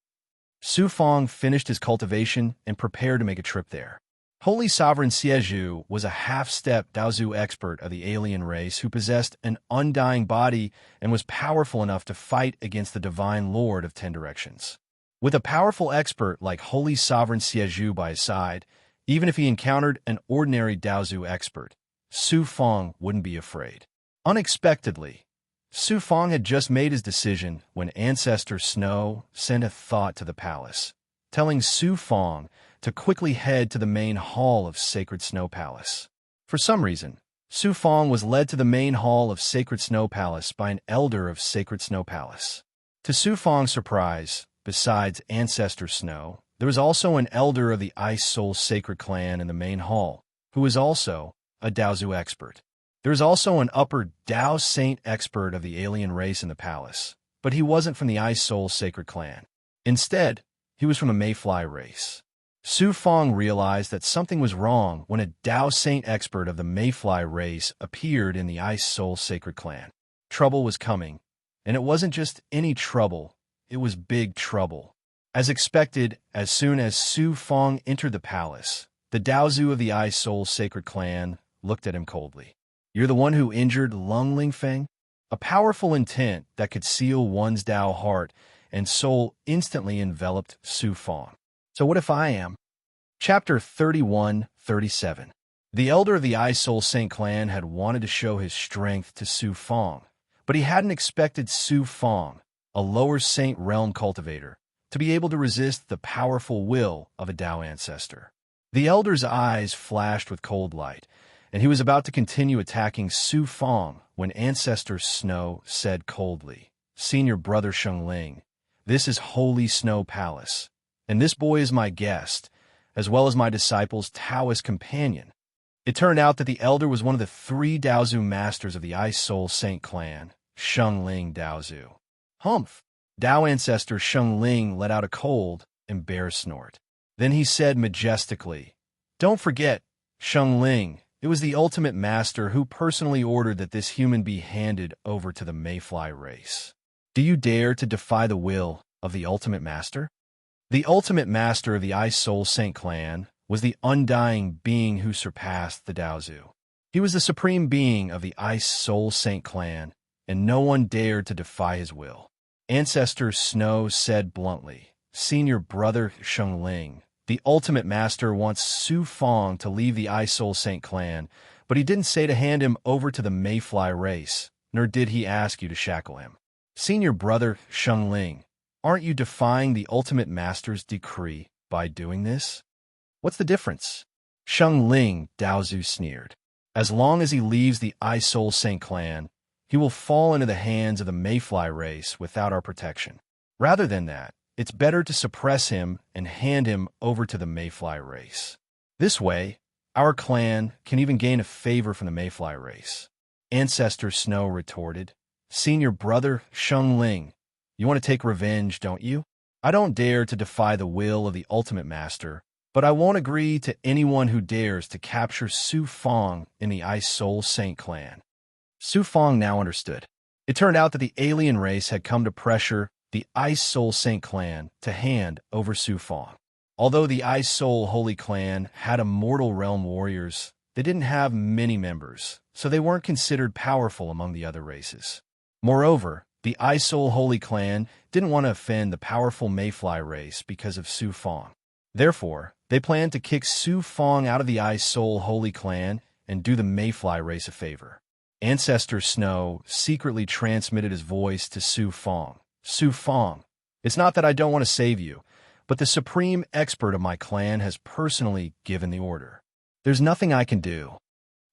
Su Fong finished his cultivation and prepared to make a trip there. Holy Sovereign Xieju was a half-step Daozu expert of the alien race who possessed an undying body and was powerful enough to fight against the Divine Lord of Ten Directions. With a powerful expert like Holy Sovereign Xieju by his side, even if he encountered an ordinary Daozu expert, Su Fong wouldn't be afraid. Unexpectedly, Su Fong had just made his decision when Ancestor Snow sent a thought to the palace, telling Su Fong to quickly head to the main hall of Sacred Snow Palace. For some reason, Su Fong was led to the main hall of Sacred Snow Palace by an elder of Sacred Snow Palace. To Su Fong's surprise, besides Ancestor Snow, there was also an elder of the Ice Soul Sacred Clan in the main hall, who was also a Daozu expert. There was also an upper Dao Saint expert of the alien race in the palace, but he wasn't from the Ice Soul Sacred Clan. Instead, he was from the Mayfly race. Su Fong realized that something was wrong when a Dao Saint expert of the Mayfly race appeared in the Ice Soul Sacred Clan. Trouble was coming, and it wasn't just any trouble, it was big trouble. As expected, as soon as Su Fong entered the palace, the Daozu of the Ice Soul Sacred Clan looked at him coldly. "You're the one who injured Lung Lingfeng?" A powerful intent that could seal one's Dao heart and soul instantly enveloped Su Fong. "So what if I am?" Chapter 31-37. The elder of the Ice Soul Saint Clan had wanted to show his strength to Su Fong, but he hadn't expected Su Fong, a lower saint realm cultivator, to be able to resist the powerful will of a Dao ancestor. The elder's eyes flashed with cold light, and he was about to continue attacking Su Fong when Ancestor Snow said coldly, "Senior Brother Shengling, this is Holy Snow Palace, and this boy is my guest, as well as my disciple's Taoist companion." It turned out that the elder was one of the three Daozu masters of the Ice Soul Saint Clan, Shengling Daozu. Humph! Dao ancestor Shengling let out a cold and bear snort. Then he said majestically, "Don't forget, Shengling, it was the ultimate master who personally ordered that this human be handed over to the Mayfly race. Do you dare to defy the will of the ultimate master?" The ultimate master of the Ice Soul Saint Clan was the undying being who surpassed the Daozu. He was the supreme being of the Ice Soul Saint Clan, and no one dared to defy his will. Ancestor Snow said bluntly, "Senior Brother Shengling, the ultimate master wants Su Fong to leave the Ice Soul Saint Clan, but he didn't say to hand him over to the Mayfly race, nor did he ask you to shackle him. Senior Brother Shengling, aren't you defying the ultimate master's decree by doing this?" "What's the difference?" Shengling Daozu sneered. "As long as he leaves the Ice Soul Saint Clan, he will fall into the hands of the Mayfly race without our protection. Rather than that, it's better to suppress him and hand him over to the Mayfly race. This way, our clan can even gain a favor from the Mayfly race." Ancestor Snow retorted, "Senior Brother Shengling, you want to take revenge, don't you? I don't dare to defy the will of the ultimate master, but I won't agree to anyone who dares to capture Su Fong in the Ice Soul Saint Clan." Su Fong now understood. It turned out that the alien race had come to pressure the Ice Soul Saint Clan to hand over Su Fong. Although the Ice Soul Holy Clan had immortal realm warriors, they didn't have many members, so they weren't considered powerful among the other races. Moreover, the Ice Soul Holy Clan didn't want to offend the powerful Mayfly race because of Su Fong. Therefore, they planned to kick Su Fong out of the Ice Soul Holy Clan and do the Mayfly race a favor. Ancestor Snow secretly transmitted his voice to Su Fong. Su Fong, it's not that I don't want to save you, but the supreme expert of my clan has personally given the order. There's nothing I can do.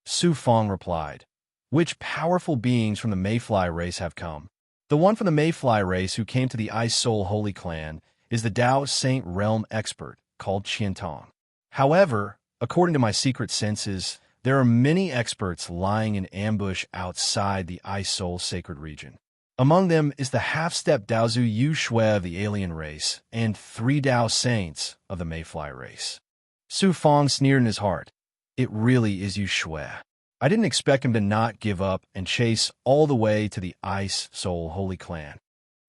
Su Fong replied. Which powerful beings from the Mayfly race have come? The one from the Mayfly race who came to the Ice Soul Holy Clan is the Dao Saint Realm expert called Qiantong. However, according to my secret senses, there are many experts lying in ambush outside the Ice Soul sacred region. Among them is the half-step Daozu Yu Shui of the alien race and 3 Dao Saints of the Mayfly race. Su Fong sneered in his heart. It really is Yu Shui. I didn't expect him to not give up and chase all the way to the Ice Soul Holy Clan.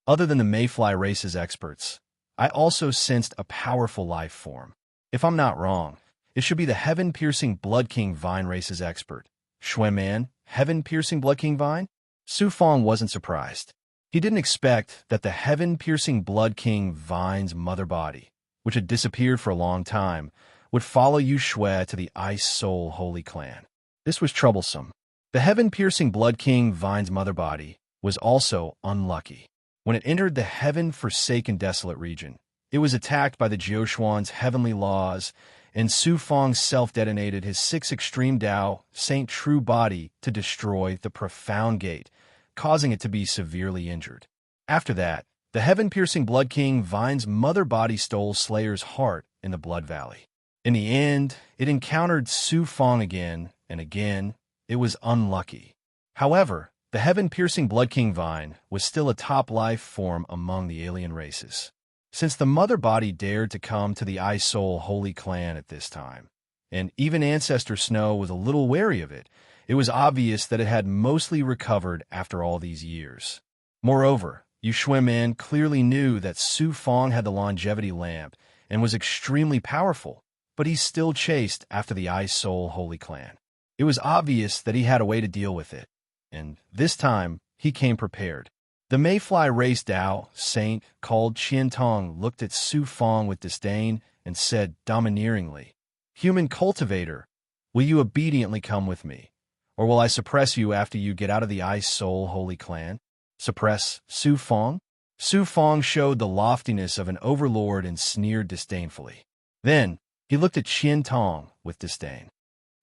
Other than the Mayfly race's experts, I also sensed a powerful life form. If I'm not wrong, it should be the Heaven-Piercing Blood King Vine race's expert. Shui Man, Heaven-Piercing Blood King Vine? Su Fong wasn't surprised. He didn't expect that the Heaven-Piercing Blood King Vine's mother body, which had disappeared for a long time, would follow Yu Shui to the Ice Soul Holy Clan. This was troublesome. The Heaven-Piercing Blood King Vine's mother body was also unlucky. When it entered the Heaven-Forsaken Desolate region, it was attacked by the Jiuxuan's heavenly laws, and Su Fong self-detonated his 6 Extreme Dao Saint True body to destroy the Profound Gate, causing it to be severely injured. After that, the Heaven-Piercing Blood King Vine's mother body stole Slayer's heart in the Blood Valley. In the end, it encountered Su Fong again, and again, it was unlucky. However, the Heaven-Piercing Blood King Vine was still a top life form among the alien races. Since the mother body dared to come to the Ice Soul Holy Clan at this time, and even Ancestor Snow was a little wary of it, it was obvious that it had mostly recovered after all these years. Moreover, Yu Shui Man clearly knew that Su Fong had the longevity lamp and was extremely powerful, but he still chased after the Ice Soul Holy Clan. It was obvious that he had a way to deal with it, and this time he came prepared. The Mayfly race Dao Saint called Qiantong looked at Su Fong with disdain and said domineeringly, "Human cultivator, will you obediently come with me, or will I suppress you after you get out of the Ice Soul Holy Clan?" Suppress Su Fong? Su Fong showed the loftiness of an overlord and sneered disdainfully. Then he looked at Qiantong with disdain.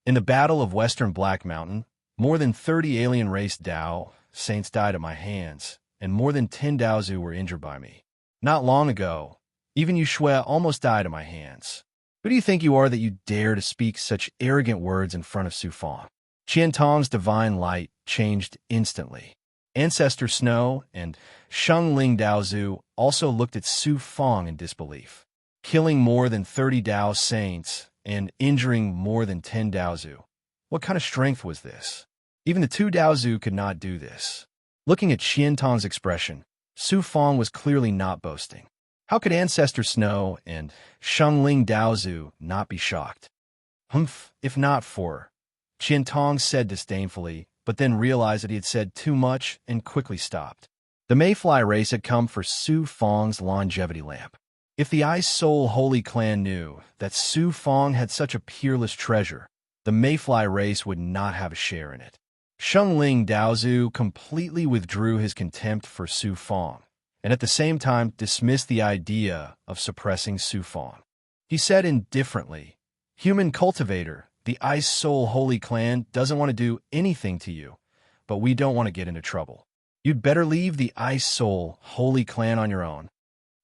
In the Battle of Western Black Mountain, more than 30 alien race Dao Saints died at my hands, and more than 10 Daozu were injured by me. Not long ago, even Yu Shui almost died at my hands. Who do you think you are that you dare to speak such arrogant words in front of Su Fong? Qiantong's divine light changed instantly. Ancestor Snow and Sheng Ling Daozu also looked at Su Fong in disbelief. Killing more than 30 Dao Saints and injuring more than 10 Daozu. What kind of strength was this? Even the 2 Daozu could not do this. Looking at Qiantong's expression, Su Fong was clearly not boasting. How could Ancestor Snow and Sheng Ling Daozu not be shocked? Humph, if not for... Qiantong said disdainfully, but then realized that he had said too much and quickly stopped. The Mayfly race had come for Su Fong's longevity lamp. If the Ice Soul Holy Clan knew that Su Fong had such a peerless treasure, the Mayfly race would not have a share in it. Sheng Ling Daozu completely withdrew his contempt for Su Fong, and at the same time dismissed the idea of suppressing Su Fong. He said indifferently, "Human cultivator, the Ice Soul Holy Clan doesn't want to do anything to you, but we don't want to get into trouble. You'd better leave the Ice Soul Holy Clan on your own.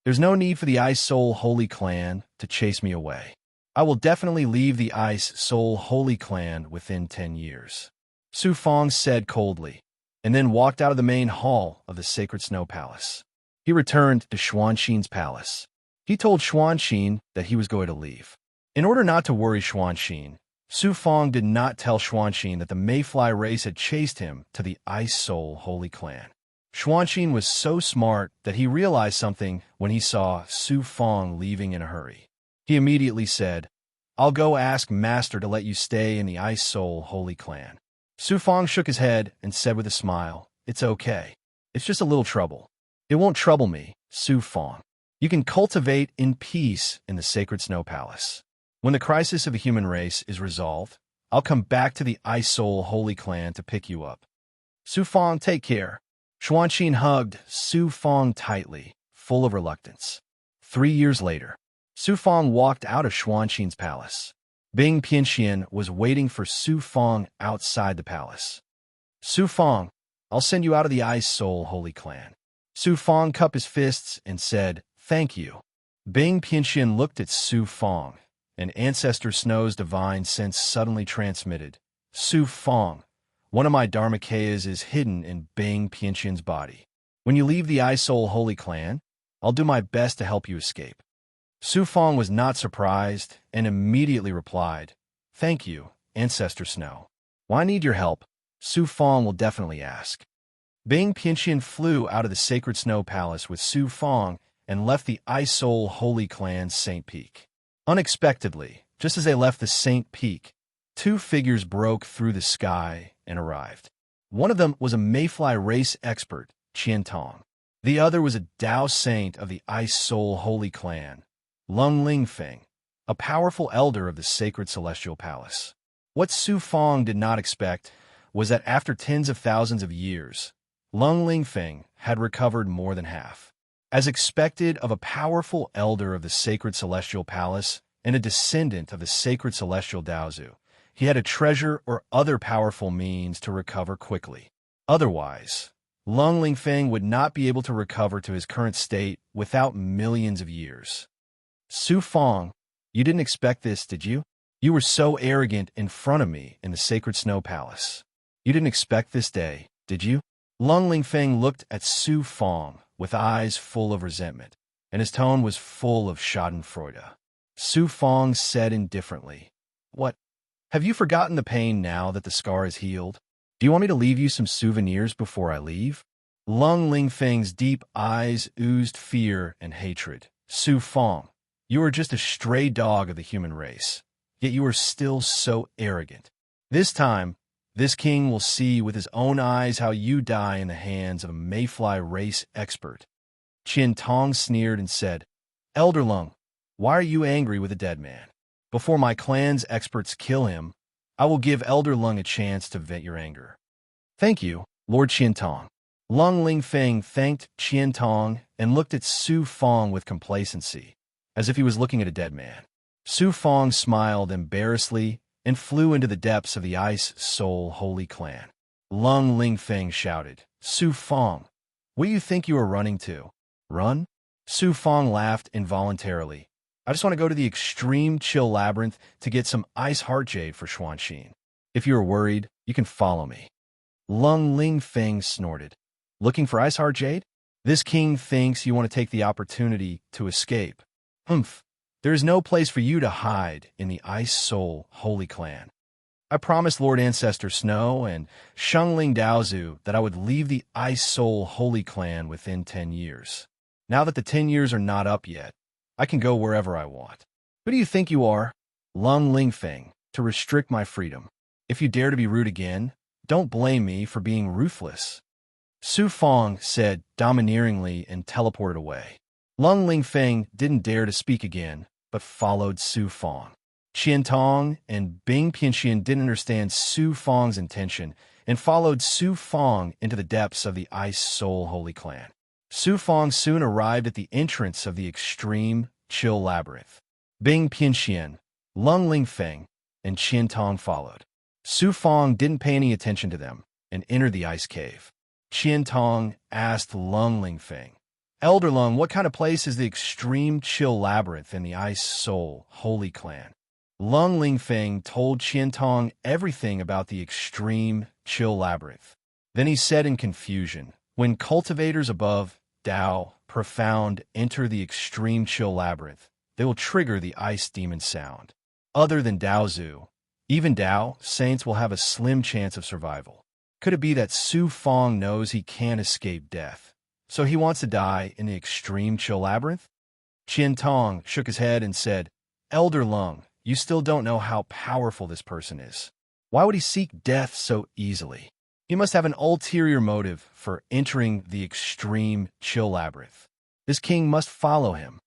There's no need for the Ice Soul Holy Clan to chase me away. I will definitely leave the Ice Soul Holy Clan within 10 years. Su Fong said coldly, and then walked out of the main hall of the Sacred Snow Palace. He returned to Xuanxin's palace. He told Xuanxin that he was going to leave. In order not to worry Xuanxin, Su Fong did not tell Xuanxin that the Mayfly race had chased him to the Ice Soul Holy Clan. Xuanxin was so smart that he realized something when he saw Su Fong leaving in a hurry. He immediately said, "I'll go ask Master to let you stay in the Ice Soul Holy Clan." Su Fong shook his head and said with a smile, "It's okay. It's just a little trouble." "It won't trouble me, Su Fong. You can cultivate in peace in the Sacred Snow Palace. When the crisis of the human race is resolved, I'll come back to the Ice Soul Holy Clan to pick you up. Su Fong, take care. Xuanqin hugged Su Fong tightly, full of reluctance. 3 years later, Su Fong walked out of Xuanqin's palace. Bing Pianxian was waiting for Su Fong outside the palace. Su Fong, I'll send you out of the Ice Soul Holy Clan. Su Fong cupped his fists and said, thank you. Bing Pianxian looked at Su Fong, and Ancestor Snow's divine sense suddenly transmitted. Su Fong, one of my Dharmakayas is hidden in Bing Pianxian's body. When you leave the Ice Soul Holy Clan, I'll do my best to help you escape. Su Fong was not surprised and immediately replied, thank you, Ancestor Snow. Why need your help? Su Fong will definitely ask. Bing Pianxian flew out of the Sacred Snow Palace with Su Fong and left the Ice Soul Holy Clan's Saint Peak. Unexpectedly, just as they left the Saint Peak, two figures broke through the sky and arrived. One of them was a Mayfly race expert, Qian Tong. The other was a Tao saint of the Ice Soul Holy Clan, Lung Lingfeng, a powerful elder of the Sacred Celestial Palace. What Su Fong did not expect was that after tens of thousands of years, Lung Lingfeng had recovered more than half. As expected of a powerful elder of the Sacred Celestial Palace and a descendant of the Sacred Celestial Daozu, he had a treasure or other powerful means to recover quickly. Otherwise, Lung Lingfeng would not be able to recover to his current state without millions of years. Su Fong, you didn't expect this, did you? You were so arrogant in front of me in the Sacred Snow Palace. You didn't expect this day, did you? Lung Lingfeng looked at Su Fong with eyes full of resentment, and his tone was full of schadenfreude. Su Fong said indifferently, what? Have you forgotten the pain now that the scar is healed? Do you want me to leave you some souvenirs before I leave? Lung Lingfeng's deep eyes oozed fear and hatred. Su Fong, you are just a stray dog of the human race, yet you are still so arrogant. This time, this king will see with his own eyes how you die in the hands of a Mayfly race expert. Qian Tong sneered and said, Elder Lung, why are you angry with a dead man? Before my clan's experts kill him, I will give Elder Lung a chance to vent your anger. Thank you, Lord Qian Tong. Lung Lingfeng thanked Qian Tong and looked at Su Fong with complacency, as if he was looking at a dead man. Su Fong smiled embarrassedly and flew into the depths of the Ice Soul Holy Clan. Lung Lingfeng shouted, Su Fong, what do you think you are running to? Run? Su Fong laughed involuntarily. I just want to go to the Extreme Chill Labyrinth to get some Ice Heart Jade for Xuanqin. If you are worried, you can follow me. Lung Lingfeng snorted. Looking for Ice Heart Jade? This king thinks you want to take the opportunity to escape. Humph. There is no place for you to hide in the Ice Soul Holy Clan. I promised Lord Ancestor Snow and Shengling Daozu that I would leave the Ice Soul Holy Clan within 10 years. Now that the 10 years are not up yet, I can go wherever I want. Who do you think you are, Lung Lingfeng, to restrict my freedom? If you dare to be rude again, don't blame me for being ruthless. Su Fong said domineeringly and teleported away. Lung Lingfeng didn't dare to speak again, but followed Su Fong. Qian Tong and Bing Pianxian didn't understand Su Fong's intention and followed Su Fong into the depths of the Ice Soul Holy Clan. Su Fong soon arrived at the entrance of the Extreme Chill Labyrinth. Bing Pianxian, Lung Lingfeng, and Qian Tong followed. Su Fong didn't pay any attention to them and entered the ice cave. Qian Tong asked Lung Lingfeng, Elder Lung, what kind of place is the Extreme Chill Labyrinth in the Ice Soul Holy Clan? Lung Lingfeng told Qian Tong everything about the Extreme Chill Labyrinth. Then he said in confusion, when cultivators above Tao Profound enter the Extreme Chill Labyrinth, they will trigger the Ice Demon sound. Other than Daozu, even Tao saints will have a slim chance of survival. Could it be that Su Fong knows he can't escape death, so he wants to die in the Extreme Chill Labyrinth? Qian Tong shook his head and said, Elder Lung, you still don't know how powerful this person is. Why would he seek death so easily? He must have an ulterior motive for entering the Extreme Chill Labyrinth. This king must follow him.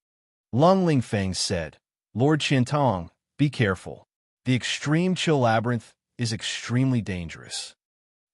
Lung Lingfeng said, Lord Qian Tong, be careful. The Extreme Chill Labyrinth is extremely dangerous.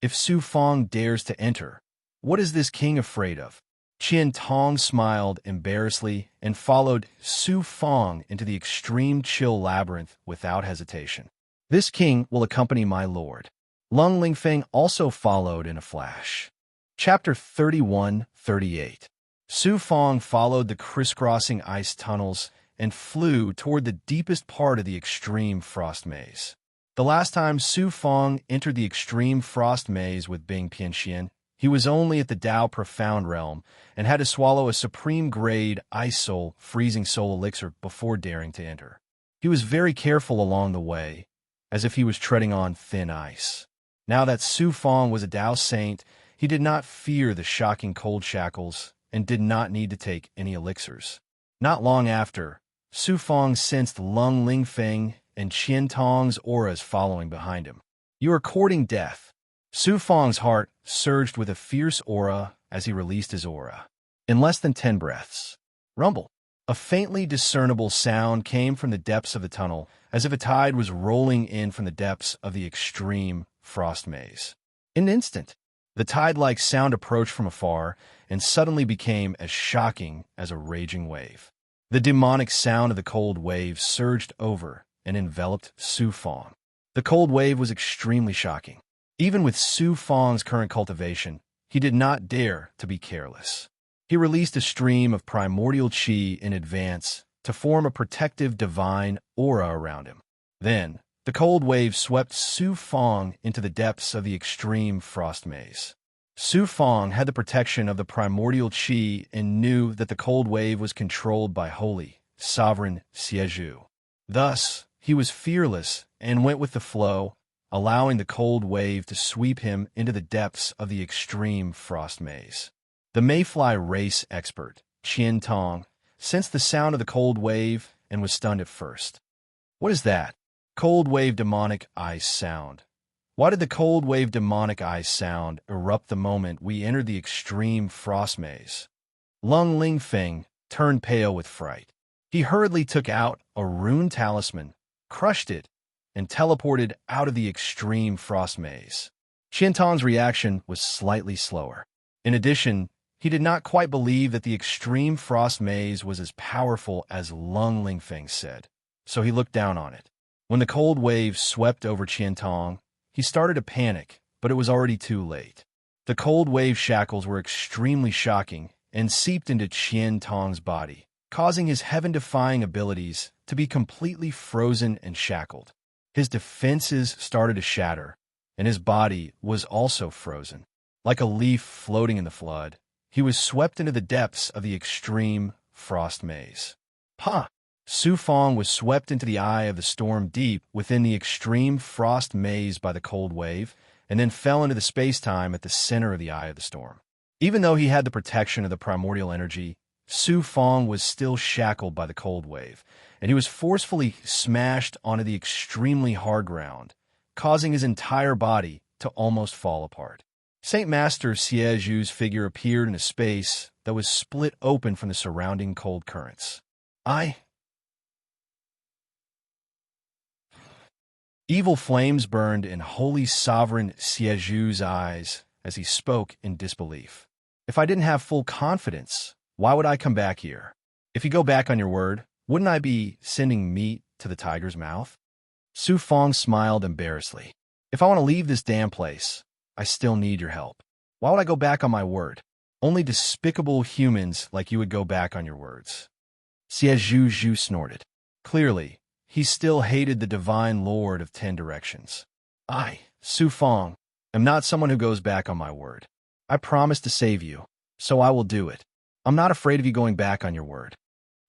If Su Fang dares to enter, what is this king afraid of? Qian Tong smiled embarrassedly and followed Su Fang into the extreme chill labyrinth without hesitation. This king will accompany my lord. Lung Lingfeng also followed in a flash. Chapter 31-38. Su Fang followed the crisscrossing ice tunnels and flew toward the deepest part of the extreme frost maze. The last time Su Fang entered the extreme frost maze with Bing Pianxian, he was only at the Dao Profound Realm and had to swallow a supreme-grade Ice Soul, Freezing Soul elixir before daring to enter. He was very careful along the way, as if he was treading on thin ice. Now that Su Fang was a Dao Saint, he did not fear the shocking cold shackles and did not need to take any elixirs. Not long after, Su Fang sensed Lung Lingfeng and Qian Tong's auras following behind him. You are courting death. Su Fang's heart surged with a fierce aura as he released his aura. In less than 10 breaths, rumble. A faintly discernible sound came from the depths of the tunnel, as if a tide was rolling in from the depths of the extreme frost maze. In an instant, the tide-like sound approached from afar and suddenly became as shocking as a raging wave. The demonic sound of the cold wave surged over and enveloped Su Fang. The cold wave was extremely shocking. Even with Su Fang's current cultivation, he did not dare to be careless. He released a stream of primordial qi in advance to form a protective divine aura around him. Then, the cold wave swept Su Fang into the depths of the extreme frost maze. Su Fang had the protection of the primordial qi and knew that the cold wave was controlled by holy, sovereign Xie. Thus, he was fearless and went with the flow, allowing the cold wave to sweep him into the depths of the extreme frost maze. The mayfly race expert, Qian Tong, sensed the sound of the cold wave and was stunned at first. What is that? Cold wave demonic ice sound. Why did the cold wave demonic ice sound erupt the moment we entered the extreme frost maze? Lung Lingfeng turned pale with fright. He hurriedly took out a rune talisman, crushed it, and teleported out of the extreme frost maze. Qian Tong's reaction was slightly slower. In addition, he did not quite believe that the extreme frost maze was as powerful as Lung Lingfeng said, so he looked down on it. When the cold wave swept over Qian Tong, he started to panic, but it was already too late. The cold wave shackles were extremely shocking and seeped into Qian Tong's body, causing his heaven-defying abilities to be completely frozen and shackled. His defenses started to shatter, and his body was also frozen. Like a leaf floating in the flood, he was swept into the depths of the extreme frost maze. Ha! Su Fang was swept into the eye of the storm deep within the extreme frost maze by the cold wave, and then fell into the space-time at the center of the eye of the storm. Even though he had the protection of the primordial energy, Su Fang was still shackled by the cold wave, and he was forcefully smashed onto the extremely hard ground, causing his entire body to almost fall apart. Saint Master Xie Zhu's figure appeared in a space that was split open from the surrounding cold currents. Evil flames burned in holy sovereign Xie Zhu's eyes as he spoke in disbelief. If I didn't have full confidence, why would I come back here? If you go back on your word, wouldn't I be sending meat to the tiger's mouth? Su Fang smiled embarrassedly. If I want to leave this damn place, I still need your help. Why would I go back on my word? Only despicable humans like you would go back on your words. Xie Zhu snorted. Clearly, he still hated the divine lord of 10 directions. I, Su Fang, am not someone who goes back on my word. I promised to save you, so I will do it. I'm not afraid of you going back on your word.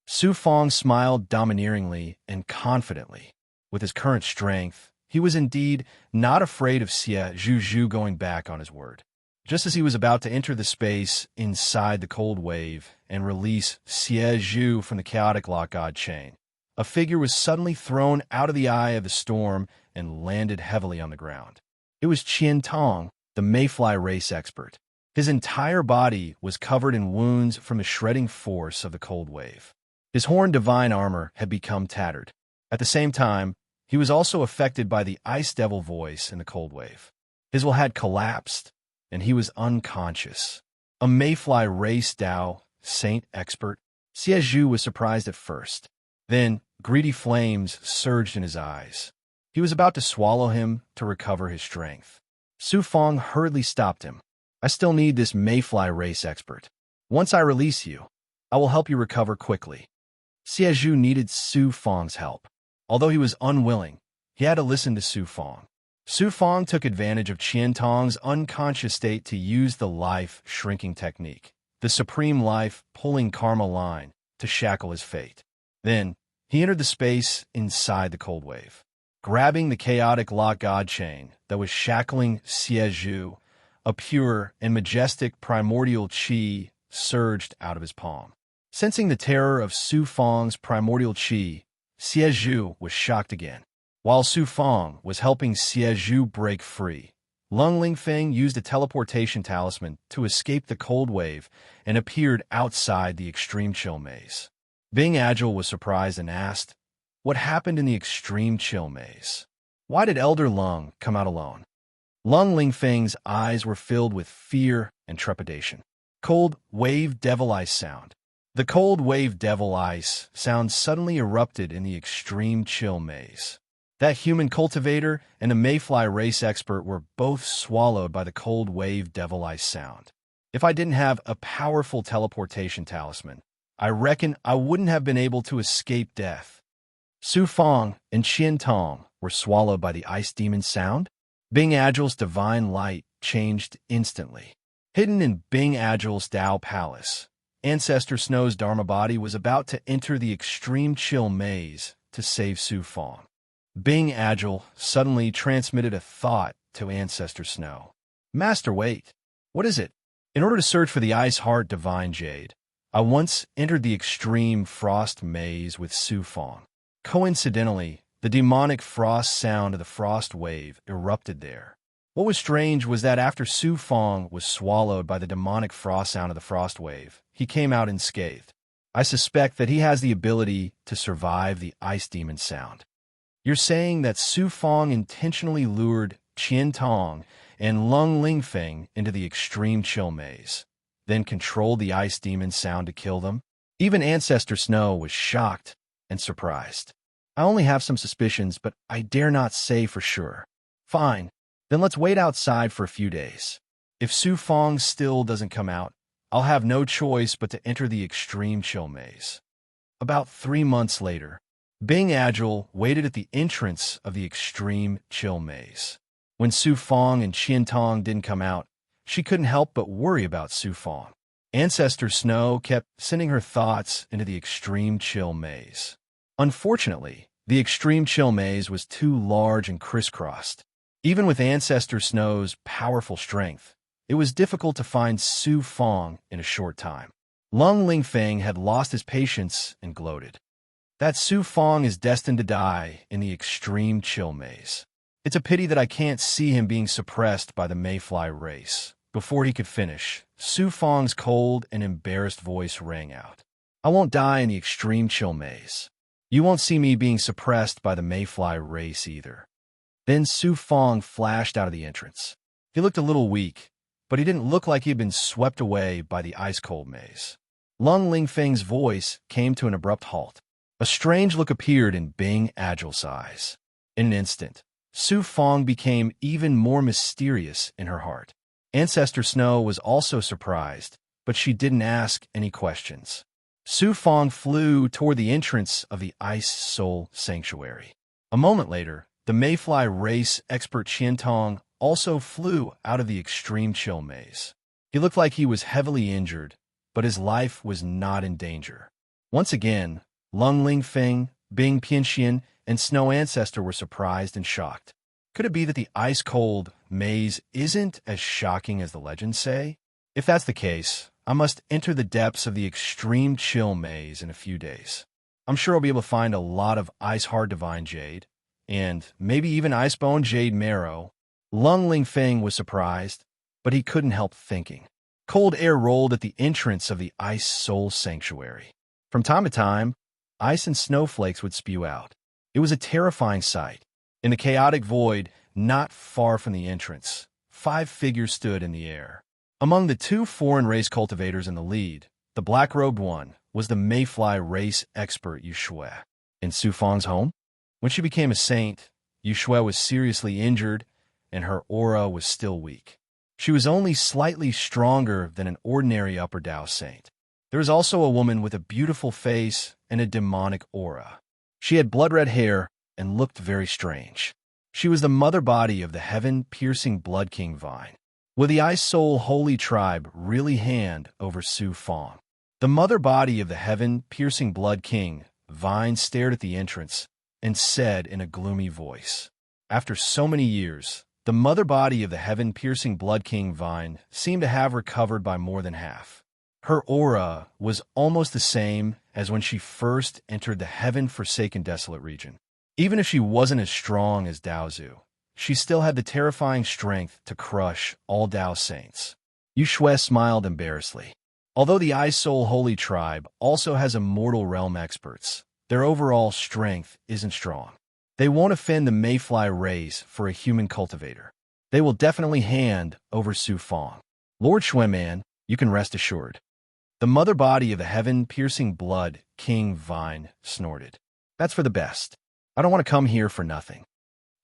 Su Fang smiled domineeringly and confidently. With his current strength, he was indeed not afraid of Xie Zhu going back on his word. Just as he was about to enter the space inside the cold wave and release Xie Zhu from the chaotic lock god chain, a figure was suddenly thrown out of the eye of the storm and landed heavily on the ground. It was Qian Tong, the mayfly race expert. His entire body was covered in wounds from the shredding force of the cold wave. His horned divine armor had become tattered. At the same time, he was also affected by the ice devil voice in the cold wave. His will had collapsed, and he was unconscious. A mayfly race Dao Saint expert, Siezhu was surprised at first. Then, greedy flames surged in his eyes. He was about to swallow him to recover his strength. Su Fong hurriedly stopped him. I still need this mayfly race expert. Once I release you, I will help you recover quickly. Siezhu needed Su Fong's help. Although he was unwilling, he had to listen to Su Fong. Su Fong took advantage of Qian Tong's unconscious state to use the life-shrinking technique, the supreme life pulling karma line, to shackle his fate. Then, he entered the space inside the cold wave. Grabbing the chaotic lock god chain that was shackling Siezhu, a pure and majestic primordial qi surged out of his palm. Sensing the terror of Su Fong's primordial qi, Siezhu was shocked again. While Su Fong was helping Siezhu break free, Lung Lingfeng used a teleportation talisman to escape the cold wave and appeared outside the extreme chill maze. Being Agile was surprised and asked, "What happened in the extreme chill maze? Why did Elder Lung come out alone?" Lung Lingfeng's eyes were filled with fear and trepidation. Cold wave devil ice sound. The cold wave devil ice sound suddenly erupted in the extreme chill maze. That human cultivator and a mayfly race expert were both swallowed by the cold wave devil ice sound. If I didn't have a powerful teleportation talisman, I reckon I wouldn't have been able to escape death. Su Fong and Qian Tong were swallowed by the ice demon sound. Bing Agile's divine light changed instantly. Hidden in Bing Agile's Dao Palace, Ancestor Snow's Dharma body was about to enter the extreme chill maze to save Su Fong. Bing Agile suddenly transmitted a thought to Ancestor Snow. "Master, wait. What is it?" In order to search for the Ice Heart Divine Jade, I once entered the extreme frost maze with Su Fong. Coincidentally, the demonic frost sound of the frost wave erupted there. What was strange was that after Su Fong was swallowed by the demonic frost sound of the frost wave, he came out unscathed. I suspect that he has the ability to survive the ice demon sound. You're saying that Su Fong intentionally lured Qian Tong and Lung Lingfeng into the extreme chill maze, then controlled the ice demon sound to kill them? Even Ancestor Snow was shocked and surprised. I only have some suspicions, but I dare not say for sure. Fine, then let's wait outside for a few days. If Su Fong still doesn't come out, I'll have no choice but to enter the extreme chill maze. About 3 months later, Bing Agile waited at the entrance of the extreme chill maze. When Su Fong and Qian Tong didn't come out, she couldn't help but worry about Su Fong. Ancestor Snow kept sending her thoughts into the extreme chill maze. Unfortunately, the extreme chill maze was too large and crisscrossed. Even with Ancestor Snow's powerful strength, it was difficult to find Su Fong in a short time. Lung Lingfeng had lost his patience and gloated. That Su Fong is destined to die in the extreme chill maze. It's a pity that I can't see him being suppressed by the mayfly race. Before he could finish, Su Fong's cold and embarrassed voice rang out. I won't die in the extreme chill maze. You won't see me being suppressed by the mayfly race either. Then Su Fong flashed out of the entrance. He looked a little weak, but he didn't look like he had been swept away by the ice-cold maze. Lung Lingfeng's voice came to an abrupt halt. A strange look appeared in Bing Agile's eyes. In an instant, Su Fong became even more mysterious in her heart. Ancestor Snow was also surprised, but she didn't ask any questions. Su Fong flew toward the entrance of the Ice Soul Sanctuary. A moment later, the mayfly race expert Qian Tong also flew out of the extreme chill maze. He looked like he was heavily injured, but his life was not in danger. Once again, Lung Lingfeng, Bing Pianxian, and Snow Ancestor were surprised and shocked. Could it be that the ice-cold maze isn't as shocking as the legends say? If that's the case, I must enter the depths of the extreme chill maze in a few days. I'm sure I'll be able to find a lot of ice-hard divine jade, and maybe even ice-bone jade marrow. Lung Lingfeng was surprised, but he couldn't help thinking. Cold air rolled at the entrance of the Ice Soul Sanctuary. From time to time, ice and snowflakes would spew out. It was a terrifying sight. In the chaotic void, not far from the entrance, 5 figures stood in the air. Among the 2 foreign race cultivators in the lead, the black-robed one was the mayfly race expert Yushui. In Su Fang's home, when she became a saint, Yushui was seriously injured, and her aura was still weak. She was only slightly stronger than an ordinary Upper Dao saint. There was also a woman with a beautiful face and a demonic aura. She had blood-red hair and looked very strange. She was the mother body of the heaven-piercing Blood King Vine. Will the Ice-Soul Holy Tribe really hand over Su Fang? The mother body of the heaven-piercing Blood King Vine stared at the entrance and said in a gloomy voice, "After so many years, the mother body of the heaven-piercing Blood King Vine seemed to have recovered by more than half. Her aura was almost the same as when she first entered the heaven-forsaken desolate region. Even if she wasn't as strong as Daozu, she still had the terrifying strength to crush all Dao saints." Yushui smiled embarrassedly. Although the Ice-Soul Holy Tribe also has immortal realm experts, their overall strength isn't strong. They won't offend the Mayfly race for a human cultivator. They will definitely hand over Su Fang. Lord Xueman, you can rest assured. The mother body of the heaven-piercing Blood King Vine snorted. That's for the best. I don't want to come here for nothing.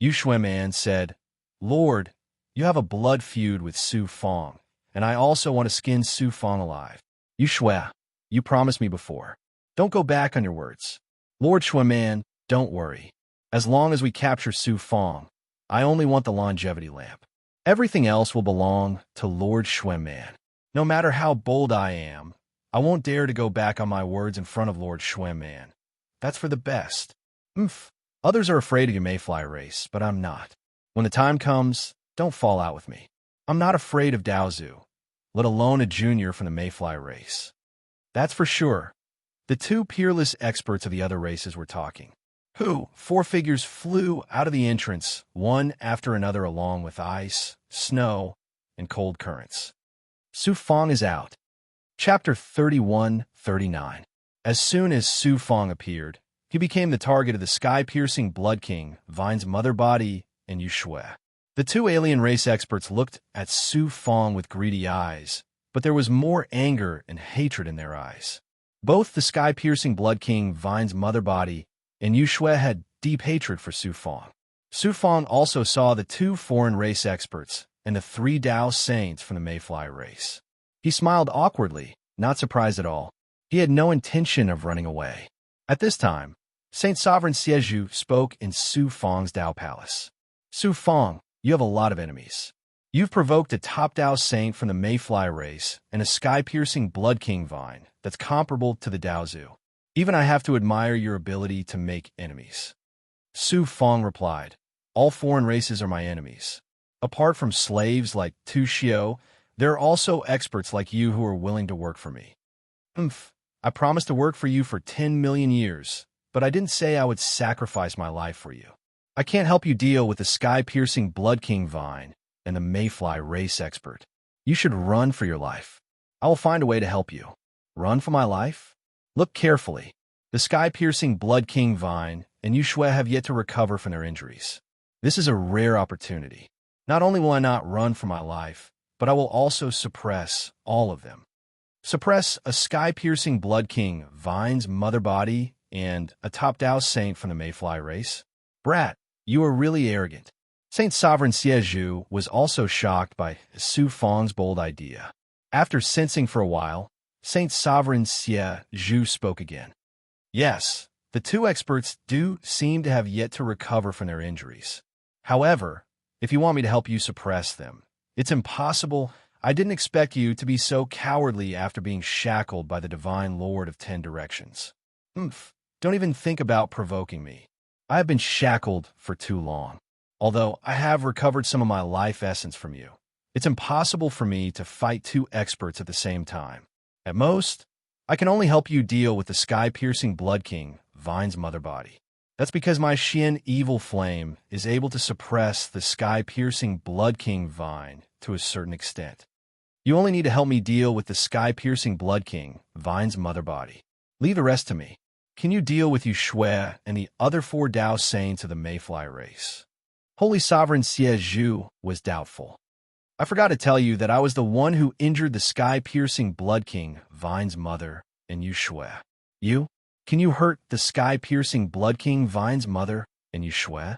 Yu Xueman said, "Lord, you have a blood feud with Su Fang, and I also want to skin Su Fang alive. Yu Shui, you promised me before. Don't go back on your words." Lord Xueman, don't worry. As long as we capture Su Fang, I only want the longevity lamp. Everything else will belong to Lord Xueman. No matter how bold I am, I won't dare to go back on my words in front of Lord Xueman. That's for the best. Others are afraid of your Mayfly race, but I'm not. When the time comes, don't fall out with me. I'm not afraid of Daozu, let alone a junior from the Mayfly race. That's for sure. The 2 peerless experts of the other races were talking. 4 figures flew out of the entrance, one after another, along with ice, snow, and cold currents. Su Fang is out. Chapter 31-39. As soon as Su Fang appeared, he became the target of the sky-piercing Blood King Vine's mother body and Yushui. The 2 alien race experts looked at Su Fang with greedy eyes, but there was more anger and hatred in their eyes. Both the sky-piercing Blood King Vine's mother body and Yushui had deep hatred for Su Fang. Su Fang also saw the 2 foreign race experts and the 3 Dao saints from the Mayfly race. He smiled awkwardly, not surprised at all. He had no intention of running away. At this time, Saint Sovereign Xieju spoke in Su Fang's Dao Palace. "Su Fang, you have a lot of enemies. You've provoked a top Dao saint from the Mayfly race and a sky-piercing Blood King Vine that's comparable to the Daozu. Even I have to admire your ability to make enemies." Su Fang replied, "All foreign races are my enemies. Apart from slaves like Tu Xiao, there are also experts like you who are willing to work for me." I promised to work for you for 10 million years, but I didn't say I would sacrifice my life for you. I can't help you deal with the sky-piercing Blood King Vine and the Mayfly race expert. You should run for your life. I will find a way to help you. Run for my life? Look carefully. The sky-piercing Blood King Vine and Yushui have yet to recover from their injuries. This is a rare opportunity. Not only will I not run for my life, but I will also suppress all of them. Suppress a sky-piercing Blood King Vine's mother body and a top Dao saint from the Mayfly race? Brat, you are really arrogant. Saint Sovereign Xieju was also shocked by Su Fang's bold idea. After sensing for a while, Saint Sovereign Xieju spoke again. "Yes, the 2 experts do seem to have yet to recover from their injuries. However, if you want me to help you suppress them, it's impossible. I didn't expect you to be so cowardly after being shackled by the Divine Lord of 10 Directions. Don't even think about provoking me. I have been shackled for too long. Although I have recovered some of my life essence from you, it's impossible for me to fight 2 experts at the same time. At most, I can only help you deal with the sky-piercing Blood King Vine's mother body. That's because my Xian evil flame is able to suppress the sky-piercing Blood King Vine to a certain extent. You only need to help me deal with the sky-piercing Blood King Vine's mother body. Leave the rest to me. Can you deal with Yushui and the other 4 Dao saints of the Mayfly race?" Holy Sovereign Xieju was doubtful. I forgot to tell you that I was the one who injured the sky-piercing Blood King, Vine's mother, and you shui. You? Can you hurt the sky-piercing Blood King, Vine's mother, and you shui?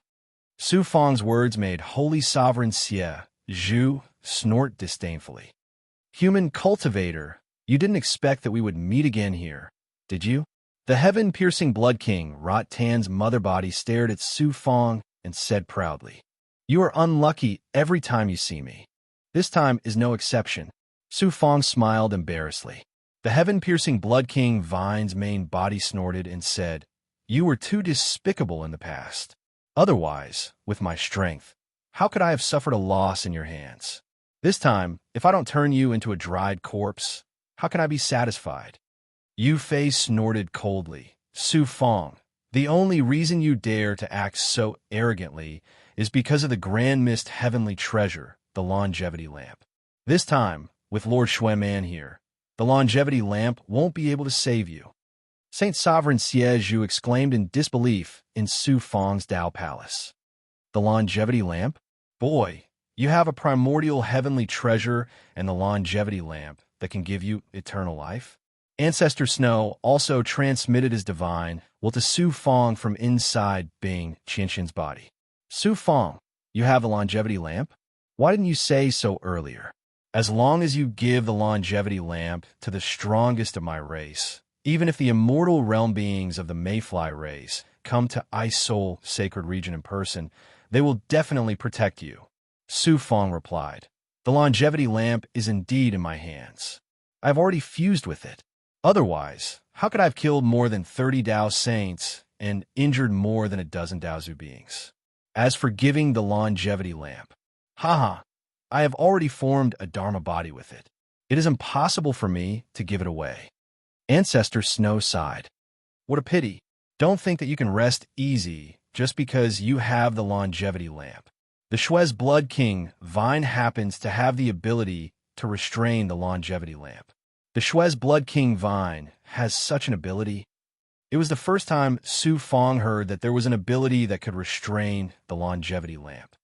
Su Fang's words made Holy Sovereign Xie, Zhu, snort disdainfully. Human cultivator, you didn't expect that we would meet again here, did you? The heaven-piercing Blood King, Rot Tan's mother body, stared at Su Fang and said proudly, "You are unlucky every time you see me. This time is no exception." Su Fang smiled embarrassedly. The heaven-piercing Blood King, Vine's main body, snorted and said, "You were too despicable in the past. Otherwise, with my strength, how could I have suffered a loss in your hands? This time, if I don't turn you into a dried corpse, how can I be satisfied?" Yu Fei snorted coldly. "Su Fang, the only reason you dare to act so arrogantly is because of the grand mist heavenly treasure, the longevity lamp. This time, with Lord Shui Man here, the longevity lamp won't be able to save you." Saint Sovereign Xie Zhu exclaimed in disbelief in Su Fang's Dao Palace. "The longevity lamp? Boy, you have a primordial heavenly treasure and the longevity lamp that can give you eternal life?" Ancestor Snow, also transmitted as divine, will to Su Fang from inside Bing Qianxin's body. "Su Fang, you have the longevity lamp? Why didn't you say so earlier? As long as you give the longevity lamp to the strongest of my race, even if the immortal realm beings of the Mayfly race come to Ice Soul Sacred Region in person, they will definitely protect you." Su Fang replied, "The longevity lamp is indeed in my hands. I have already fused with it. Otherwise, how could I have killed more than 30 Dao saints and injured more than a dozen Daozu beings? As for giving the longevity lamp, haha, I have already formed a Dharma body with it. It is impossible for me to give it away." Ancestor Snow sighed. "What a pity. Don't think that you can rest easy just because you have the longevity lamp. The Shui's Blood King, Vine, happens to have the ability to restrain the longevity lamp. The Shui's Blood King, Vine, has such an ability." It was the first time Su Fang heard that there was an ability that could restrain the longevity lamp.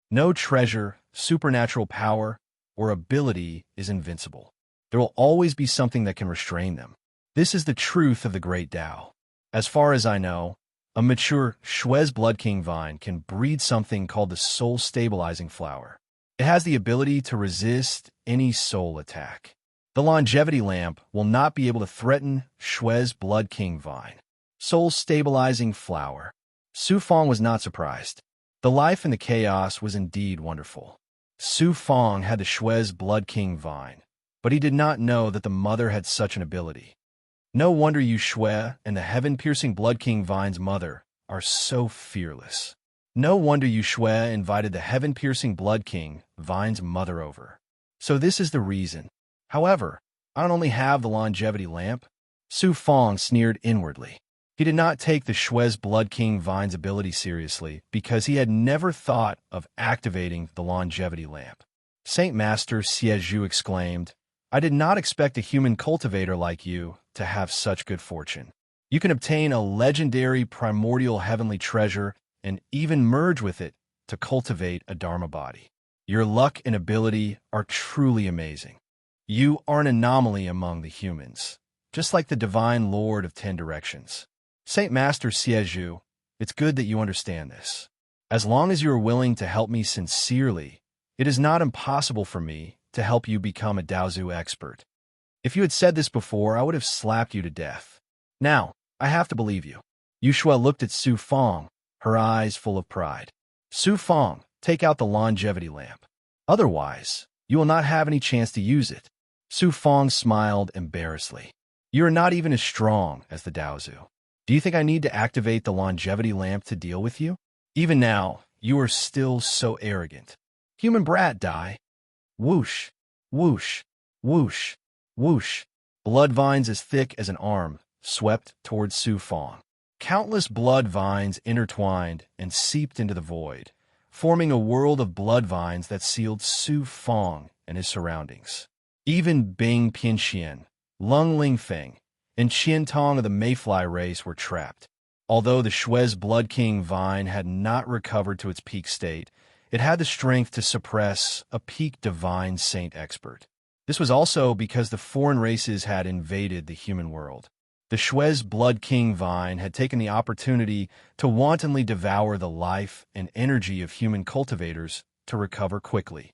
No treasure, supernatural power, or ability is invincible. There will always be something that can restrain them. This is the truth of the great Tao. As far as I know, a mature Shui's Blood King Vine can breed something called the soul-stabilizing flower. It has the ability to resist any soul attack. The longevity lamp will not be able to threaten Shui's Blood King Vine. Soul-stabilizing flower. Su Fang was not surprised. The life in the chaos was indeed wonderful. Su Fang had the Shui's Blood King Vine, but he did not know that the mother had such an ability. No wonder Yu Shui and the heaven-piercing Blood King Vine's mother are so fearless. No wonder Yu Shui invited the heaven-piercing Blood King Vine's mother over. So this is the reason. However, I don't only have the longevity lamp. Su Fang sneered inwardly. He did not take the Shui's Blood King Vine's ability seriously because he had never thought of activating the longevity lamp. Saint Master Xie Zhu exclaimed, "I did not expect a human cultivator like you to have such good fortune. You can obtain a legendary primordial heavenly treasure and even merge with it to cultivate a Dharma body. Your luck and ability are truly amazing. You are an anomaly among the humans, just like the Divine Lord of 10 Directions." Saint Master Xie Zhu, it's good that you understand this. As long as you are willing to help me sincerely, it is not impossible for me to help you become a Daozu expert. If you had said this before, I would have slapped you to death. Now, I have to believe you. Yu Shui looked at Su Fang, her eyes full of pride. "Su Fang, take out the longevity lamp. Otherwise, you will not have any chance to use it." Su Fang smiled embarrassedly. "You are not even as strong as the Daozu. Do you think I need to activate the longevity lamp to deal with you? Even now, you are still so arrogant. Human brat, die." Whoosh, whoosh, whoosh, whoosh. Blood vines as thick as an arm swept towards Su Fang. Countless blood vines intertwined and seeped into the void, forming a world of blood vines that sealed Su Fang and his surroundings. Even Bing Pianxian, Lung Lingfeng, and Qian Tong of the Mayfly race were trapped. Although the Shui's Blood King Vine had not recovered to its peak state, It had the strength to suppress a peak divine saint expert. This was also because the foreign races had invaded the human world. The Shue's Blood King vine had taken the opportunity to wantonly devour the life and energy of human cultivators to recover quickly.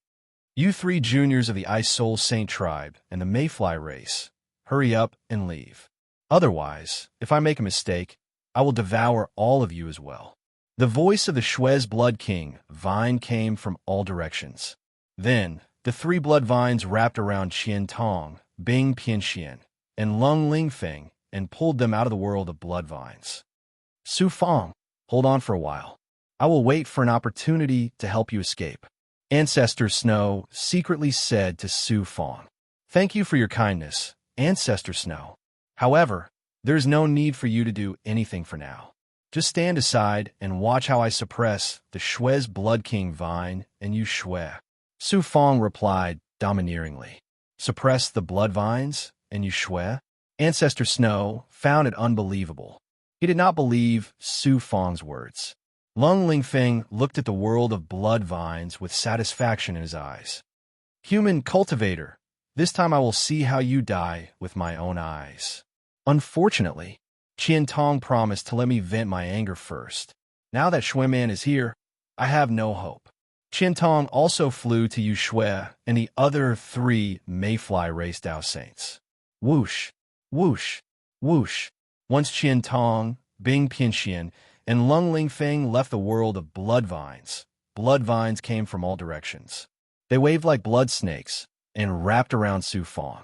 You three juniors of the Ice Soul Saint tribe and the Mayfly race, hurry up and leave. Otherwise, if I make a mistake, I will devour all of you as well. The voice of the Shue's Blood King vine came from all directions. Then, the three blood vines wrapped around Qian Tong, Bing Pianxian, and Lung Lingfeng and pulled them out of the world of blood vines. Su Fang, hold on for a while. I will wait for an opportunity to help you escape. Ancestor Snow secretly said to Su Fang. Thank you for your kindness, Ancestor Snow. However, there's no need for you to do anything for now. Just stand aside and watch how I suppress the Shue's Blood King vine and you Shue. Su Fang replied domineeringly. Suppress the blood vines and you Shue? Ancestor Snow found it unbelievable. He did not believe Su Fang's words. Lung Lingfeng looked at the world of blood vines with satisfaction in his eyes. Human cultivator, this time I will see how you die with my own eyes. Unfortunately, Qian Tong promised to let me vent my anger first. Now that Shueman is here, I have no hope. Qian Tong also flew to Yu Shui and the other three Mayfly race Dao Saints. Whoosh, whoosh, whoosh. Once Qian Tong, Bing Pianxian, and Lung Lingfeng left the world of blood vines came from all directions. They waved like blood snakes and wrapped around Su Fang.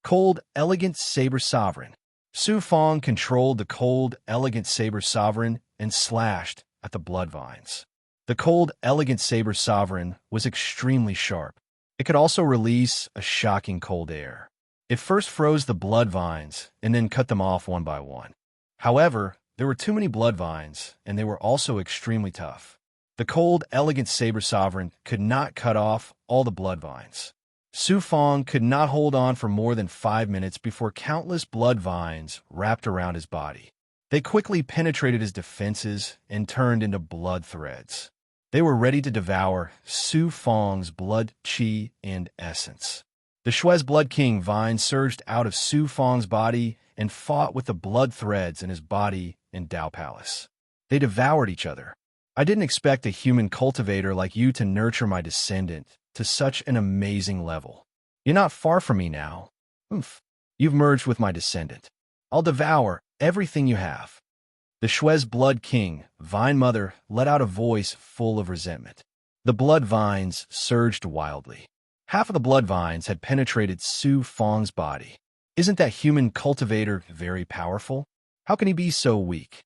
Cold, elegant saber sovereign. Su Fang controlled the cold, elegant saber sovereign and slashed at the blood vines. The cold, elegant saber sovereign was extremely sharp. It could also release a shocking cold air. It first froze the blood vines and then cut them off one by one. However, there were too many blood vines, and they were also extremely tough. The cold, elegant saber sovereign could not cut off all the blood vines. Su Fang could not hold on for more than 5 minutes before countless blood vines wrapped around his body. They quickly penetrated his defenses and turned into blood threads. They were ready to devour Su Fang's blood, qi, and essence. The Shue's Blood King vine surged out of Su Fang's body and fought with the blood threads in his body in Dao Palace. They devoured each other. I didn't expect a human cultivator like you to nurture my descendant to such an amazing level. You're not far from me now. Oomph. You've merged with my descendant. I'll devour everything you have. The Shue's Blood King, Vine Mother, let out a voice full of resentment. The blood vines surged wildly. Half of the blood vines had penetrated Su Fang's body. Isn't that human cultivator very powerful? How can he be so weak?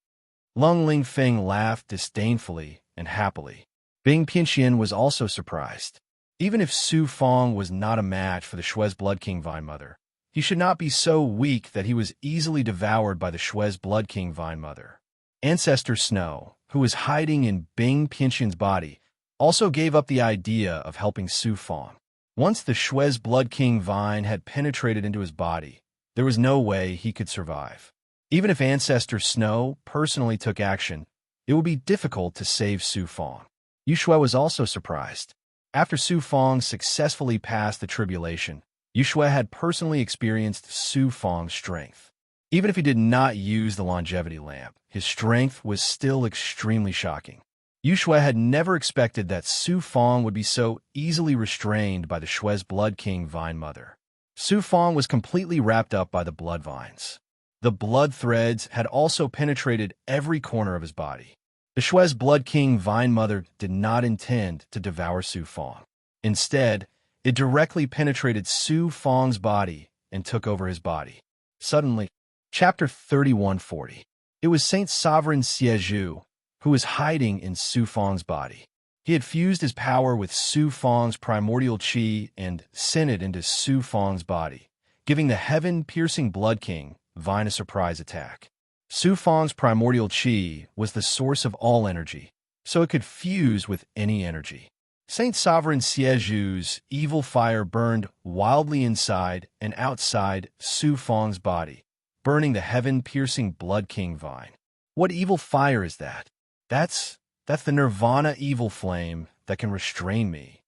Lung Lingfeng laughed disdainfully and happily. Bing Pianxian was also surprised. Even if Su Fang was not a match for the Shue's Blood King Vine Mother, he should not be so weak that he was easily devoured by the Shue's Blood King Vine Mother. Ancestor Snow, who was hiding in Bing Pianxian's body, also gave up the idea of helping Su Fang. Once the Shue's Blood King vine had penetrated into his body, there was no way he could survive. Even if Ancestor Snow personally took action, it would be difficult to save Su Fang. Yu Shui was also surprised. After Su Fang successfully passed the tribulation, Yu Shui had personally experienced Su Fang's strength. Even if he did not use the longevity lamp, his strength was still extremely shocking. Yu Shui had never expected that Su Fang would be so easily restrained by the Shue's Blood King Vine Mother. Su Fang was completely wrapped up by the blood vines. The blood threads had also penetrated every corner of his body. The Shue's Blood King Vine Mother did not intend to devour Su Fang. Instead, it directly penetrated Su Fang's body and took over his body. Suddenly, Chapter 3140. It was Saint Sovereign Xie who was hiding in Su Fang's body. He had fused his power with Su Fang's primordial qi and sent it into Su Fang's body, giving the heaven-piercing Blood King Vine a surprise attack. Su Fang's primordial qi was the source of all energy, so it could fuse with any energy. Saint Sovereign Xieju's evil fire burned wildly inside and outside Su Fang's body, burning the heaven-piercing Blood King Vine. What evil fire is that? That's the Nirvana evil flame that can restrain me.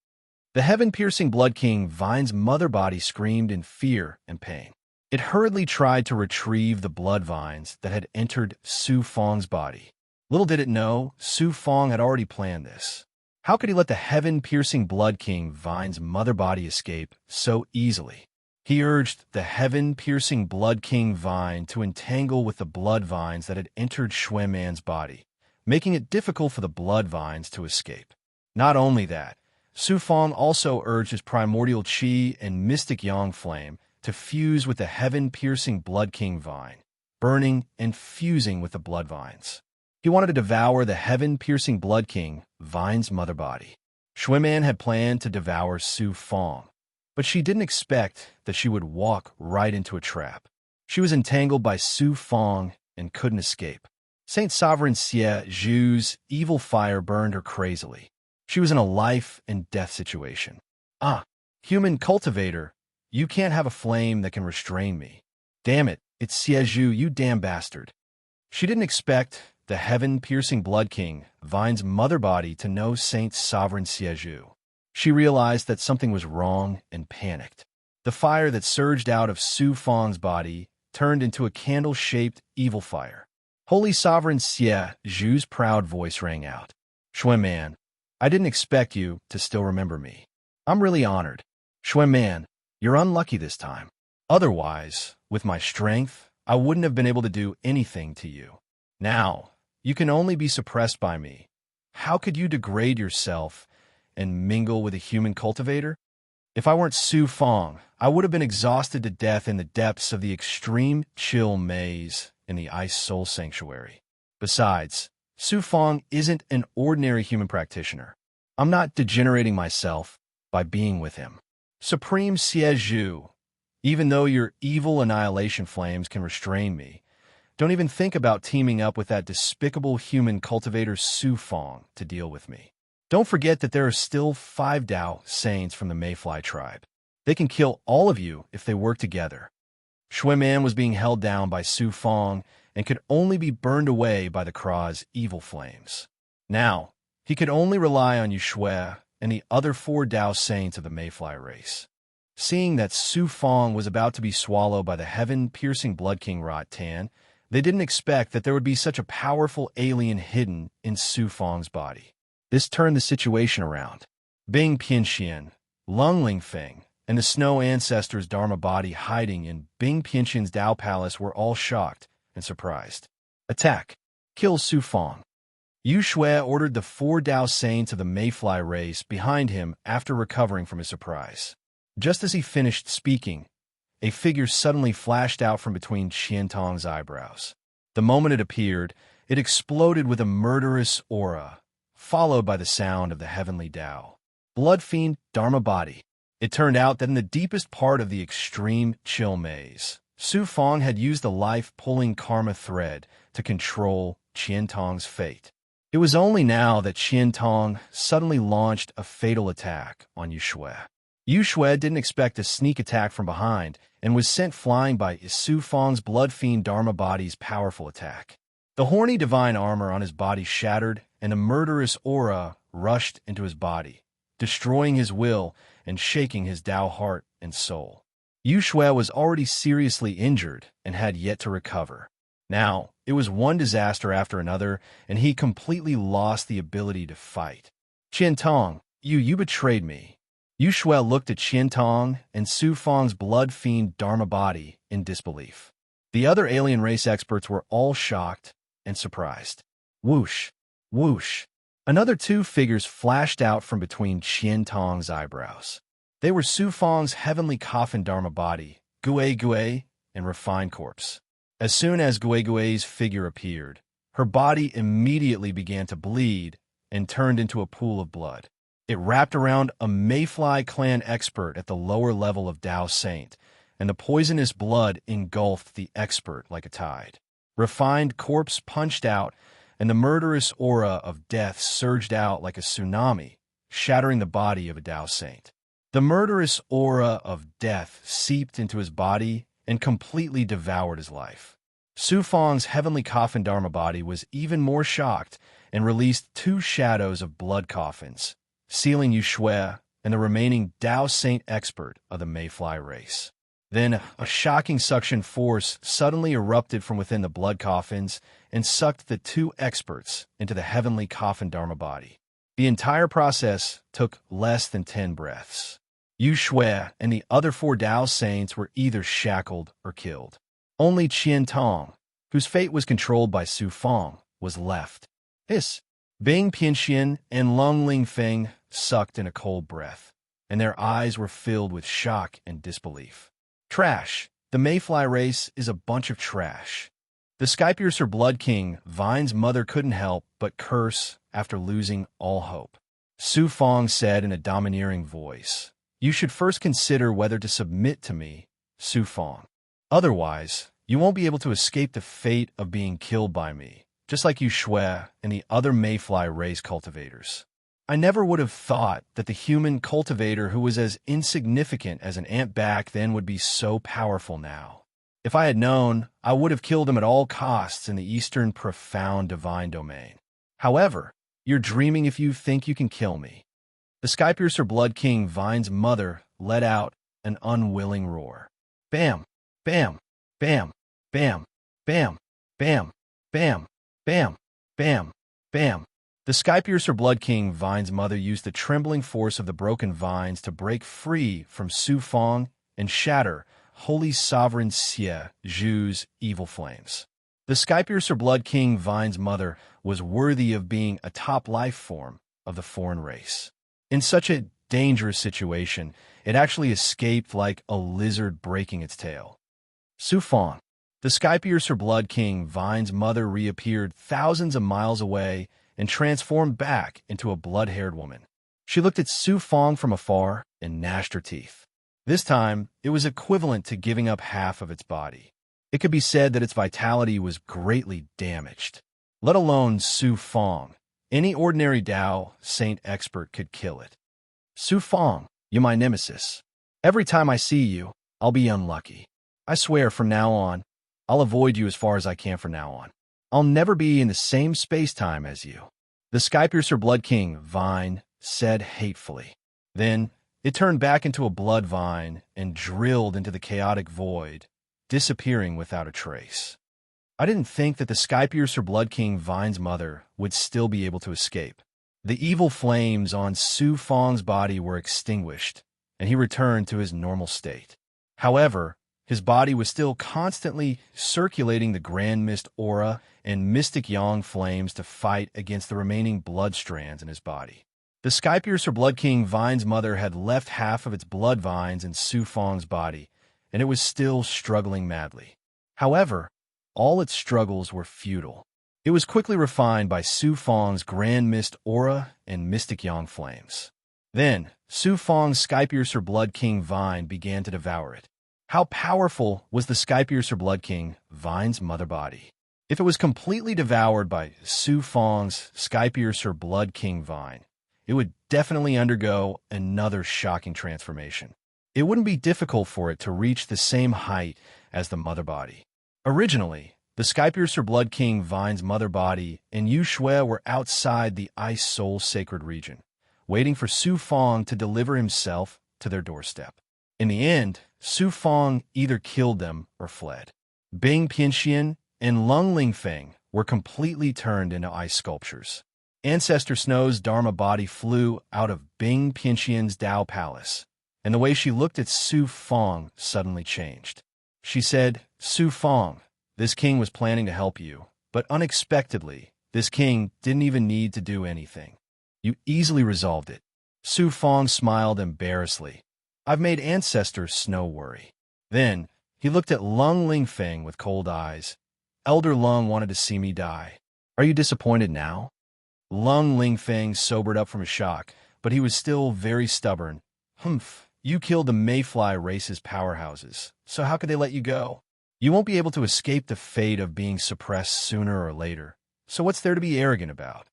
The heaven-piercing Blood King Vine's mother body screamed in fear and pain. It hurriedly tried to retrieve the blood vines that had entered Su Fang's body. Little did it know, Su Fang had already planned this. How could he let the heaven-piercing Blood King Vine's mother body escape so easily? He urged the heaven-piercing Blood King Vine to entangle with the blood vines that had entered Shui Man's body, making it difficult for the blood vines to escape. Not only that, Su Fang also urged his primordial qi and mystic yang flame to fuse with the heaven-piercing Blood King Vine, burning and fusing with the blood vines. He wanted to devour the heaven-piercing Blood King Vine's mother body. Shui Man had planned to devour Su Fang, but she didn't expect that she would walk right into a trap. She was entangled by Su Fang and couldn't escape. Saint Sovereign Xie Zhu's evil fire burned her crazily. She was in a life-and-death situation. Ah, human cultivator, you can't have a flame that can restrain me. Damn it, it's Xie Zhu, you damn bastard. She didn't expect the heaven-piercing Blood King Vine's mother body to know Saint Sovereign Xie Zhu. She realized that something was wrong and panicked. The fire that surged out of Su Fang's body turned into a candle-shaped evil fire. Holy Sovereign Xie Zhu's proud voice rang out. Shui Man, I didn't expect you to still remember me. I'm really honored. Shui Man, you're unlucky this time. Otherwise, with my strength, I wouldn't have been able to do anything to you. Now, you can only be suppressed by me. How could you degrade yourself and mingle with a human cultivator? If I weren't Su Fang, I would have been exhausted to death in the depths of the extreme chill maze in the Ice Soul Sanctuary. Besides, Su Fang isn't an ordinary human practitioner. I'm not degenerating myself by being with him. Supreme Xie Zhu, even though your evil annihilation flames can restrain me, don't even think about teaming up with that despicable human cultivator Su Fang to deal with me. Don't forget that there are still 5 Dao Saints from the Mayfly tribe. They can kill all of you if they work together. Shui Man was being held down by Su Fang and could only be burned away by the Kra's evil flames. Now, he could only rely on Yushui and the other 4 Dao Saints of the Mayfly race. Seeing that Su Fang was about to be swallowed by the heaven-piercing Blood King Rot Tan, they didn't expect that there would be such a powerful alien hidden in Su Fang's body. This turned the situation around. Bing Pianxian, Lung Lingfeng, and the Snow Ancestors' Dharma body hiding in Bing Pianxian's Dao Palace were all shocked and surprised. Attack! Kill Su Fang! Yu Shui ordered the 4 Dao Saints of the Mayfly race behind him after recovering from his surprise. Just as he finished speaking, a figure suddenly flashed out from between Qiantong's eyebrows. The moment it appeared, it exploded with a murderous aura, followed by the sound of the heavenly Dao. Blood Fiend Dharma Body. It turned out that in the deepest part of the extreme chill maze, Su Fang had used the life-pulling karma thread to control Qiantong's fate. It was only now that Qiantong suddenly launched a fatal attack on Yushui. Yushui didn't expect a sneak attack from behind and was sent flying by Su Fang's Blood Fiend Dharma Body's powerful attack. The horny divine armor on his body shattered, and a murderous aura rushed into his body, destroying his will and shaking his Dao heart and soul. Yushui was already seriously injured and had yet to recover. Now, it was one disaster after another, and he completely lost the ability to fight. Qiantong, you betrayed me. Yushui looked at Qiantong and Su Fang's Blood Fiend Dharma Body in disbelief. The other alien race experts were all shocked and surprised. Whoosh! Whoosh! Another 2 figures flashed out from between Qiantong's eyebrows. They were Su Fang's Heavenly Coffin Dharma Body, Gui, and Refined Corpse. As soon as Gui's figure appeared, her body immediately began to bleed and turned into a pool of blood. It wrapped around a Mayfly clan expert at the lower level of Dao Saint, and the poisonous blood engulfed the expert like a tide. Refined Corpse punched out, and the murderous aura of death surged out like a tsunami, shattering the body of a Dao Saint. The murderous aura of death seeped into his body and completely devoured his life. Su Fang's Heavenly Coffin Dharma Body was even more shocked and released 2 shadows of blood coffins, sealing Yu Shui and the remaining Dao Saint expert of the Mayfly race. Then a shocking suction force suddenly erupted from within the blood coffins and sucked the two experts into the heavenly coffin Dharma body. The entire process took less than 10 breaths. Yu Shui and the other 4 Dao Saints were either shackled or killed. Only Qian Tong, whose fate was controlled by Su Fong, was left. Bing Pianxian and Lung Lingfeng sucked in a cold breath, and their eyes were filled with shock and disbelief. Trash. The Mayfly race is a bunch of trash. The Skypiercer Blood King, Vine's mother, couldn't help but curse after losing all hope. Su Fong said in a domineering voice, "You should first consider whether to submit to me, Su Fong. Otherwise, you won't be able to escape the fate of being killed by me, just like Yu Shui and the other Mayfly race cultivators." I never would have thought that the human cultivator who was as insignificant as an ant back then would be so powerful now. If I had known, I would have killed him at all costs in the Eastern profound divine domain. However, you're dreaming if you think you can kill me. The Skypiercer Blood King, Vine's mother, let out an unwilling roar. Bam! Bam! Bam! Bam! Bam! Bam! Bam! Bam! Bam! Bam! The Skypiercer Blood King, Vine's mother, used the trembling force of the broken vines to break free from Su Fong and shatter Holy Sovereign Xie Zhu's evil flames. The Skypiercer Blood King, Vine's mother, was worthy of being a top life form of the foreign race. In such a dangerous situation, it actually escaped like a lizard breaking its tail. Su Fong. The Skypiercer Blood King, Vine's mother, reappeared thousands of miles away and transformed back into a blood-haired woman. She looked at Su Fong from afar and gnashed her teeth. This time, it was equivalent to giving up half of its body. It could be said that its vitality was greatly damaged. Let alone Su Fong. Any ordinary Dao Saint expert could kill it. Su Fong, you're my nemesis. Every time I see you, I'll be unlucky. I swear from now on, I'll avoid you as far as I can from now on. I'll never be in the same space-time as you. The Skypiercer Blood King, Vine, said hatefully. Then, it turned back into a blood vine and drilled into the chaotic void, disappearing without a trace. I didn't think that the Skypiercer Blood King, Vine's mother, would still be able to escape. The evil flames on Su Fong's body were extinguished, and he returned to his normal state. However, his body was still constantly circulating the Grand Mist aura and mystic yang flames to fight against the remaining blood strands in his body. The Skypiercer Blood King, Vine's mother, had left half of its blood vines in Su Fong's body, and it was still struggling madly. However, all its struggles were futile. It was quickly refined by Su Fong's Grand Mist aura and mystic yang flames. Then, Su Fong's Skypiercer Blood King, Vine, began to devour it. How powerful was the Skypiercer Blood King, Vine's mother body? If it was completely devoured by Su Fong's Skypiercer Blood King, Vine, it would definitely undergo another shocking transformation. It wouldn't be difficult for it to reach the same height as the mother body. Originally, the Skypiercer Blood King, Vine's mother body and Yu Shui were outside the Ice Soul Sacred Region, waiting for Su Fong to deliver himself to their doorstep. In the end, Su Fong either killed them or fled. Bing Pianxian and Lung Lingfeng were completely turned into ice sculptures. Ancestor Snow's Dharma body flew out of Bing Pianxian's Dao Palace, and the way she looked at Su Fong suddenly changed. She said, "Su Fong, this king was planning to help you, but unexpectedly, this king didn't even need to do anything. You easily resolved it." Su Fong smiled embarrassedly. "I've made Ancestor Snow worry." Then, he looked at Lung Lingfeng with cold eyes. "Elder Lung wanted to see me die. Are you disappointed now?" Lung Lingfeng sobered up from his shock, but he was still very stubborn. "Humph, you killed the Mayfly race's powerhouses, so how could they let you go? You won't be able to escape the fate of being suppressed sooner or later, so what's there to be arrogant about?"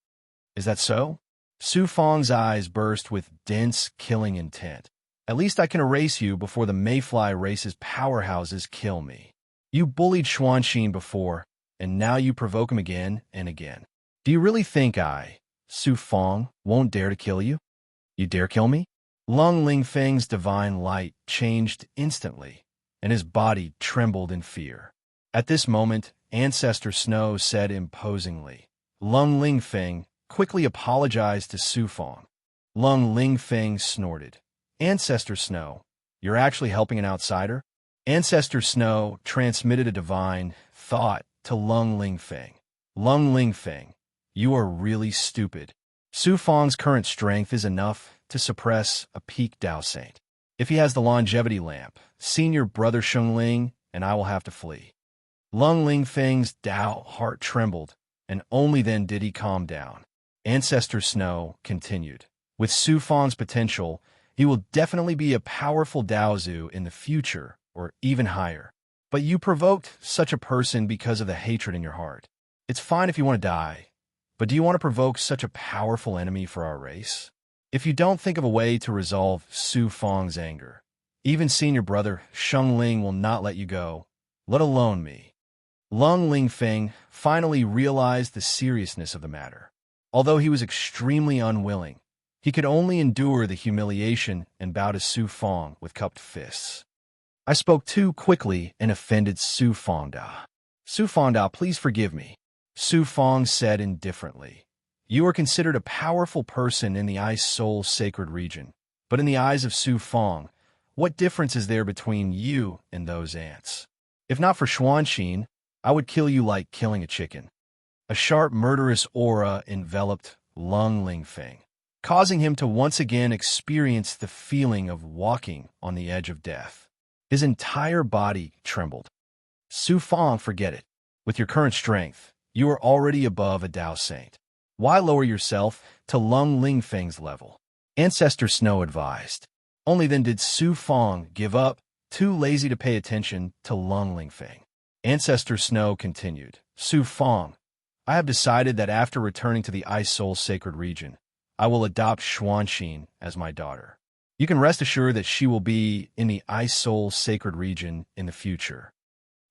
"Is that so?" Su Fong's eyes burst with dense, killing intent. "At least I can erase you before the Mayfly race's powerhouses kill me. You bullied Xuanxin before, and now you provoke him again and again. Do you really think I, Su Fong, won't dare to kill you?" You dare kill me? Lung Lingfeng's divine light changed instantly, and his body trembled in fear. At this moment, Ancestor Snow said imposingly. Lung Lingfeng quickly apologized to Su Fong. Lung Lingfeng snorted. Ancestor Snow, you're actually helping an outsider? Ancestor Snow transmitted a divine thought to Lung Lingfeng. Lung Lingfeng, you are really stupid. Su Fong's current strength is enough to suppress a peak Dao Saint. If he has the longevity lamp, senior brother Shengling and I will have to flee. Lung Lingfeng's Dao heart trembled, and only then did he calm down. Ancestor Snow continued. With Su Fong's potential, he will definitely be a powerful Daozu in the future, or even higher. But you provoked such a person because of the hatred in your heart. It's fine if you want to die, but do you want to provoke such a powerful enemy for our race? If you don't think of a way to resolve Su Fong's anger, even senior brother Shengling will not let you go, let alone me. Lung Lingfeng finally realized the seriousness of the matter. Although he was extremely unwilling, he could only endure the humiliation and bow to Su Fong with cupped fists. I spoke too quickly and offended Su Fongda. Su Fongda, please forgive me. Su Fong said indifferently. You are considered a powerful person in the Ice Soul Sacred Region, but in the eyes of Su Fong, what difference is there between you and those ants? If not for Xuanxin, I would kill you like killing a chicken. A sharp, murderous aura enveloped Lung Lingfeng, causing him to once again experience the feeling of walking on the edge of death. His entire body trembled. Su Fong, forget it. With your current strength, you are already above a Dao Saint. Why lower yourself to Lung Lingfeng's level? Ancestor Snow advised. Only then did Su Fong give up, too lazy to pay attention to Lung Lingfeng. Ancestor Snow continued. Su Fong, I have decided that after returning to the Ice Soul Sacred Region, I will adopt Xuanxin as my daughter. You can rest assured that she will be in the Ice Soul Sacred Region in the future.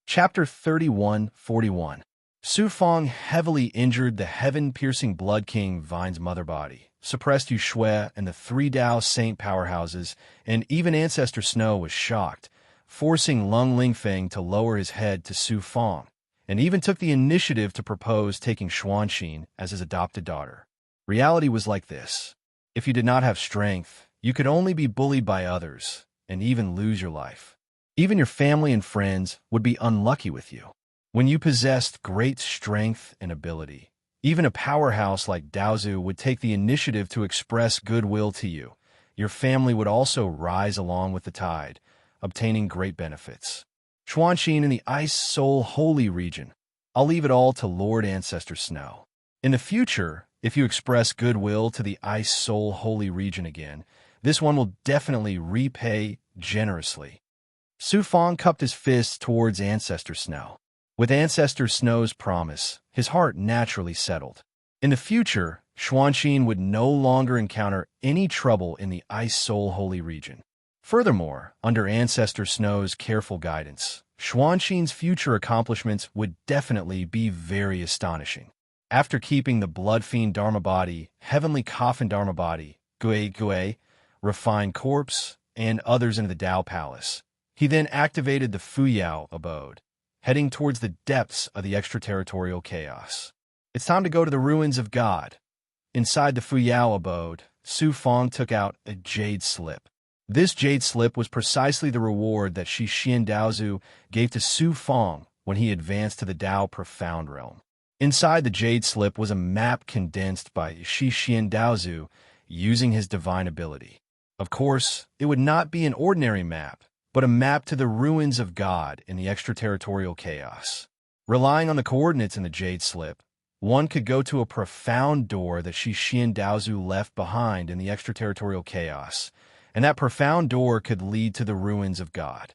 Chapter 31:41. Su Fong heavily injured the heaven-piercing Blood King Vine's mother body, suppressed Yu Shui and the three Dao Saint powerhouses, and even Ancestor Snow was shocked, forcing Lung Lingfeng to lower his head to Su Fong, and even took the initiative to propose taking Xuanxin as his adopted daughter. Reality was like this. If you did not have strength, you could only be bullied by others, and even lose your life. Even your family and friends would be unlucky with you. When you possessed great strength and ability, even a powerhouse like Daozu would take the initiative to express goodwill to you. Your family would also rise along with the tide, obtaining great benefits. Xuanxin in the Ice Soul Holy Region. I'll leave it all to Lord Ancestor Snow. In the future, if you express goodwill to the Ice Soul Holy Region again, this one will definitely repay generously. Su Fong cupped his fists towards Ancestor Snow. With Ancestor Snow's promise, his heart naturally settled. In the future, Xuanxin would no longer encounter any trouble in the Ice Soul Holy Region. Furthermore, under Ancestor Snow's careful guidance, Xuanxin's future accomplishments would definitely be very astonishing. After keeping the Blood Fiend Dharma Body, Heavenly Coffin Dharma Body, Gui, Refined Corpse, and others into the Dao Palace, he then activated the Fuyao Abode, heading towards the depths of the extraterritorial chaos. It's time to go to the ruins of God. Inside the Fuyao Abode, Su Fong took out a jade slip. This jade slip was precisely the reward that Shi Xian Daozu gave to Su Fong when he advanced to the Dao Profound Realm. Inside the jade slip was a map condensed by Shi Xian Daozu using his divine ability. Of course, it would not be an ordinary map, but a map to the ruins of God in the extraterritorial chaos. Relying on the coordinates in the jade slip, one could go to a profound door that Shi Xian Daozu left behind in the extraterritorial chaos, and that profound door could lead to the ruins of God.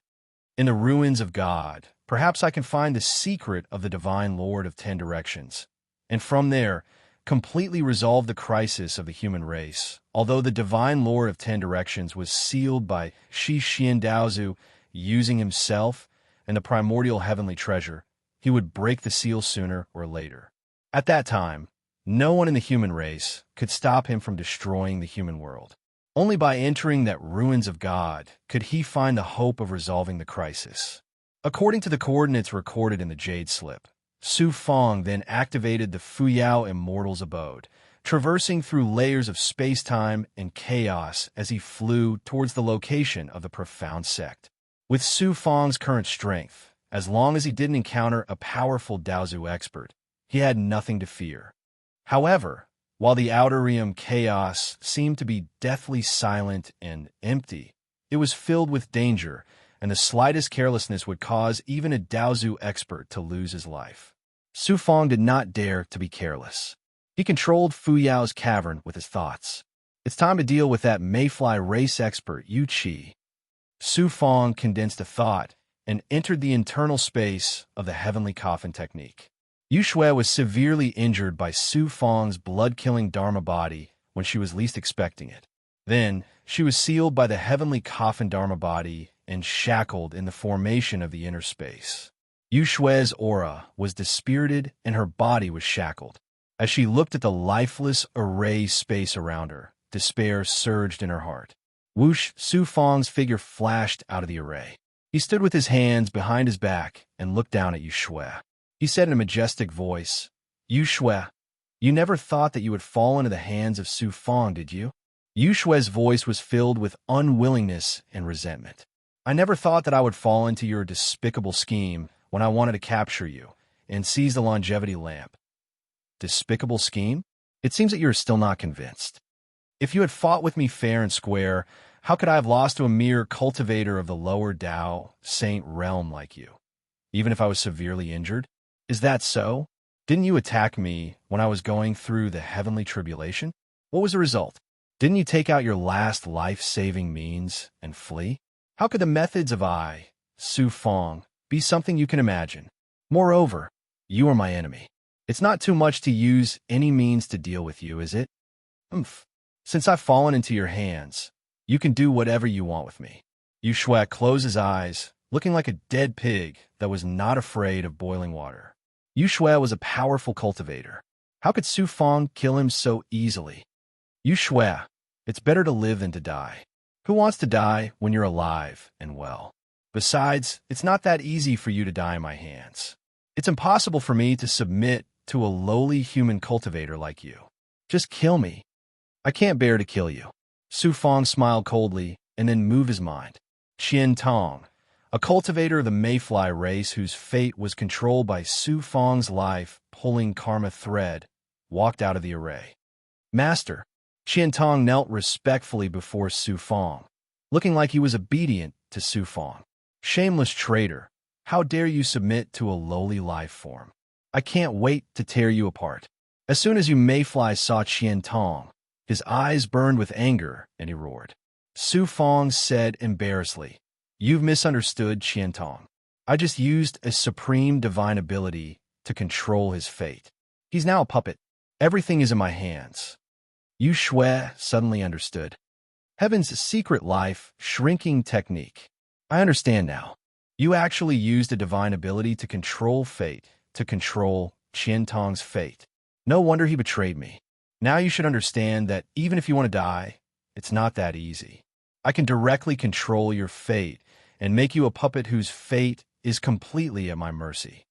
In the ruins of God, perhaps I can find the secret of the Divine Lord of 10 Directions, and from there, completely resolve the crisis of the human race. Although the Divine Lord of 10 Directions was sealed by Shi Xian Daozu using himself and the primordial heavenly treasure, he would break the seal sooner or later. At that time, no one in the human race could stop him from destroying the human world. Only by entering that ruins of God could he find the hope of resolving the crisis. According to the coordinates recorded in the Jade Slip, Su Fong then activated the Fuyao Immortal's abode, traversing through layers of space-time and chaos as he flew towards the location of the profound sect. With Su Fong's current strength, as long as he didn't encounter a powerful Daozu expert, he had nothing to fear. However, while the outer realm chaos seemed to be deathly silent and empty, it was filled with danger, and the slightest carelessness would cause even a Daozu expert to lose his life. Su Fong did not dare to be careless. He controlled Fuyao's cavern with his thoughts. It's time to deal with that mayfly race expert, Yu Qi. Su Fong condensed a thought and entered the internal space of the heavenly coffin technique. Yu Shui was severely injured by Su Fong's blood-killing Dharma body when she was least expecting it. Then, she was sealed by the heavenly coffin Dharma body and shackled in the formation of the inner space. Yu Shui's aura was dispirited and her body was shackled. As she looked at the lifeless array space around her, despair surged in her heart. Whoosh! Su Fong's figure flashed out of the array. He stood with his hands behind his back and looked down at Yu Shui. He said in a majestic voice, "Yu Shui, you never thought that you would fall into the hands of Su Fong, did you?" Yu Shui's voice was filled with unwillingness and resentment. "I never thought that I would fall into your despicable scheme when I wanted to capture you and seize the longevity lamp." Despicable scheme? It seems that you are still not convinced. If you had fought with me fair and square, how could I have lost to a mere cultivator of the lower Dao Saint realm like you, even if I was severely injured? Is that so? Didn't you attack me when I was going through the heavenly tribulation? What was the result? Didn't you take out your last life-saving means and flee? How could the methods of Su Fong, be something you can imagine? Moreover, you are my enemy. It's not too much to use any means to deal with you, is it? Since I've fallen into your hands, you can do whatever you want with me. Yu Shui closed his eyes, looking like a dead pig that was not afraid of boiling water. Yu Shui was a powerful cultivator. How could Su Fong kill him so easily? Yu Shui, it's better to live than to die. Who wants to die when you're alive and well? Besides, it's not that easy for you to die in my hands. It's impossible for me to submit to a lowly human cultivator like you. Just kill me. I can't bear to kill you. Su Fong smiled coldly and then moved his mind. Qian Tong, a cultivator of the mayfly race whose fate was controlled by Su Fong's life-pulling karma thread, walked out of the array. "Master," Qian Tong knelt respectfully before Su Fong, looking like he was obedient to Su Fong. "Shameless traitor, how dare you submit to a lowly life form? I can't wait to tear you apart." As soon as Yu Mayfly saw Qian Tong, his eyes burned with anger and he roared. Su Fong said embarrassedly, "You've misunderstood, Qian Tong. I just used a supreme divine ability to control his fate. He's now a puppet. Everything is in my hands." Yu Shui suddenly understood. Heaven's secret life shrinking technique. I understand now. You actually used a divine ability to control fate, to control Qian Tong's fate. No wonder he betrayed me. Now you should understand that even if you want to die, it's not that easy. I can directly control your fate and make you a puppet whose fate is completely at my mercy.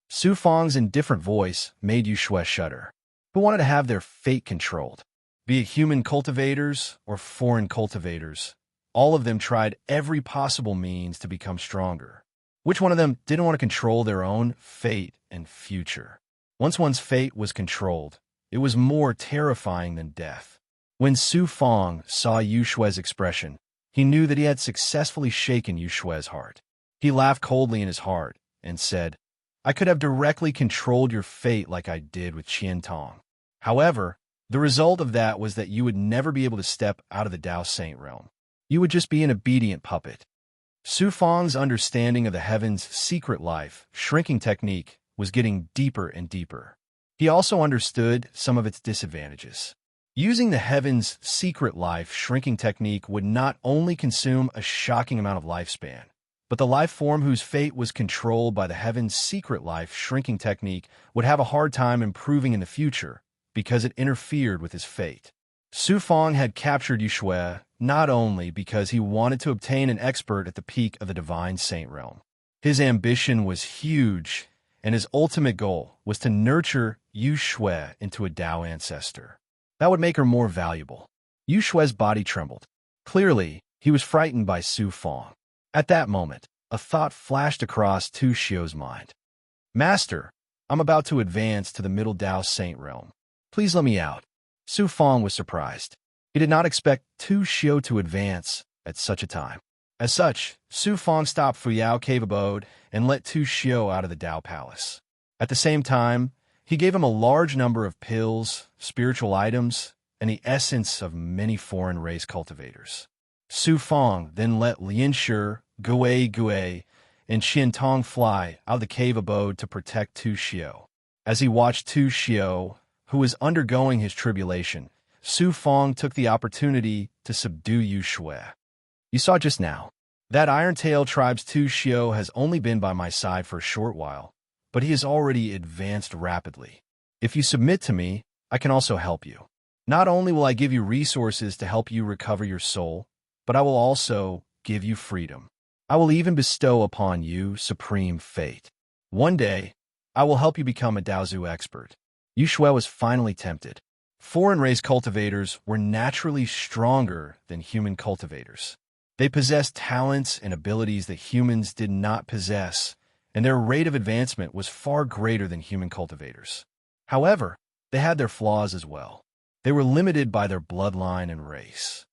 Su Fong's indifferent voice made Yu Shui shudder. Who wanted to have their fate controlled? Be it human cultivators or foreign cultivators, all of them tried every possible means to become stronger. Which one of them didn't want to control their own fate and future? Once one's fate was controlled, it was more terrifying than death. When Su Fong saw Yu Shui's expression, he knew that he had successfully shaken Yu Shui's heart. He laughed coldly in his heart and said, "I could have directly controlled your fate like I did with Qian Tong. However, the result of that was that you would never be able to step out of the Dao Saint realm. You would just be an obedient puppet." Su Fong's understanding of the heaven's secret life shrinking technique was getting deeper and deeper. He also understood some of its disadvantages. Using the heaven's secret life shrinking technique would not only consume a shocking amount of lifespan, but the life form whose fate was controlled by the heaven's secret life shrinking technique would have a hard time improving in the future because it interfered with his fate. Su Fong had captured Yue not only because he wanted to obtain an expert at the peak of the divine saint realm. His ambition was huge, and his ultimate goal was to nurture Yue into a Dao ancestor. That would make her more valuable. Yue's body trembled. Clearly, he was frightened by Su Fong. At that moment, a thought flashed across Tu Xiu's mind. Master, I'm about to advance to the middle Dao Saint realm. Please let me out. Su Fong was surprised. He did not expect Tu Xiu to advance at such a time. As such, Su Fong stopped Fuyao Cave Abode and let Tu Xiu out of the Dao Palace. At the same time, he gave him a large number of pills, spiritual items, and the essence of many foreign race cultivators. Su Fong then let Lian Shi, Gui, and Qian Tong fly out of the cave abode to protect Tu Xiu. As he watched Tu Xiu, who was undergoing his tribulation, Su Fong took the opportunity to subdue Yue. You saw just now. That Iron-Tail tribe's Tu Xiu has only been by my side for a short while, but he has already advanced rapidly. If you submit to me, I can also help you. Not only will I give you resources to help you recover your soul, but I will also give you freedom. I will even bestow upon you supreme fate. One day, I will help you become a Daozu expert. Yue was finally tempted. Foreign race cultivators were naturally stronger than human cultivators. They possessed talents and abilities that humans did not possess, and their rate of advancement was far greater than human cultivators. However, they had their flaws as well. They were limited by their bloodline and race.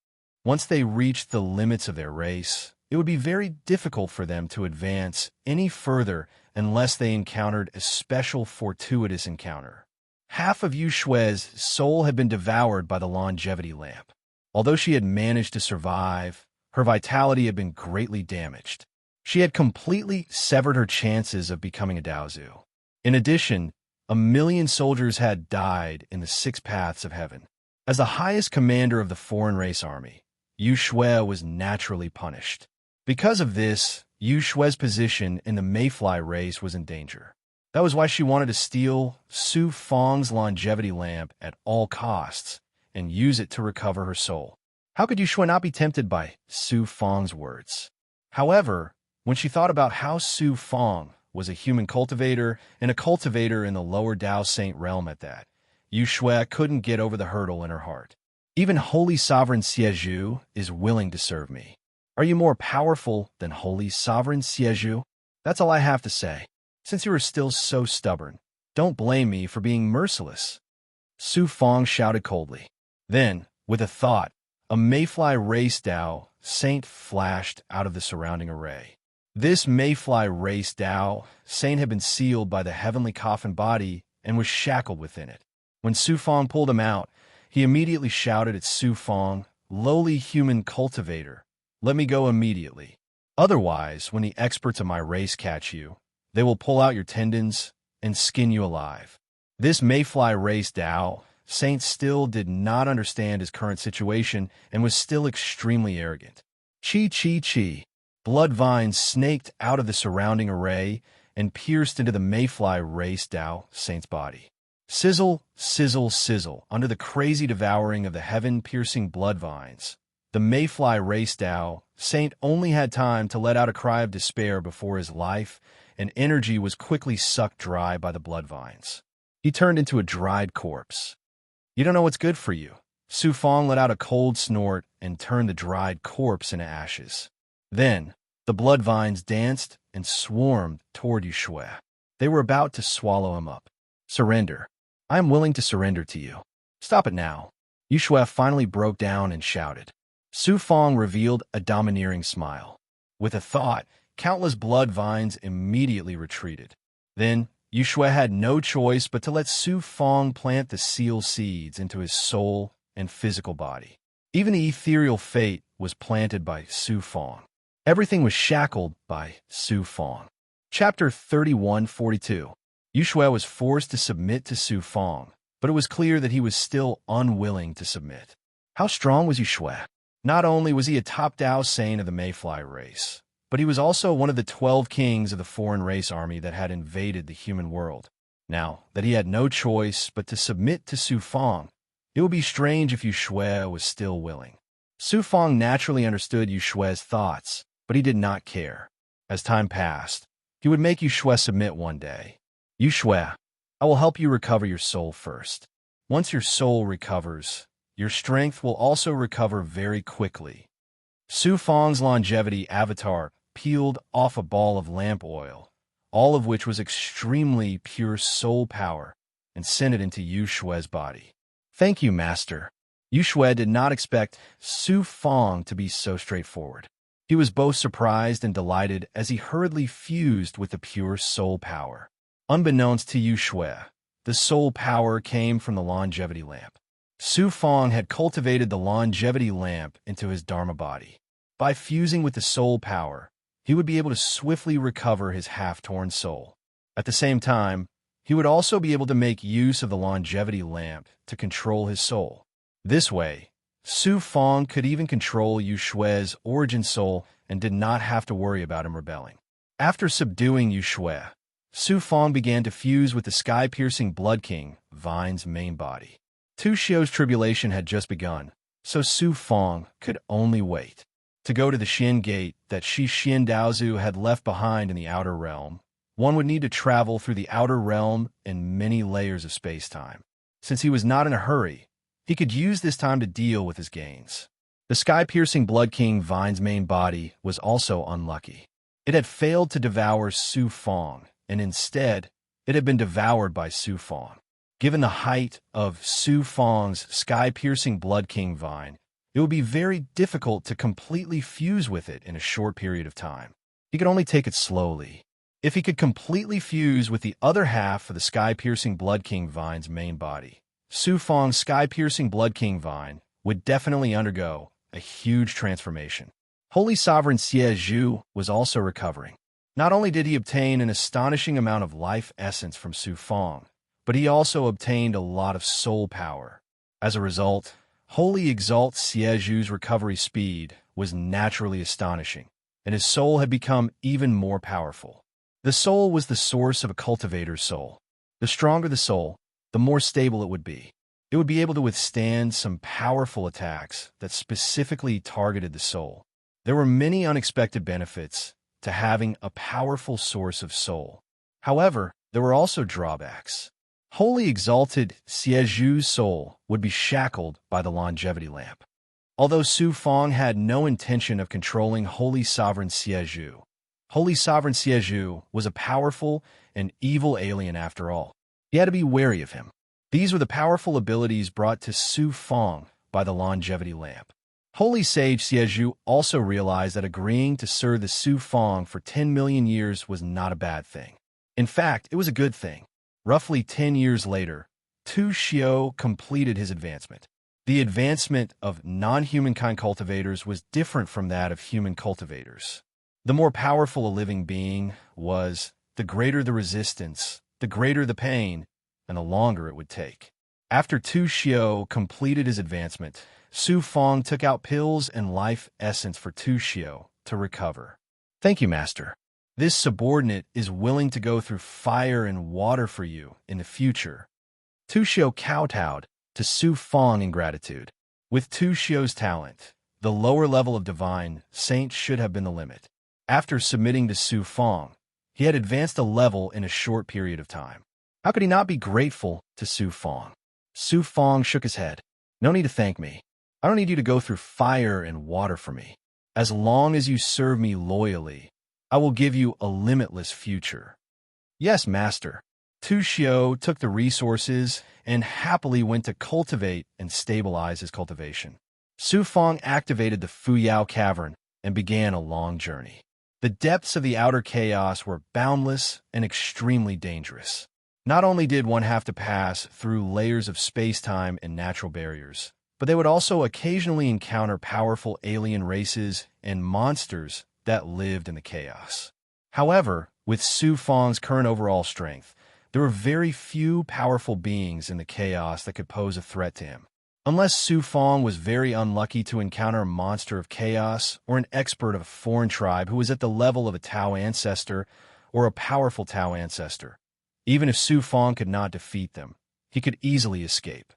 Once they reached the limits of their race, it would be very difficult for them to advance any further unless they encountered a special fortuitous encounter. Half of Yue's soul had been devoured by the longevity lamp. Although she had managed to survive, her vitality had been greatly damaged. She had completely severed her chances of becoming a Daozu. In addition, 1,000,000 soldiers had died in the 6 paths of heaven. As the highest commander of the foreign race army, Yue was naturally punished. Because of this, Yue's position in the Mayfly race was in danger. That was why she wanted to steal Su Fong's longevity lamp at all costs and use it to recover her soul. How could Yue not be tempted by Su Fong's words? However, when she thought about how Su Fong was a human cultivator and a cultivator in the lower Dao Saint realm at that, Yue couldn't get over the hurdle in her heart. Even Holy Sovereign Xie is willing to serve me. Are you more powerful than Holy Sovereign Xie? That's all I have to say. Since you are still so stubborn, don't blame me for being merciless. Su Fong shouted coldly. Then, with a thought, a Mayfly race Dao Saint flashed out of the surrounding array. This Mayfly race Dao Saint had been sealed by the heavenly coffin body and was shackled within it. When Su Fong pulled him out, he immediately shouted at Su Fong, "Lowly human cultivator, let me go immediately. Otherwise, when the experts of my race catch you, they will pull out your tendons and skin you alive." This Mayfly race Dao Saint still did not understand his current situation and was still extremely arrogant. Chi. Blood vines snaked out of the surrounding array and pierced into the Mayfly race Dao Saint's body. Sizzle, sizzle, sizzle, under the crazy devouring of the heaven-piercing blood vines. The Mayfly race Dao Saint only had time to let out a cry of despair before his life, and energy was quickly sucked dry by the blood vines. He turned into a dried corpse. You don't know what's good for you. Su Fong let out a cold snort and turned the dried corpse into ashes. Then, the blood vines danced and swarmed toward Yue. They were about to swallow him up. Surrender. I am willing to surrender to you. Stop it now. Yue finally broke down and shouted. Su Fong revealed a domineering smile. With a thought, countless blood vines immediately retreated. Then, Yue had no choice but to let Su Fong plant the seal seeds into his soul and physical body. Even the ethereal fate was planted by Su Fong. Everything was shackled by Su Fong. Chapter 3142. Yue was forced to submit to Su Fong, but it was clear that he was still unwilling to submit. How strong was Yue? Not only was he a top Dao Saint of the Mayfly race, but he was also one of the 12 kings of the foreign race army that had invaded the human world. Now that he had no choice but to submit to Su Fong, It would be strange if Yu Shui was still willing. Su Fong naturally understood Yu Shui's thoughts, but he did not care. As time passed, he would make Yu Shui submit one day. Yu Shui, I will help you recover your soul first. Once your soul recovers, your strength will also recover very quickly. Su Fong's longevity avatar peeled off a ball of lamp oil, all of which was extremely pure soul power, and sent it into Yu Shui's body. Thank you, Master. Yu Shui did not expect Su Fong to be so straightforward. He was both surprised and delighted as he hurriedly fused with the pure soul power. Unbeknownst to Yu Shui, the soul power came from the longevity lamp. Su Fong had cultivated the longevity lamp into his Dharma body. By fusing with the soul power, he would be able to swiftly recover his half-torn soul. At the same time, he would also be able to make use of the longevity lamp to control his soul. This way, Su Fong could even control Yu Shui's origin soul and did not have to worry about him rebelling. After subduing Yu Shui, Su Fong began to fuse with the sky-piercing Blood King, Vine's main body. Tu Xiu's tribulation had just begun, so Su Fong could only wait. To go to the Xin Gate that Shi Xin Daozu had left behind in the outer realm, one would need to travel through the outer realm in many layers of space-time. Since he was not in a hurry, he could use this time to deal with his gains. The sky-piercing Blood King Vine's main body was also unlucky. It had failed to devour Su Fong, and instead, it had been devoured by Su Fong. Given the height of Su Fong's sky-piercing Blood King Vine, it would be very difficult to completely fuse with it in a short period of time. He could only take it slowly. If he could completely fuse with the other half of the sky-piercing Blood King Vine's main body, Su Fong's sky-piercing Blood King Vine would definitely undergo a huge transformation. Holy Sovereign Xie Zhu was also recovering. Not only did he obtain an astonishing amount of life essence from Su Fong, but he also obtained a lot of soul power. As a result, Holy Exalt Xie Zhu's recovery speed was naturally astonishing, and his soul had become even more powerful. The soul was the source of a cultivator's soul. The stronger the soul, the more stable it would be. It would be able to withstand some powerful attacks that specifically targeted the soul. There were many unexpected benefits to having a powerful source of soul. However, there were also drawbacks. Holy Exalted Xie Zhu's soul would be shackled by the longevity lamp. Although Su Fong had no intention of controlling Holy Sovereign Xie Zhu, Holy Sovereign Xie Zhu was a powerful and evil alien after all. He had to be wary of him. These were the powerful abilities brought to Su Fong by the longevity lamp. Holy Sage Xie Zhu also realized that agreeing to serve the Su Fong for 10 million years was not a bad thing. In fact, it was a good thing. Roughly 10 years later, Tu Xiu completed his advancement. The advancement of non-humankind cultivators was different from that of human cultivators. The more powerful a living being was, the greater the resistance, the greater the pain, and the longer it would take. After Tu Xiu completed his advancement, Su Fong took out pills and life essence for Tu Xiu to recover. Thank you, Master. This subordinate is willing to go through fire and water for you in the future. Tu Xiu kowtowed to Su Fong in gratitude. With Tu Xiu's talent, the lower level of divine saint should have been the limit. After submitting to Su Fong, he had advanced a level in a short period of time. How could he not be grateful to Su Fong? Su Fong shook his head. No need to thank me. I don't need you to go through fire and water for me. As long as you serve me loyally, I will give you a limitless future. Yes, Master. Tu Xiu took the resources and happily went to cultivate and stabilize his cultivation. Su Fong activated the Fuyao Cavern and began a long journey. The depths of the outer chaos were boundless and extremely dangerous. Not only did one have to pass through layers of space-time and natural barriers, but they would also occasionally encounter powerful alien races and monsters that lived in the chaos. However, with Su Fong's current overall strength, there were very few powerful beings in the chaos that could pose a threat to him. Unless Su Fong was very unlucky to encounter a monster of chaos or an expert of a foreign tribe who was at the level of a Tao ancestor or a powerful Tao ancestor. Even if Su Fong could not defeat them, he could easily escape.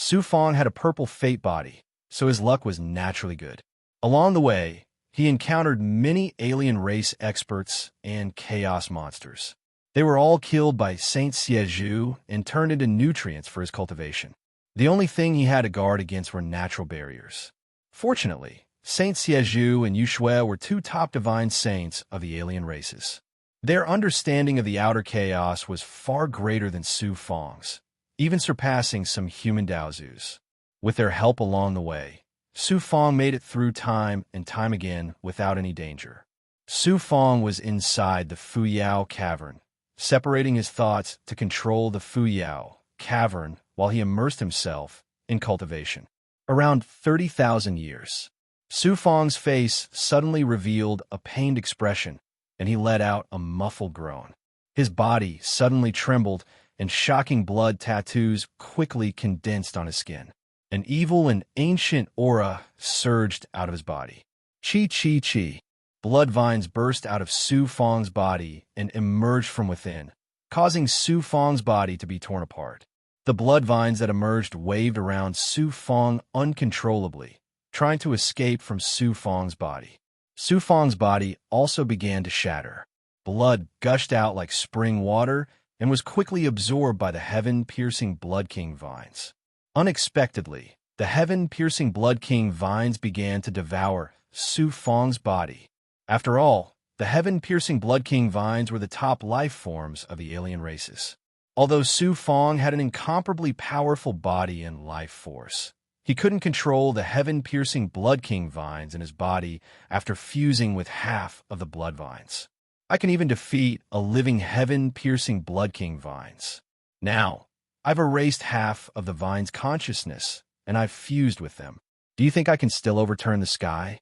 Su Fong had a purple fate body, so his luck was naturally good. Along the way, he encountered many alien race experts and chaos monsters. They were all killed by Saint Siezhu and turned into nutrients for his cultivation. The only thing he had to guard against were natural barriers. Fortunately, Saint Siezhu and Yuxue were two top divine saints of the alien races. Their understanding of the outer chaos was far greater than Su Fong's, even surpassing some human Daozus. With their help along the way, Su Fong made it through time and time again without any danger. Su Fong was inside the Fuyao cavern, separating his thoughts to control the Fuyao cavern while he immersed himself in cultivation. Around 30,000 years, Su Fong's face suddenly revealed a pained expression, and he let out a muffled groan. His body suddenly trembled, and shocking blood tattoos quickly condensed on his skin. An evil and ancient aura surged out of his body. Chi chi chi. Blood vines burst out of Su Fong's body and emerged from within, causing Su Fong's body to be torn apart. The blood vines that emerged waved around Su Fong uncontrollably, trying to escape from Su Fong's body. Su Fong's body also began to shatter. Blood gushed out like spring water and was quickly absorbed by the heaven-piercing Blood King vines. Unexpectedly, the heaven-piercing Blood King vines began to devour Su Fong's body. After all, the heaven-piercing Blood King vines were the top life forms of the alien races. Although Su Fong had an incomparably powerful body and life force, he couldn't control the heaven-piercing Blood King vines in his body after fusing with half of the blood vines. I can even defeat a living heaven-piercing Blood King vines. Now, I've erased half of the vine's consciousness, and I've fused with them. Do you think I can still overturn the sky?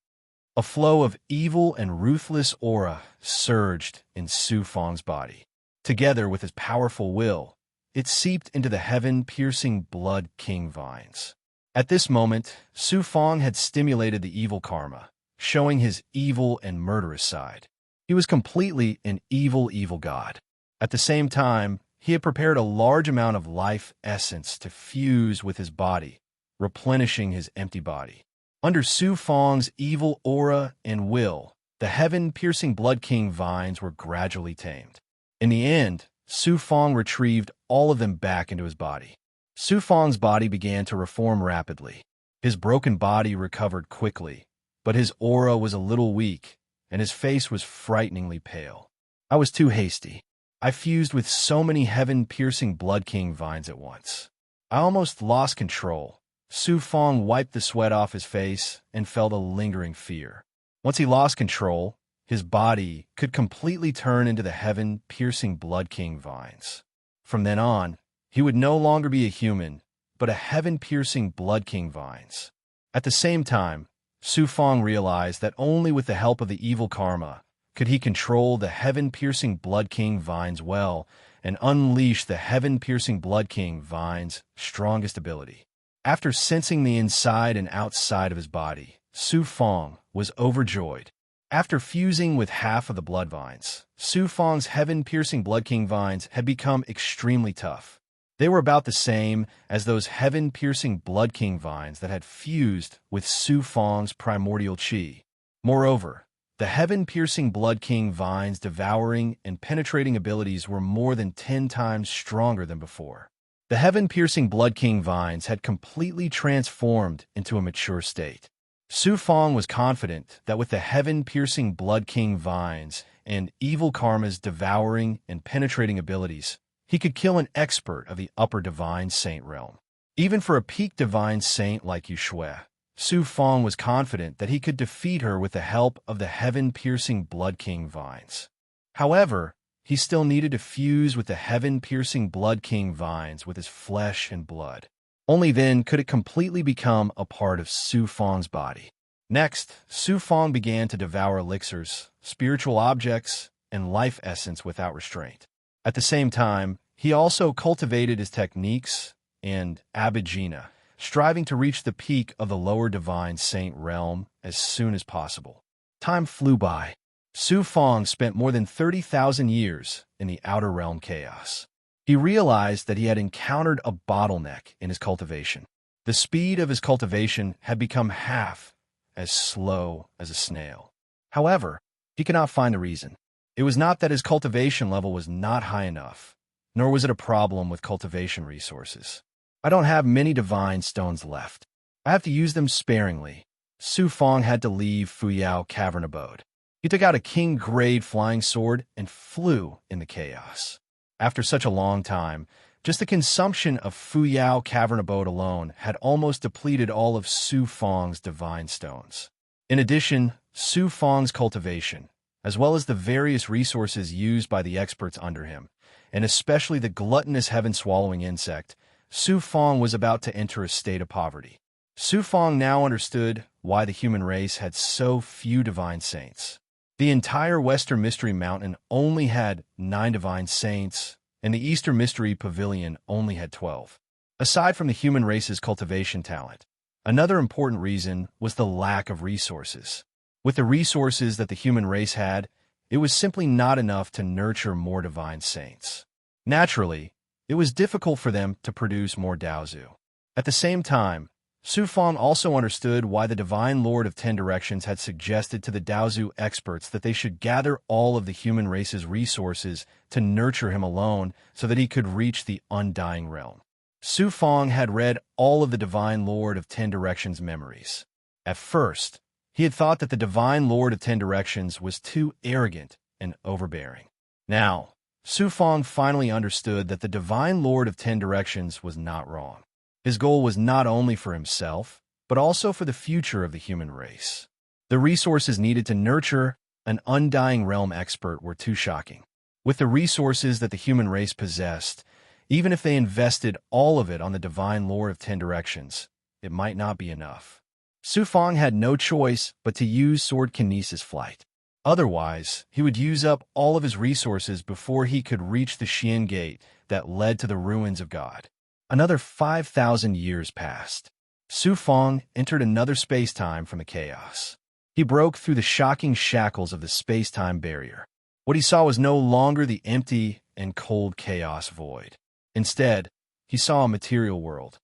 A flow of evil and ruthless aura surged in Su Fong's body. Together with his powerful will, it seeped into the heaven-piercing Blood King vines. At this moment, Su Fong had stimulated the evil karma, showing his evil and murderous side. He was completely an evil god. At the same time, he had prepared a large amount of life essence to fuse with his body, replenishing his empty body. Under Su Fong's evil aura and will, the heaven-piercing Blood King vines were gradually tamed. In the end, Su Fong retrieved all of them back into his body. Su Fong's body began to reform rapidly. His broken body recovered quickly, but his aura was a little weak, and his face was frighteningly pale. I was too hasty. I fused with so many heaven-piercing Blood King vines at once. I almost lost control. Su Fong wiped the sweat off his face and felt a lingering fear. Once he lost control, his body could completely turn into the heaven-piercing Blood King vines. From then on, he would no longer be a human, but a heaven-piercing Blood King vines. At the same time, Su Fong realized that only with the help of the evil karma could he control the heaven-piercing Blood King vines well and unleash the heaven-piercing Blood King vines' strongest ability. After sensing the inside and outside of his body, Su Fong was overjoyed. After fusing with half of the blood vines, Su Fong's heaven-piercing Blood King vines had become extremely tough. They were about the same as those heaven-piercing Blood King vines that had fused with Su Fong's primordial chi. Moreover, the heaven-piercing Blood King vines' devouring and penetrating abilities were more than 10 times stronger than before. The heaven-piercing Blood King vines had completely transformed into a mature state. Su Fong was confident that with the heaven-piercing Blood King vines and evil karma's devouring and penetrating abilities, he could kill an expert of the upper divine saint realm. Even for a peak divine saint like Yuxue, Su Fong was confident that he could defeat her with the help of the heaven-piercing Blood King vines. However, he still needed to fuse with the heaven-piercing Blood King vines with his flesh and blood. Only then could it completely become a part of Su Fong's body. Next, Su Fong began to devour elixirs, spiritual objects, and life essence without restraint. At the same time, he also cultivated his techniques and abhijna, striving to reach the peak of the lower divine saint realm as soon as possible. Time flew by. Su Fong spent more than 30,000 years in the outer realm chaos. He realized that he had encountered a bottleneck in his cultivation. The speed of his cultivation had become half as slow as a snail. However, he could not find the reason. It was not that his cultivation level was not high enough, nor was it a problem with cultivation resources. I don't have many divine stones left. I have to use them sparingly. Su Fong had to leave Fuyao Cavern Abode. He took out a king-grade flying sword and flew in the chaos. After such a long time, just the consumption of Fuyao Cavern Abode alone had almost depleted all of Su Fong's divine stones. In addition, Su Fong's cultivation, as well as the various resources used by the experts under him, and especially the gluttonous heaven-swallowing insect, Su Fong was about to enter a state of poverty. Su Fong now understood why the human race had so few divine saints. The entire Western Mystery Mountain only had 9 divine saints, and the Eastern Mystery Pavilion only had 12. Aside from the human race's cultivation talent, another important reason was the lack of resources. With the resources that the human race had, it was simply not enough to nurture more divine saints. Naturally, it was difficult for them to produce more Daozu. At the same time, Su Fong also understood why the Divine Lord of 10 Directions had suggested to the Daozu experts that they should gather all of the human race's resources to nurture him alone so that he could reach the undying realm. Su Fong had read all of the Divine Lord of 10 Directions' memories. At first, he had thought that the Divine Lord of 10 Directions was too arrogant and overbearing. Now, Su Fong finally understood that the Divine Lord of 10 Directions was not wrong. His goal was not only for himself, but also for the future of the human race. The resources needed to nurture an undying realm expert were too shocking. With the resources that the human race possessed, even if they invested all of it on the Divine Lord of 10 Directions, it might not be enough. Su Fong had no choice but to use sword kinesis flight. Otherwise, he would use up all of his resources before he could reach the Xian Gate that led to the ruins of God. Another 5,000 years passed. Su Fong entered another space-time from the chaos. He broke through the shocking shackles of the space-time barrier. What he saw was no longer the empty and cold chaos void. Instead, he saw a material world.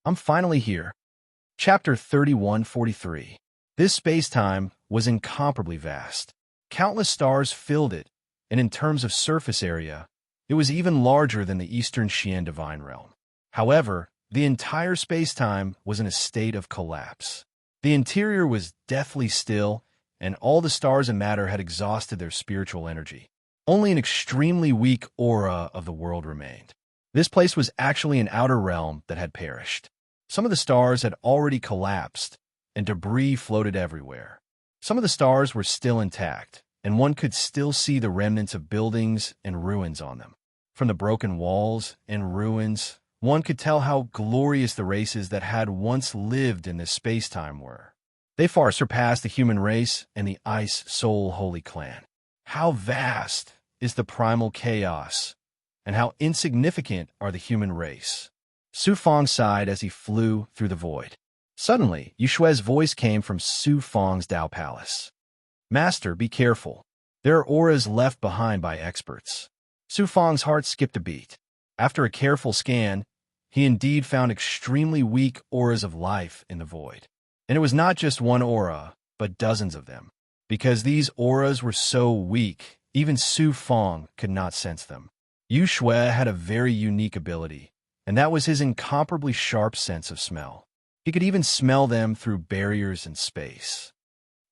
I'm finally here. Chapter 3143. This space-time was incomparably vast. Countless stars filled it, and in terms of surface area, it was even larger than the Eastern Xian Divine Realm. However, the entire space-time was in a state of collapse. The interior was deathly still, and all the stars and matter had exhausted their spiritual energy. Only an extremely weak aura of the world remained. This place was actually an outer realm that had perished. Some of the stars had already collapsed, and debris floated everywhere. Some of the stars were still intact, and one could still see the remnants of buildings and ruins on them. From the broken walls and ruins, one could tell how glorious the races that had once lived in this space-time were. They far surpassed the human race and the Ice Soul Holy Clan. How vast is the primal chaos, and how insignificant are the human race. Su Fong sighed as he flew through the void. Suddenly, Yushue's voice came from Su Fong's Dao Palace. Master, be careful. There are auras left behind by experts. Su Fong's heart skipped a beat. After a careful scan, he indeed found extremely weak auras of life in the void. And it was not just one aura, but dozens of them. Because these auras were so weak, even Su Fong could not sense them. Yu Shui had a very unique ability, and that was his incomparably sharp sense of smell. He could even smell them through barriers in space.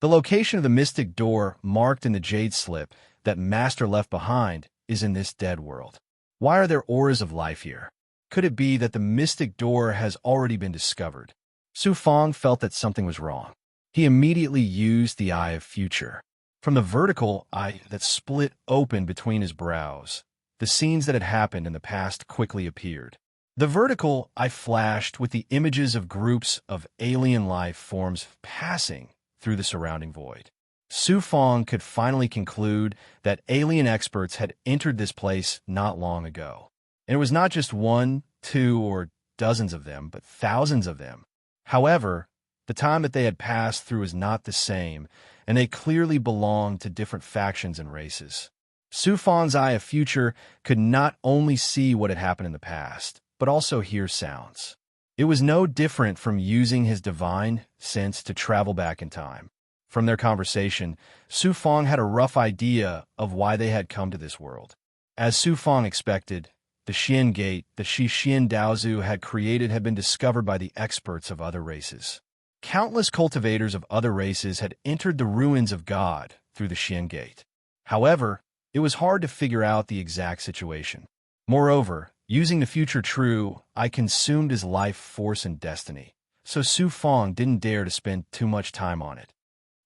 The location of the mystic door marked in the jade slip that Master left behind is in this dead world. Why are there auras of life here? Could it be that the mystic door has already been discovered? Su Fong felt that something was wrong. He immediately used the Eye of Future. From the vertical eye that split open between his brows, the scenes that had happened in the past quickly appeared. The vertical eye flashed with the images of groups of alien life forms passing through the surrounding void. Su Fong could finally conclude that alien experts had entered this place not long ago. And it was not just 1, 2, or dozens of them, but thousands of them. However, the time that they had passed through is not the same, and they clearly belonged to different factions and races. Su Fong's Eye of Future could not only see what had happened in the past, but also hear sounds. It was no different from using his divine sense to travel back in time. From their conversation, Su Fong had a rough idea of why they had come to this world. As Su Fong expected, the Xian Gate that Xian Daozu had created had been discovered by the experts of other races. Countless cultivators of other races had entered the ruins of God through the Xian Gate. However, it was hard to figure out the exact situation. Moreover, using the future true, I consumed his life force and destiny, so Su Fong didn't dare to spend too much time on it.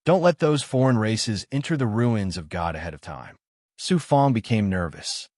Don't let those foreign races enter the ruins of God ahead of time. Su Fong became nervous.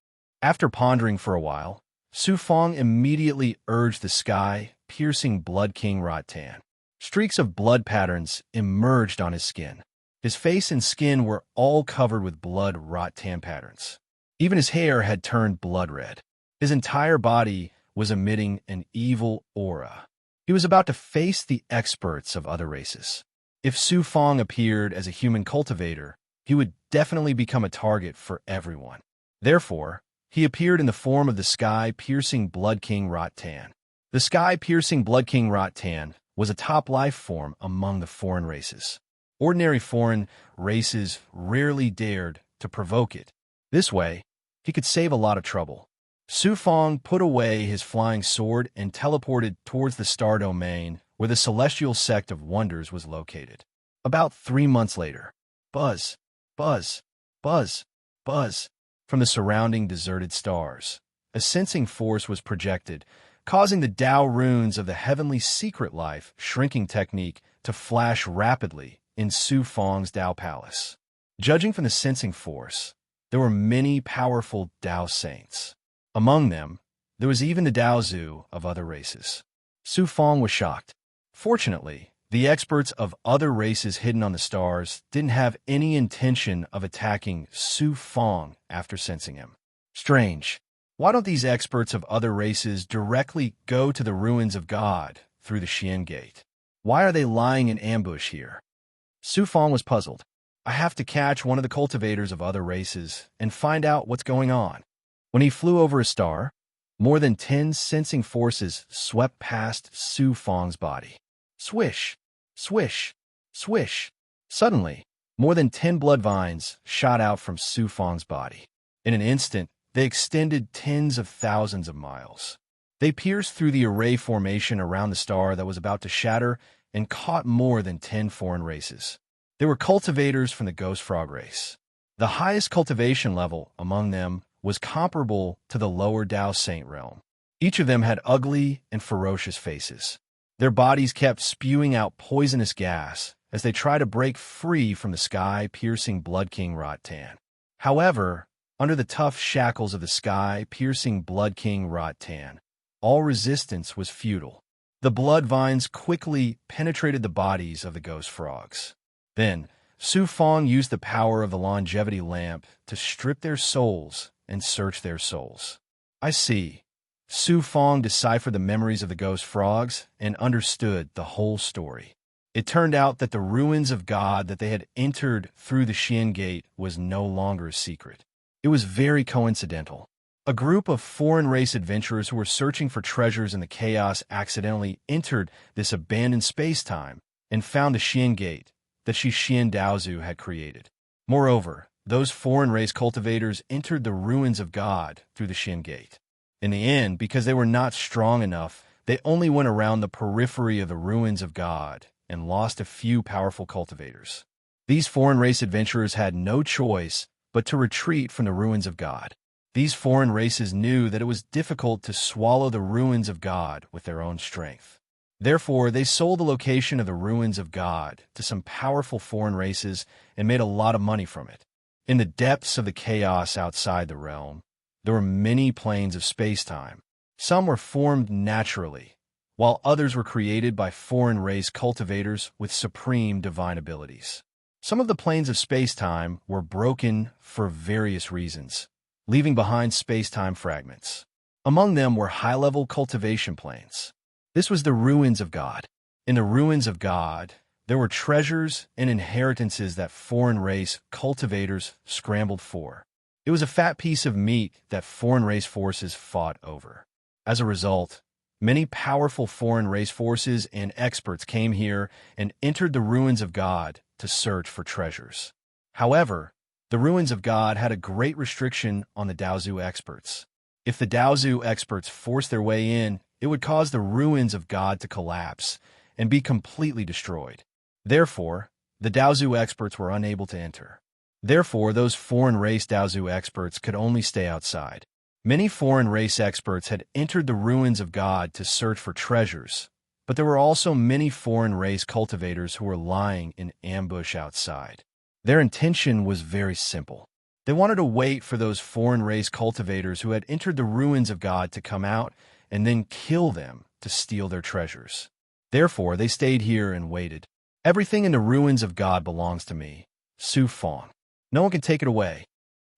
After pondering for a while, Su Fong immediately urged the sky-piercing Blood King Rotan. Streaks of blood patterns emerged on his skin. His face and skin were all covered with blood Rotan patterns. Even his hair had turned blood red. His entire body was emitting an evil aura. He was about to face the experts of other races. If Su Fong appeared as a human cultivator, he would definitely become a target for everyone. Therefore, he appeared in the form of the sky-piercing Blood King Rotan. The sky-piercing Blood King Rotan was a top life form among the foreign races. Ordinary foreign races rarely dared to provoke it. This way, he could save a lot of trouble. Su Fong put away his flying sword and teleported towards the star domain where the celestial sect of wonders was located. About 3 months later, buzz, buzz, buzz, buzz, from the surrounding deserted stars. A sensing force was projected, causing the Tao runes of the heavenly secret life shrinking technique to flash rapidly in Su Fong's Tao palace. Judging from the sensing force, there were many powerful Tao saints. Among them, there was even the Daozu of other races. Su Fong was shocked. Fortunately, the experts of other races hidden on the stars didn't have any intention of attacking Su Fong after sensing him. Strange. Why don't these experts of other races directly go to the ruins of God through the Xian Gate? Why are they lying in ambush here? Su Fong was puzzled. I have to catch one of the cultivators of other races and find out what's going on. When he flew over a star, more than 10 sensing forces swept past Su Fong's body. Swish, swish, swish. Suddenly, more than 10 blood vines shot out from Su Fong's body. In an instant, they extended tens of thousands of miles. They pierced through the array formation around the star that was about to shatter and caught more than 10 foreign races. They were cultivators from the ghost frog race. The highest cultivation level among them was comparable to the lower Tao Saint realm. Each of them had ugly and ferocious faces. Their bodies kept spewing out poisonous gas as they tried to break free from the sky-piercing Blood King Rotan. However, under the tough shackles of the sky-piercing Blood King Rotan, all resistance was futile. The blood vines quickly penetrated the bodies of the ghost frogs. Then, Su Fong used the power of the longevity lamp to strip their souls and search their souls. I see. Su Fong deciphered the memories of the ghost frogs and understood the whole story. It turned out that the ruins of God that they had entered through the Xian Gate was no longer a secret. It was very coincidental. A group of foreign race adventurers who were searching for treasures in the chaos accidentally entered this abandoned space-time and found the Xian Gate that Xian Daozu had created. Moreover, those foreign race cultivators entered the ruins of God through the Xian Gate. In the end, because they were not strong enough, they only went around the periphery of the ruins of God and lost a few powerful cultivators. These foreign race adventurers had no choice but to retreat from the ruins of God. These foreign races knew that it was difficult to swallow the ruins of God with their own strength. Therefore, they sold the location of the ruins of God to some powerful foreign races and made a lot of money from it. In the depths of the chaos outside the realm, there were many planes of space-time. Some were formed naturally, while others were created by foreign race cultivators with supreme divine abilities. Some of the planes of space-time were broken for various reasons, leaving behind space-time fragments. Among them were high-level cultivation planes. This was the ruins of God. In the ruins of God, there were treasures and inheritances that foreign race cultivators scrambled for. It was a fat piece of meat that foreign race forces fought over. As a result, Many powerful foreign race forces and experts came here and entered the ruins of God to search for treasures. However, the ruins of God had a great restriction on the Daozu experts. If the Daozu experts forced their way in, it would cause the ruins of God to collapse and be completely destroyed. Therefore, the Daozu experts were unable to enter. Therefore, those foreign race Daozu experts could only stay outside. Many foreign race experts had entered the ruins of God to search for treasures, but there were also many foreign race cultivators who were lying in ambush outside. Their intention was very simple. They wanted to wait for those foreign race cultivators who had entered the ruins of God to come out and then kill them to steal their treasures. Therefore, they stayed here and waited. Everything in the ruins of God belongs to me, Su Fong. No one can take it away.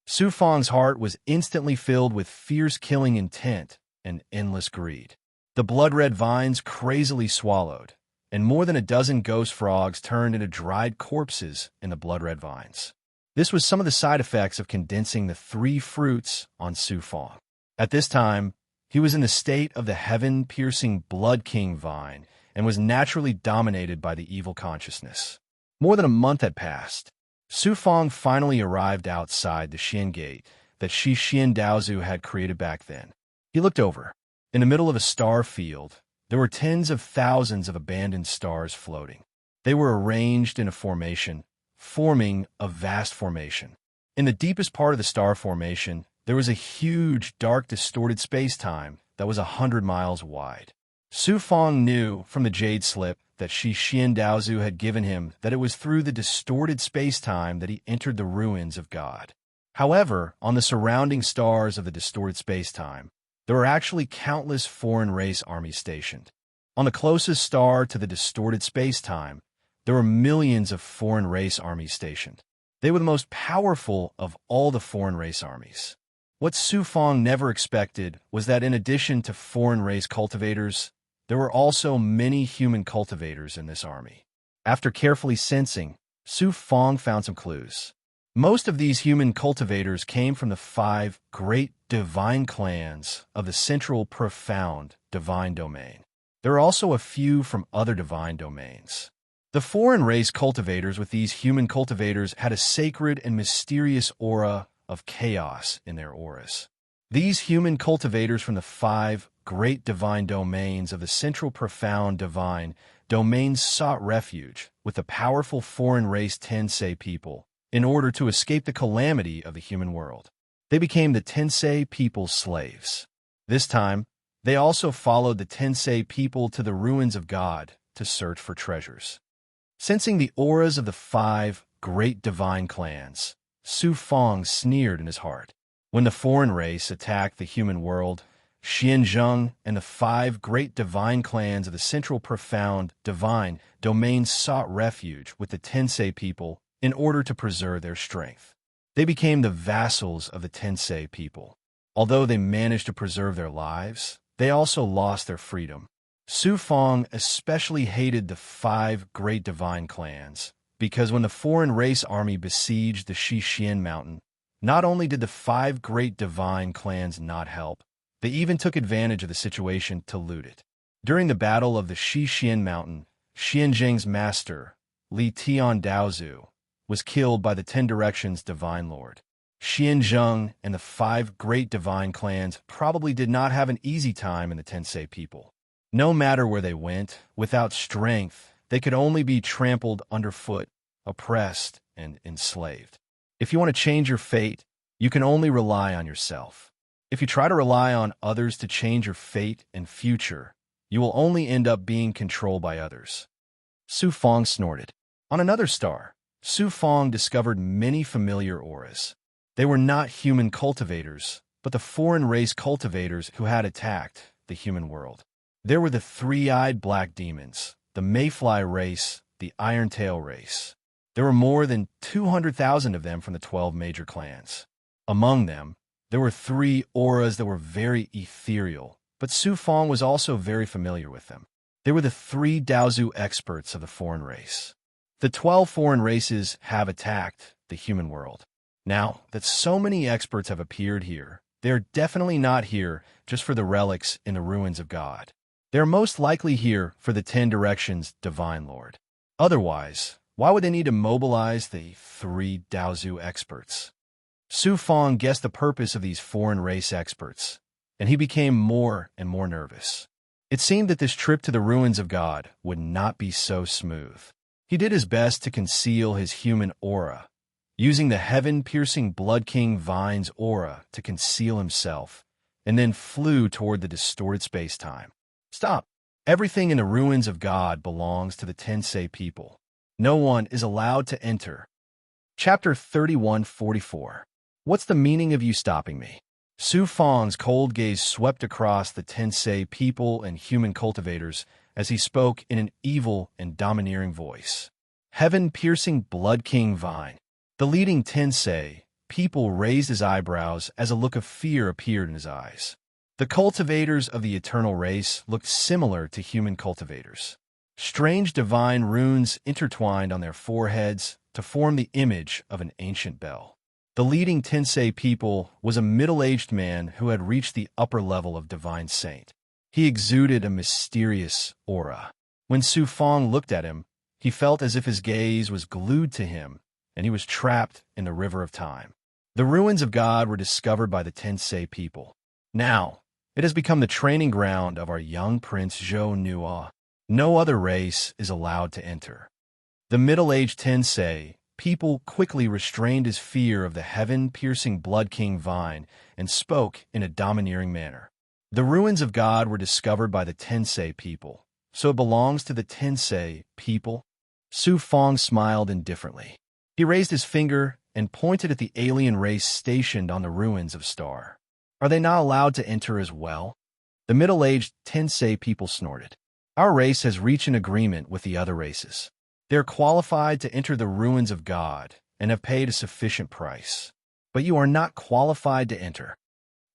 Su Fong's heart was instantly filled with fierce killing intent and endless greed. The blood-red vines crazily swallowed, and more than a dozen ghost frogs turned into dried corpses in the blood-red vines. This was some of the side effects of condensing the three fruits on Su Fong. At this time, he was in the state of the heaven-piercing Blood King vine and was naturally dominated by the evil consciousness. More than a month had passed. Su Fong finally arrived outside the Xian Gate that Shi Xian Daozu had created back then. He looked over. In the middle of a star field, there were tens of thousands of abandoned stars floating. They were arranged in a formation, forming a vast formation. In the deepest part of the star formation, there was a huge, dark, distorted space-time that was 100 miles wide. Su Fong knew from the jade slip that Shi Xian Daozu had given him that it was through the distorted space-time that he entered the ruins of God. However, on the surrounding stars of the distorted space-time, there were actually countless foreign race armies stationed. On the closest star to the distorted space-time, there were millions of foreign race armies stationed. They were the most powerful of all the foreign race armies. What Su Fong never expected was that in addition to foreign race cultivators, there were also many human cultivators in this army. After carefully sensing, Su Fong found some clues. Most of these human cultivators came from the 5 great divine clans of the central profound divine domain. There are also a few from other divine domains. The foreign race cultivators with these human cultivators had a sacred and mysterious aura of chaos in their auras. These human cultivators from the 5 great divine domains of the central profound divine domains sought refuge with the powerful foreign race Tensei people in order to escape the calamity of the human world. They became the Tensei people's slaves. This time, they also followed the Tensei people to the ruins of God to search for treasures. Sensing the auras of the 5 great divine clans, Su Fong sneered in his heart. When the foreign race attacked the human world, Xianzheng and the 5 great divine clans of the central profound divine domains sought refuge with the Tensei people in order to preserve their strength. They became the vassals of the Tensei people. Although they managed to preserve their lives, they also lost their freedom. Su Fong especially hated the 5 great divine clans, because when the foreign race army besieged the Shixian mountain, not only did the 5 great divine clans not help, they even took advantage of the situation to loot it. During the battle of the Shixian mountain, Xianzheng's master, Li Tian Daozu, was killed by the 10 Directions Divine Lord. Xianzheng and the 5 great divine clans probably did not have an easy time in the Tensei people. No matter where they went, without strength, they could only be trampled underfoot, oppressed, and enslaved. If you want to change your fate, you can only rely on yourself. If you try to rely on others to change your fate and future, you will only end up being controlled by others. Su Fong snorted. On another star, Su Fong discovered many familiar auras. They were not human cultivators, but the foreign race cultivators who had attacked the human world. There were the 3-eyed black demons, the Mayfly race, the Irontail race. There were more than 200,000 of them from the 12 major clans. Among them, there were 3 auras that were very ethereal, but Su Fong was also very familiar with them. They were the 3 Daozu experts of the foreign race. The 12 foreign races have attacked the human world. Now that so many experts have appeared here, they are definitely not here just for the relics in the ruins of God. They are most likely here for the 10 Directions Divine Lord. Otherwise, why would they need to mobilize the 3 Daozu experts? Su Fong guessed the purpose of these foreign race experts, and he became more and more nervous. It seemed that this trip to the ruins of God would not be so smooth. He did his best to conceal his human aura, using the heaven-piercing Blood King Vine's aura to conceal himself, and then flew toward the distorted space-time. Stop! Everything in the ruins of God belongs to the Tensei people. No one is allowed to enter. Chapter 31:44. What's the meaning of you stopping me? Su Fong's cold gaze swept across the Tensei people and human cultivators as he spoke in an evil and domineering voice. Heaven-piercing Blood King Vine. The leading Tensei people raised his eyebrows as a look of fear appeared in his eyes. The cultivators of the eternal race looked similar to human cultivators. Strange divine runes intertwined on their foreheads to form the image of an ancient bell. The leading Tensei people was a middle-aged man who had reached the upper level of divine saint. He exuded a mysterious aura. When Su Fong looked at him, he felt as if his gaze was glued to him, and he was trapped in the river of time. The ruins of God were discovered by the Tensei people. Now, it has become the training ground of our young prince Zhou Nua. No other race is allowed to enter. The middle-aged Tensei people quickly restrained his fear of the heaven-piercing Blood King Vine and spoke in a domineering manner. The ruins of God were discovered by the Tensei people, so it belongs to the Tensei people? Su Fong smiled indifferently. He raised his finger and pointed at the alien race stationed on the ruins of Star. Are they not allowed to enter as well? The middle-aged Tensei people snorted. Our race has reached an agreement with the other races. They are qualified to enter the ruins of God and have paid a sufficient price. But you are not qualified to enter.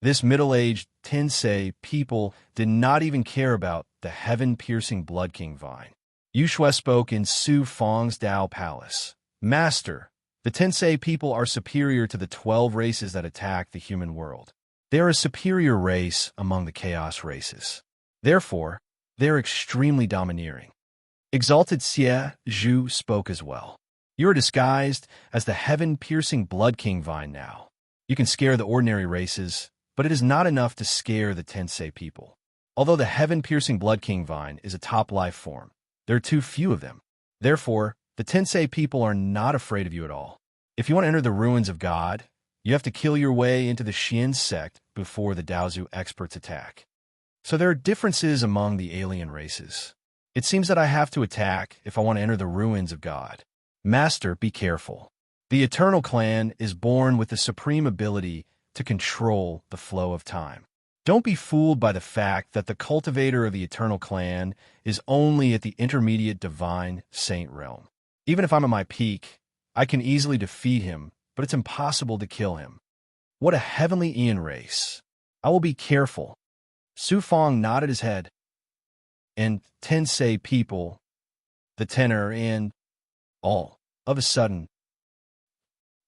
This middle-aged Tensei people did not even care about the heaven-piercing Blood King Vine. Yushue spoke in Su Fong's Dao Palace. Master, the Tensei people are superior to the 12 races that attack the human world. They are a superior race among the chaos races. Therefore, they are extremely domineering. Exalted Xie Zhu spoke as well. You are disguised as the heaven-piercing Blood King Vine now. You can scare the ordinary races, but it is not enough to scare the Tensei people. Although the heaven-piercing Blood King Vine is a top life form, there are too few of them. Therefore, the Tensei people are not afraid of you at all. If you want to enter the ruins of God, you have to kill your way into the Xian sect before the Daozu experts attack. So there are differences among the alien races. It seems that I have to attack if I want to enter the ruins of God. Master, be careful. The Eternal Clan is born with the supreme ability to control the flow of time. Don't be fooled by the fact that the cultivator of the Eternal Clan is only at the intermediate divine saint realm. Even if I'm at my peak, I can easily defeat him, but it's impossible to kill him. What a heavenly Ian race. I will be careful. Su Fong nodded his head. And Tensei people, the tenor, and all of a sudden,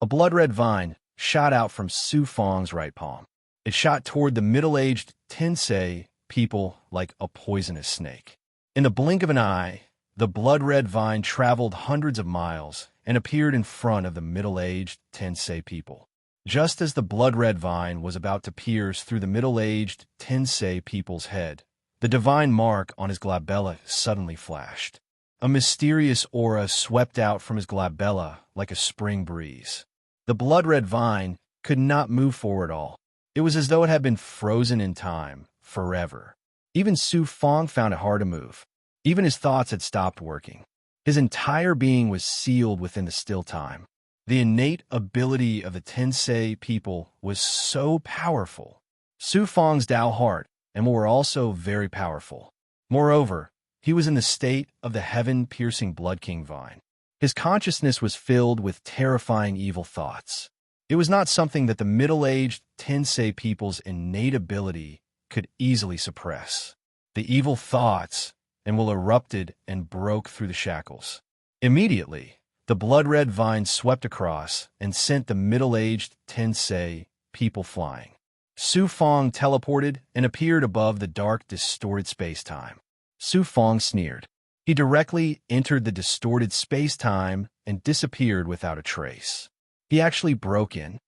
a blood-red vine shot out from Su Fong's right palm. It shot toward the middle-aged Tensei people like a poisonous snake. In the blink of an eye, the blood-red vine traveled hundreds of miles and appeared in front of the middle-aged Tensei people. Just as the blood-red vine was about to pierce through the middle-aged Tensei people's head, the divine mark on his glabella suddenly flashed. A mysterious aura swept out from his glabella like a spring breeze. The blood-red vine could not move forward at all. It was as though it had been frozen in time, forever. Even Su Fong found it hard to move. Even his thoughts had stopped working. His entire being was sealed within the still time. The innate ability of the Tensei people was so powerful. Su Fong's Dao heart and were also very powerful. Moreover, he was in the state of the heaven-piercing Blood King Vine. His consciousness was filled with terrifying evil thoughts. It was not something that the middle-aged Tensei people's innate ability could easily suppress. The evil thoughts and will erupted and broke through the shackles. Immediately, the blood-red vine swept across and sent the middle-aged Tensei people flying. Su Fong teleported and appeared above the dark, distorted space-time. Su Fong sneered. He directly entered the distorted space-time and disappeared without a trace. He actually broke in.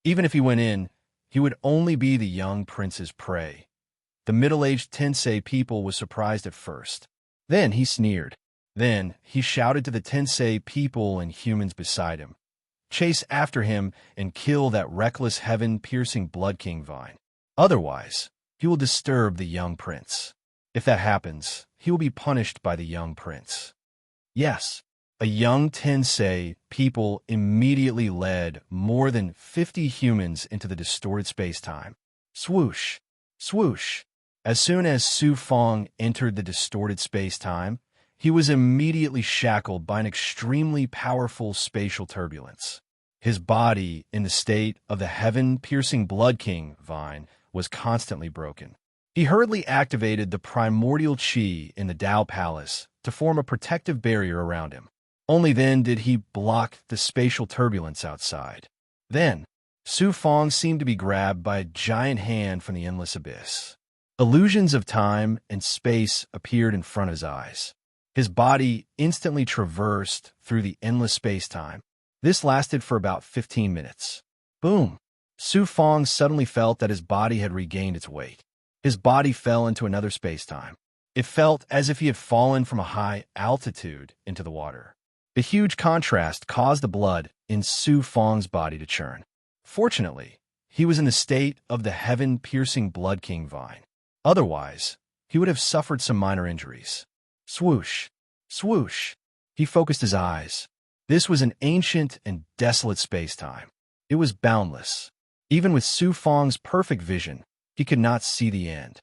Even if he went in, he would only be the young prince's prey. The middle-aged Tensei people was surprised at first. Then he sneered. Then he shouted to the Tensei people and humans beside him. Chase after him and kill that reckless heaven-piercing Blood King vine. Otherwise, he will disturb the young prince. If that happens, he will be punished by the young prince. Yes, a young Tensei people immediately led more than 50 humans into the distorted space-time. Swoosh! Swoosh! As soon as Su Fong entered the distorted space-time, he was immediately shackled by an extremely powerful spatial turbulence. His body, in the state of the heaven-piercing Blood King vine, was constantly broken. He hurriedly activated the primordial chi in the Tao Palace to form a protective barrier around him. Only then did he block the spatial turbulence outside. Then, Su Fong seemed to be grabbed by a giant hand from the endless abyss. Illusions of time and space appeared in front of his eyes. His body instantly traversed through the endless space-time. This lasted for about 15 minutes. Boom! Su Fong suddenly felt that his body had regained its weight. His body fell into another space-time. It felt as if he had fallen from a high altitude into the water. The huge contrast caused the blood in Su Fong's body to churn. Fortunately, he was in the state of the heaven-piercing Blood King vine. Otherwise, he would have suffered some minor injuries. Swoosh! Swoosh! He focused his eyes. This was an ancient and desolate space-time. It was boundless. Even with Su Fong's perfect vision, he could not see the end.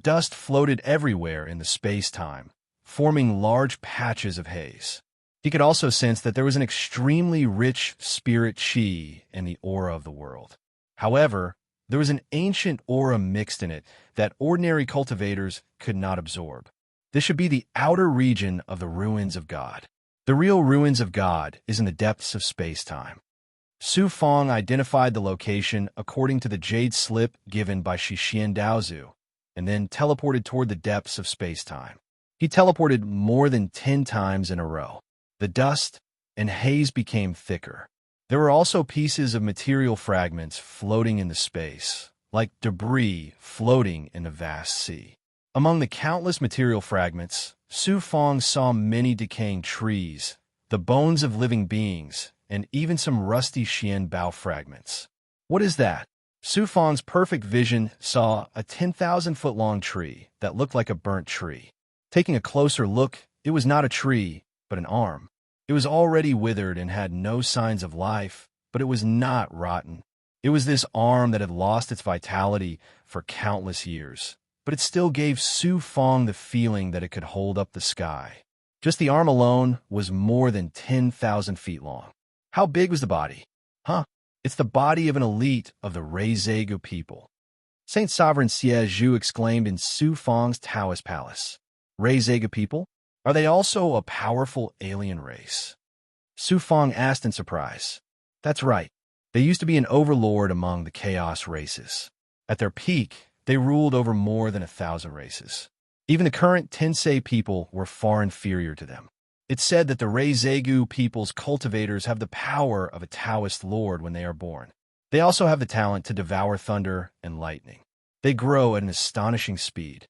Dust floated everywhere in the space-time, forming large patches of haze. He could also sense that there was an extremely rich spirit chi in the aura of the world. However, there was an ancient aura mixed in it that ordinary cultivators could not absorb. This should be the outer region of the ruins of God. The real ruins of God is in the depths of space-time. Su Fong identified the location according to the jade slip given by Shixien Daozu, and then teleported toward the depths of space-time. He teleported more than 10 times in a row. The dust and haze became thicker. There were also pieces of material fragments floating in the space, like debris floating in a vast sea. Among the countless material fragments, Su Fong saw many decaying trees, the bones of living beings, and even some rusty xianbao fragments. What is that? Su Fong's perfect vision saw a 10,000-foot-long tree that looked like a burnt tree. Taking a closer look, it was not a tree, but an arm. It was already withered and had no signs of life, but it was not rotten. It was this arm that had lost its vitality for countless years, but it still gave Su Fong the feeling that it could hold up the sky. Just the arm alone was more than 10,000 feet long. How big was the body? It's the body of an elite of the Reizeigu people. Saint Sovereign Xie Zhu exclaimed in Su Fong's Taoist palace. Reizeigu people? Are they also a powerful alien race? Su Fong asked in surprise. That's right. They used to be an overlord among the chaos races. At their peak, they ruled over more than 1,000 races. Even the current Tensei people were far inferior to them. It's said that the Reizeigu people's cultivators have the power of a Taoist lord when they are born. They also have the talent to devour thunder and lightning. They grow at an astonishing speed.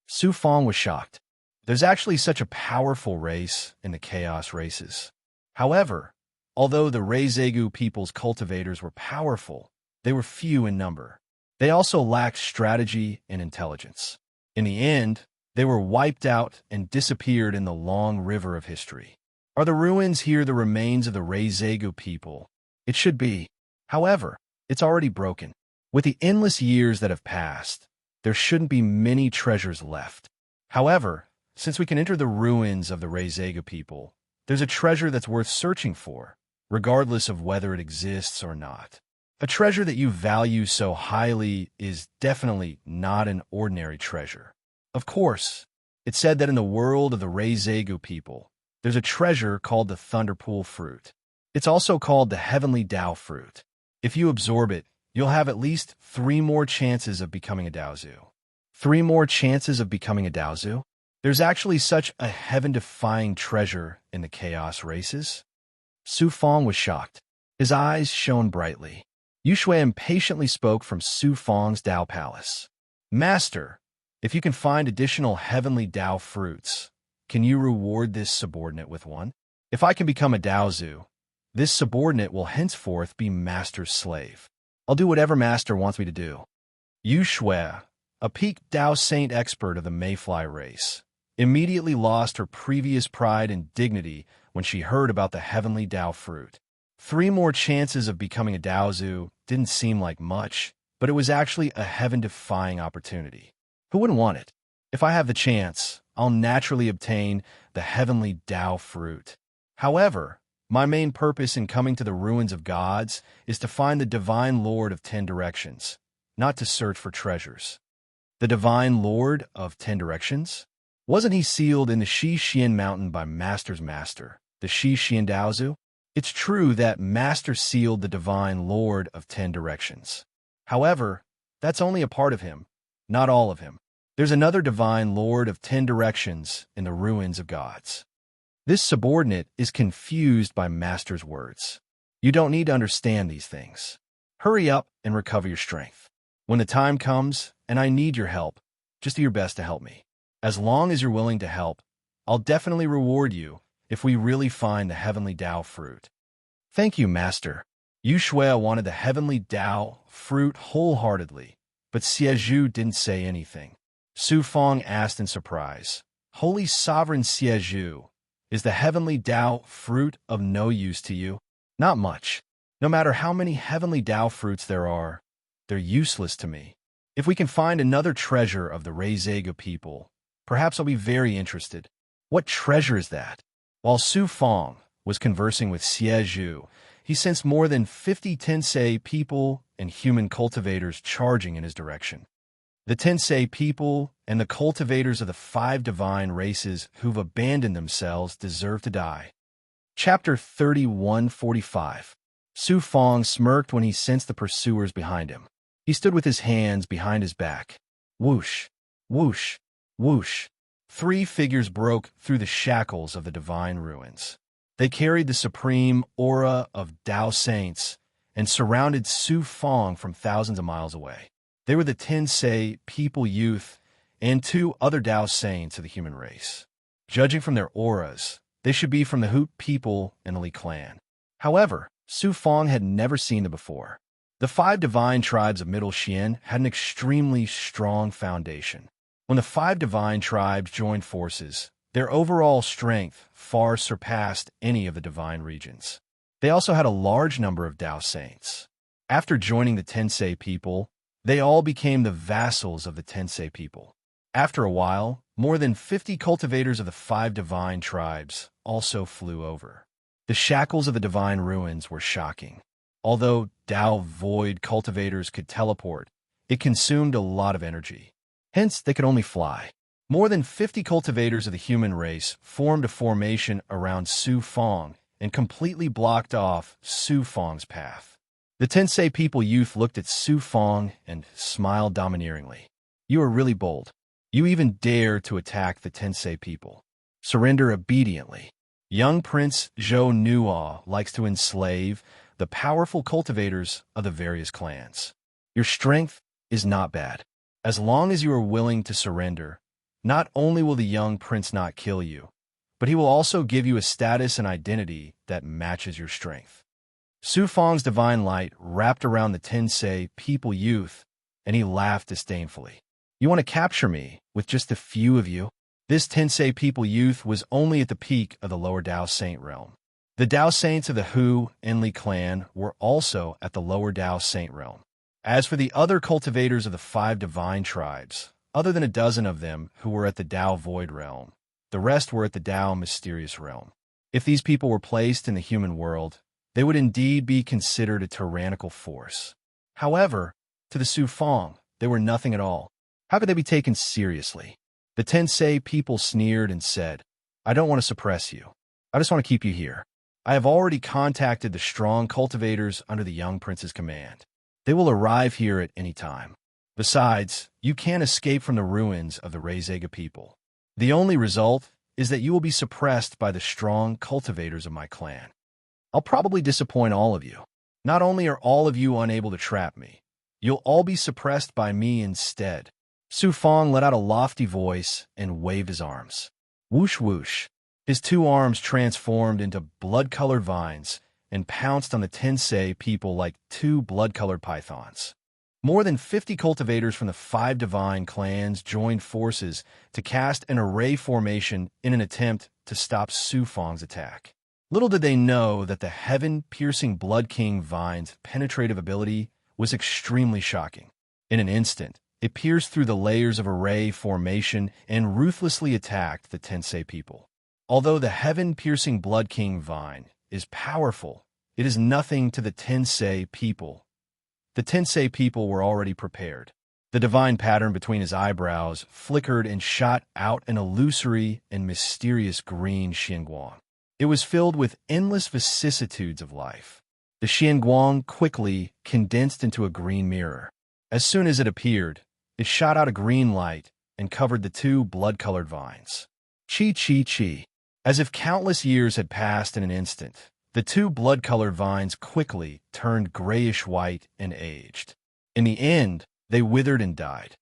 Su Fong was shocked. There's actually such a powerful race in the chaos races. However, although the Reizeigu people's cultivators were powerful, they were few in number. They also lacked strategy and intelligence. In the end, they were wiped out and disappeared in the long river of history. Are the ruins here the remains of the Reizeigu people? It should be. However, it's already broken. With the endless years that have passed, there shouldn't be many treasures left. However, since we can enter the ruins of the Reizeigu people, there's a treasure that's worth searching for, regardless of whether it exists or not. A treasure that you value so highly is definitely not an ordinary treasure. Of course, it's said that in the world of the Reizeigu people, there's a treasure called the Thunderpool fruit. It's also called the Heavenly Tao fruit. If you absorb it, you'll have at least 3 more chances of becoming a Daozu. 3 more chances of becoming a Daozu? There's actually such a heaven-defying treasure in the chaos races? Su Fong was shocked. His eyes shone brightly. Yu Shui impatiently spoke from Su Fong's Dao Palace. Master, if you can find additional heavenly Dao fruits, can you reward this subordinate with one? If I can become a Daozu, this subordinate will henceforth be Master's slave. I'll do whatever Master wants me to do. Yu Shui, a peak Dao Saint expert of the Mayfly race, immediately lost her previous pride and dignity when she heard about the heavenly Dao fruit. 3 more chances of becoming a Daozu didn't seem like much, but it was actually a heaven-defying opportunity. Who wouldn't want it? If I have the chance, I'll naturally obtain the heavenly Dao fruit. However, my main purpose in coming to the ruins of gods is to find the divine Lord of 10 directions, not to search for treasures. The divine Lord of 10 directions? Wasn't he sealed in the Shi Xian mountain by Master's master, the Shi Xian Daozu? It's true that Master sealed the divine Lord of 10 directions. However, that's only a part of him, not all of him. There's another divine Lord of 10 directions in the ruins of gods. This subordinate is confused by Master's words. You don't need to understand these things. Hurry up and recover your strength. When the time comes and I need your help, just do your best to help me. As long as you're willing to help, I'll definitely reward you if we really find the heavenly Dao fruit. Thank you, Master. Yu Shui wanted the heavenly Dao fruit wholeheartedly, but Xie didn't say anything. Su Fong asked in surprise, Holy Sovereign Xie, is the heavenly Dao fruit of no use to you? Not much. No matter how many heavenly Dao fruits there are, they're useless to me. If we can find another treasure of the Reizega people, perhaps I'll be very interested. What treasure is that? While Su Fong was conversing with Xie, he sensed more than 50 Tensei people and human cultivators charging in his direction. The Tensei people and the cultivators of the 5 divine races who've abandoned themselves deserve to die. Chapter 31:45. Su Fong smirked when he sensed the pursuers behind him. He stood with his hands behind his back. Whoosh, whoosh, whoosh. 3 figures broke through the shackles of the divine ruins. They carried the supreme aura of Dao Saints and surrounded Su Fong from thousands of miles away. They were the Tensei people youth and 2 other Dao Saints of the human race. Judging from their auras, they should be from the Hoot people and the Li clan. However, Su Fong had never seen them before. The 5 divine tribes of Middle Xian had an extremely strong foundation. When the 5 divine tribes joined forces, their overall strength far surpassed any of the divine regions. They also had a large number of Dao Saints. After joining the Tensei people, they all became the vassals of the Tensei people. After a while, more than 50 cultivators of the 5 divine tribes also flew over. The shackles of the divine ruins were shocking. Although Dao Void cultivators could teleport, it consumed a lot of energy. Hence, they could only fly. More than 50 cultivators of the human race formed a formation around Su Fong and completely blocked off Su Fong's path. The Tensei people youth looked at Su Fong and smiled domineeringly. You are really bold. You even dare to attack the Tensei people. Surrender obediently. Young Prince Zhou Nuo likes to enslave the powerful cultivators of the various clans. Your strength is not bad. As long as you are willing to surrender, not only will the young prince not kill you, but he will also give you a status and identity that matches your strength. Su Fong's divine light wrapped around the Tensei people youth, and he laughed disdainfully. You want to capture me with just a few of you? This Tensei people youth was only at the peak of the lower Dao Saint realm. The Dao Saints of the Hu and Li clan were also at the lower Dao Saint realm. As for the other cultivators of the 5 divine tribes, other than a dozen of them who were at the Dao Void realm, the rest were at the Dao Mysterious realm. If these people were placed in the human world, they would indeed be considered a tyrannical force. However, to the Su Fong, they were nothing at all. How could they be taken seriously? The Tensei people sneered and said, I don't want to suppress you. I just want to keep you here. I have already contacted the strong cultivators under the young prince's command. They will arrive here at any time. Besides, you can't escape from the ruins of the Rezega people. The only result is that you will be suppressed by the strong cultivators of my clan. I'll probably disappoint all of you. Not only are all of you unable to trap me, you'll all be suppressed by me instead. Su Fong let out a lofty voice and waved his arms. Whoosh whoosh. His two arms transformed into blood-colored vines and pounced on the Tensei people like two blood-colored pythons. More than 50 cultivators from the 5 divine clans joined forces to cast an array formation in an attempt to stop Su Fong's attack. Little did they know that the heaven-piercing Blood King vine's penetrative ability was extremely shocking. In an instant, it pierced through the layers of array formation and ruthlessly attacked the Tensei people. Although the heaven-piercing Blood King vine is powerful, it is nothing to the Tensei people. The Tensei people were already prepared. The divine pattern between his eyebrows flickered and shot out an illusory and mysterious green Xianguang. It was filled with endless vicissitudes of life. The Xianguang quickly condensed into a green mirror. As soon as it appeared, it shot out a green light and covered the 2 blood-colored vines. Chi chi chi. As if countless years had passed in an instant, the 2 blood-colored vines quickly turned grayish-white and aged. In the end, they withered and died.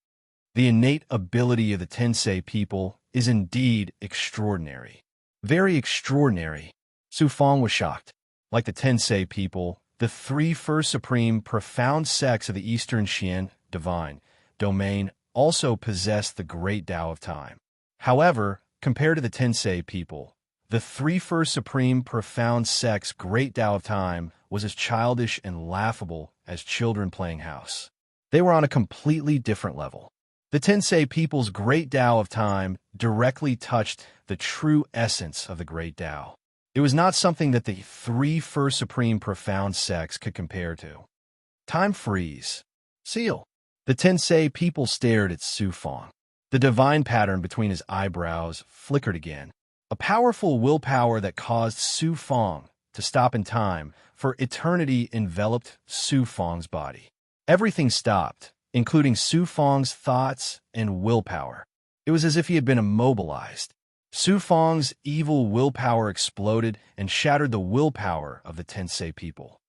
The innate ability of the Tensei people is indeed extraordinary. Very extraordinary. Su Fong was shocked. Like the Tensei people, the 3 first supreme profound sects of the Eastern Xian, divine, domain also possessed the great Tao of time. However, compared to the Tensei people, the 3 first supreme profound sects' great Tao of time was as childish and laughable as children playing house. They were on a completely different level. The Tensei people's great Tao of time directly touched the true essence of the great Tao. It was not something that the 3 first supreme profound sects could compare to. Time freeze. Seal. The Tensei people stared at Su Fong. The divine pattern between his eyebrows flickered again. A powerful willpower that caused Su Fong to stop in time for eternity enveloped Su Fong's body. Everything stopped, including Su Fong's thoughts and willpower. It was as if he had been immobilized. Su Fong's evil willpower exploded and shattered the willpower of the Tensei people.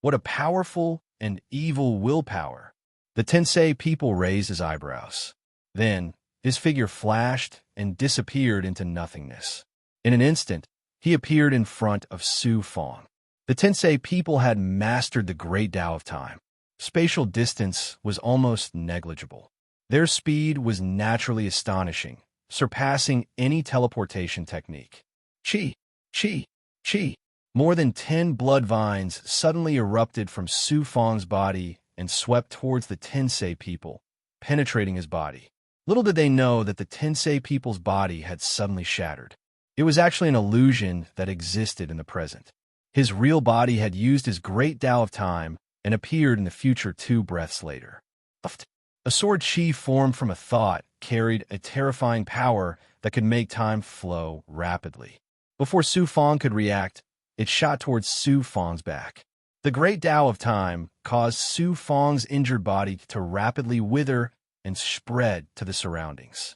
What a powerful and evil willpower! The Tensei people raised his eyebrows. Then, his figure flashed and disappeared into nothingness. In an instant, he appeared in front of Su Fong. The Tensei people had mastered the great Tao of time. Spatial distance was almost negligible. Their speed was naturally astonishing, surpassing any teleportation technique. Chi, chi, chi. More than 10 blood vines suddenly erupted from Su Fong's body and swept towards the Tensei people, penetrating his body. Little did they know that the Tensei people's body had suddenly shattered. It was actually an illusion that existed in the present. His real body had used his great Tao of time and appeared in the future 2 breaths later. A sword chi formed from a thought carried a terrifying power that could make time flow rapidly. Before Su Fong could react, it shot towards Su Fong's back. The great Tao of time caused Su Fong's injured body to rapidly wither and spread to the surroundings.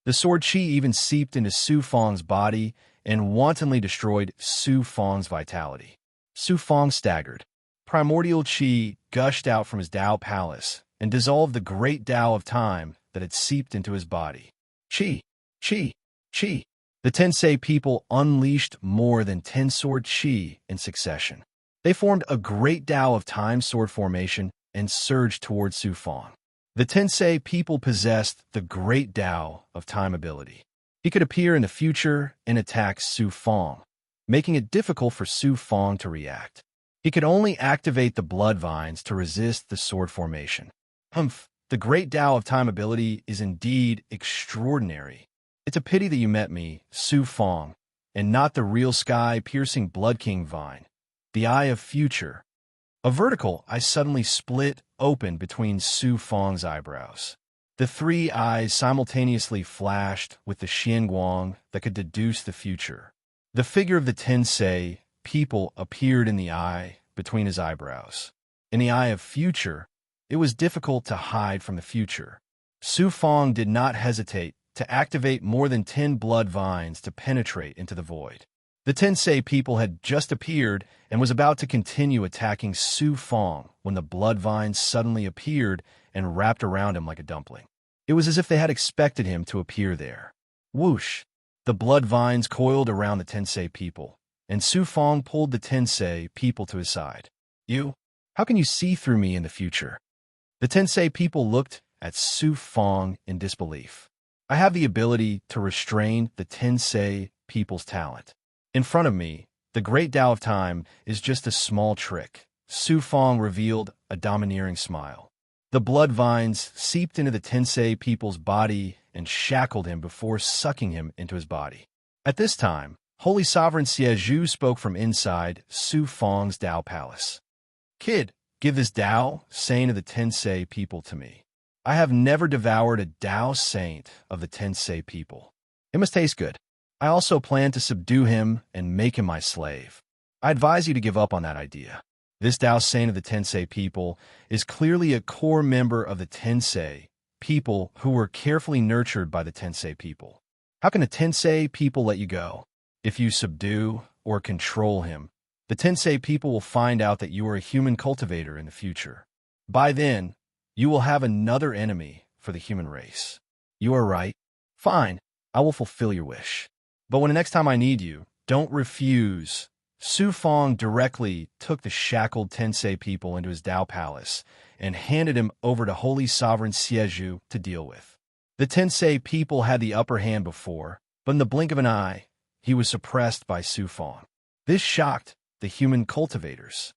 The sword chi even seeped into Su Fong's body and wantonly destroyed Su Fong's vitality. Su Fong staggered. Primordial chi gushed out from his Tao palace and dissolved the great Tao of time that had seeped into his body. Chi, chi, chi. The Tensei people unleashed more than 10 sword chi in succession. They formed a great Tao of time sword formation and surged towards Su Fong. The Tensei people possessed the great Tao of time ability. He could appear in the future and attack Su Fong, making it difficult for Su Fong to react. He could only activate the blood vines to resist the sword formation. The great Tao of time ability is indeed extraordinary. It's a pity that you met me, Su Fong, and not the real sky-piercing Blood King vine, the Eye of Future. A vertical eye suddenly split open between Su Fong's eyebrows. The 3 eyes simultaneously flashed with the Xianguang that could deduce the future. The figure of the Tensei people appeared in the eye between his eyebrows. In the Eye of Future, It was difficult to hide from the future. Su Fong did not hesitate to activate more than 10 blood vines to penetrate into the void. The Tensei people had just appeared and was about to continue attacking Su Fong when the blood vines suddenly appeared and wrapped around him like a dumpling. It was as if they had expected him to appear there. Whoosh! The blood vines coiled around the Tensei people, and Su Fong pulled the Tensei people to his side. You? How can you see through me in the future? The Tensei people looked at Su Fong in disbelief. I have the ability to restrain the Tensei people's talent. In front of me, the Great Tao of Time is just a small trick. Su Fong revealed a domineering smile. The blood vines seeped into the Tensei people's body and shackled him before sucking him into his body. At this time, Holy Sovereign Siezhu spoke from inside Su Fong's Tao Palace. Kid, give this Tao Saint of the Tensei people to me. I have never devoured a Tao Saint of the Tensei people. It must taste good. I also plan to subdue him and make him my slave. I advise you to give up on that idea. This Tao Saint of the Tensei people is clearly a core member of the Tensei people who were carefully nurtured by the Tensei people. How can the Tensei people let you go? If you subdue or control him, the Tensei people will find out that you are a human cultivator in the future. By then, you will have another enemy for the human race. You are right. Fine, I will fulfill your wish. But when the next time I need you, don't refuse. Su Fong directly took the shackled Tensei people into his Tao Palace and handed him over to Holy Sovereign Siezhu to deal with. The Tensei people had the upper hand before, but in the blink of an eye, he was suppressed by Su Fong. This shocked the human cultivators.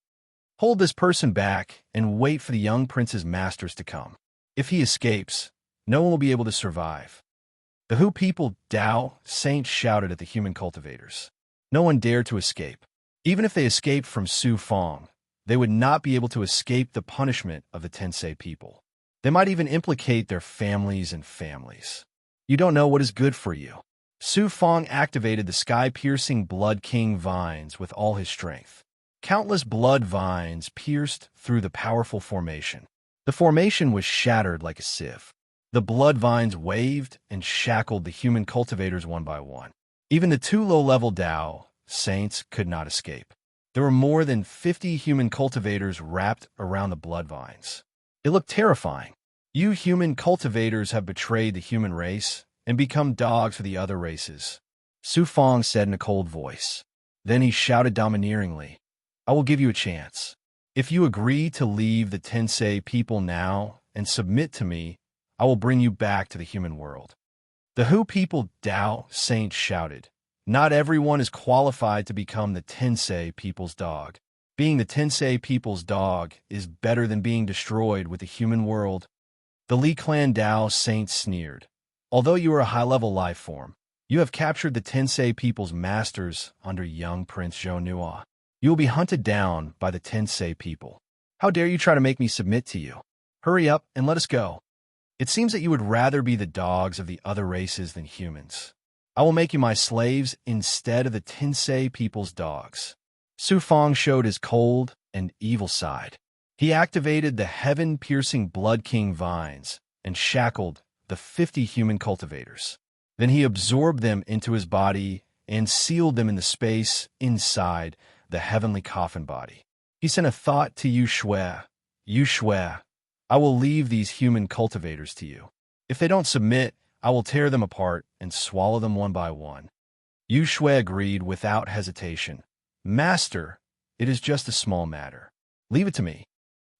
Hold this person back and wait for the young prince's masters to come. If he escapes, no one will be able to survive. The Hu people Tao Saint shouted at the human cultivators. No one dared to escape. Even if they escaped from Su Fong, they would not be able to escape the punishment of the Tensei people. They might even implicate their families and families. You don't know what is good for you. Su Fong activated the sky-piercing Blood King vines with all his strength. Countless blood vines pierced through the powerful formation. The formation was shattered like a sieve. The blood vines waved and shackled the human cultivators one by one. Even the 2 low-level Tao Saints could not escape. There were more than 50 human cultivators wrapped around the blood vines. It looked terrifying. You human cultivators have betrayed the human race and become dogs for the other races, Su Fong said in a cold voice. Then he shouted domineeringly, I will give you a chance. If you agree to leave the Tensei people now and submit to me, I will bring you back to the human world. The Hu people Tao Saint shouted, Not everyone is qualified to become the Tensei people's dog. Being the Tensei people's dog is better than being destroyed with the human world. The Li Clan Tao Saint sneered. Although you are a high-level life form, you have captured the Tensei people's masters under young Prince Zhou Nua. You will be hunted down by the Tensei people. How dare you try to make me submit to you? Hurry up and let us go. It seems that you would rather be the dogs of the other races than humans. I will make you my slaves instead of the Tensei people's dogs. Su Fong showed his cold and evil side. He activated the heaven-piercing Blood King vines and shackled the 50 human cultivators. Then he absorbed them into his body and sealed them in the space inside the heavenly coffin body. He sent a thought to Yu Shui. Yu Shui, I will leave these human cultivators to you. If they don't submit, I will tear them apart and swallow them one by one. Yu Shui agreed without hesitation. Master, it is just a small matter. Leave it to me.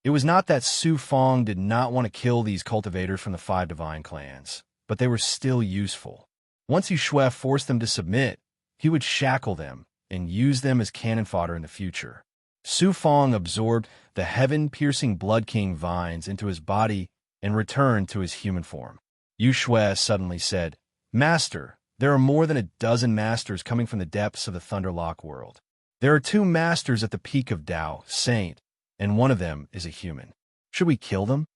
It was not that Su Fong did not want to kill these cultivators from the 5 divine clans, but they were still useful. Once Yu Shui forced them to submit, he would shackle them and use them as cannon fodder in the future. Su Fong absorbed the heaven-piercing Blood King vines into his body and returned to his human form. Yu Shui suddenly said, Master, there are more than a dozen masters coming from the depths of the Thunderlock world. There are 2 masters at the peak of Tao Saint, and one of them is a human. Should we kill them?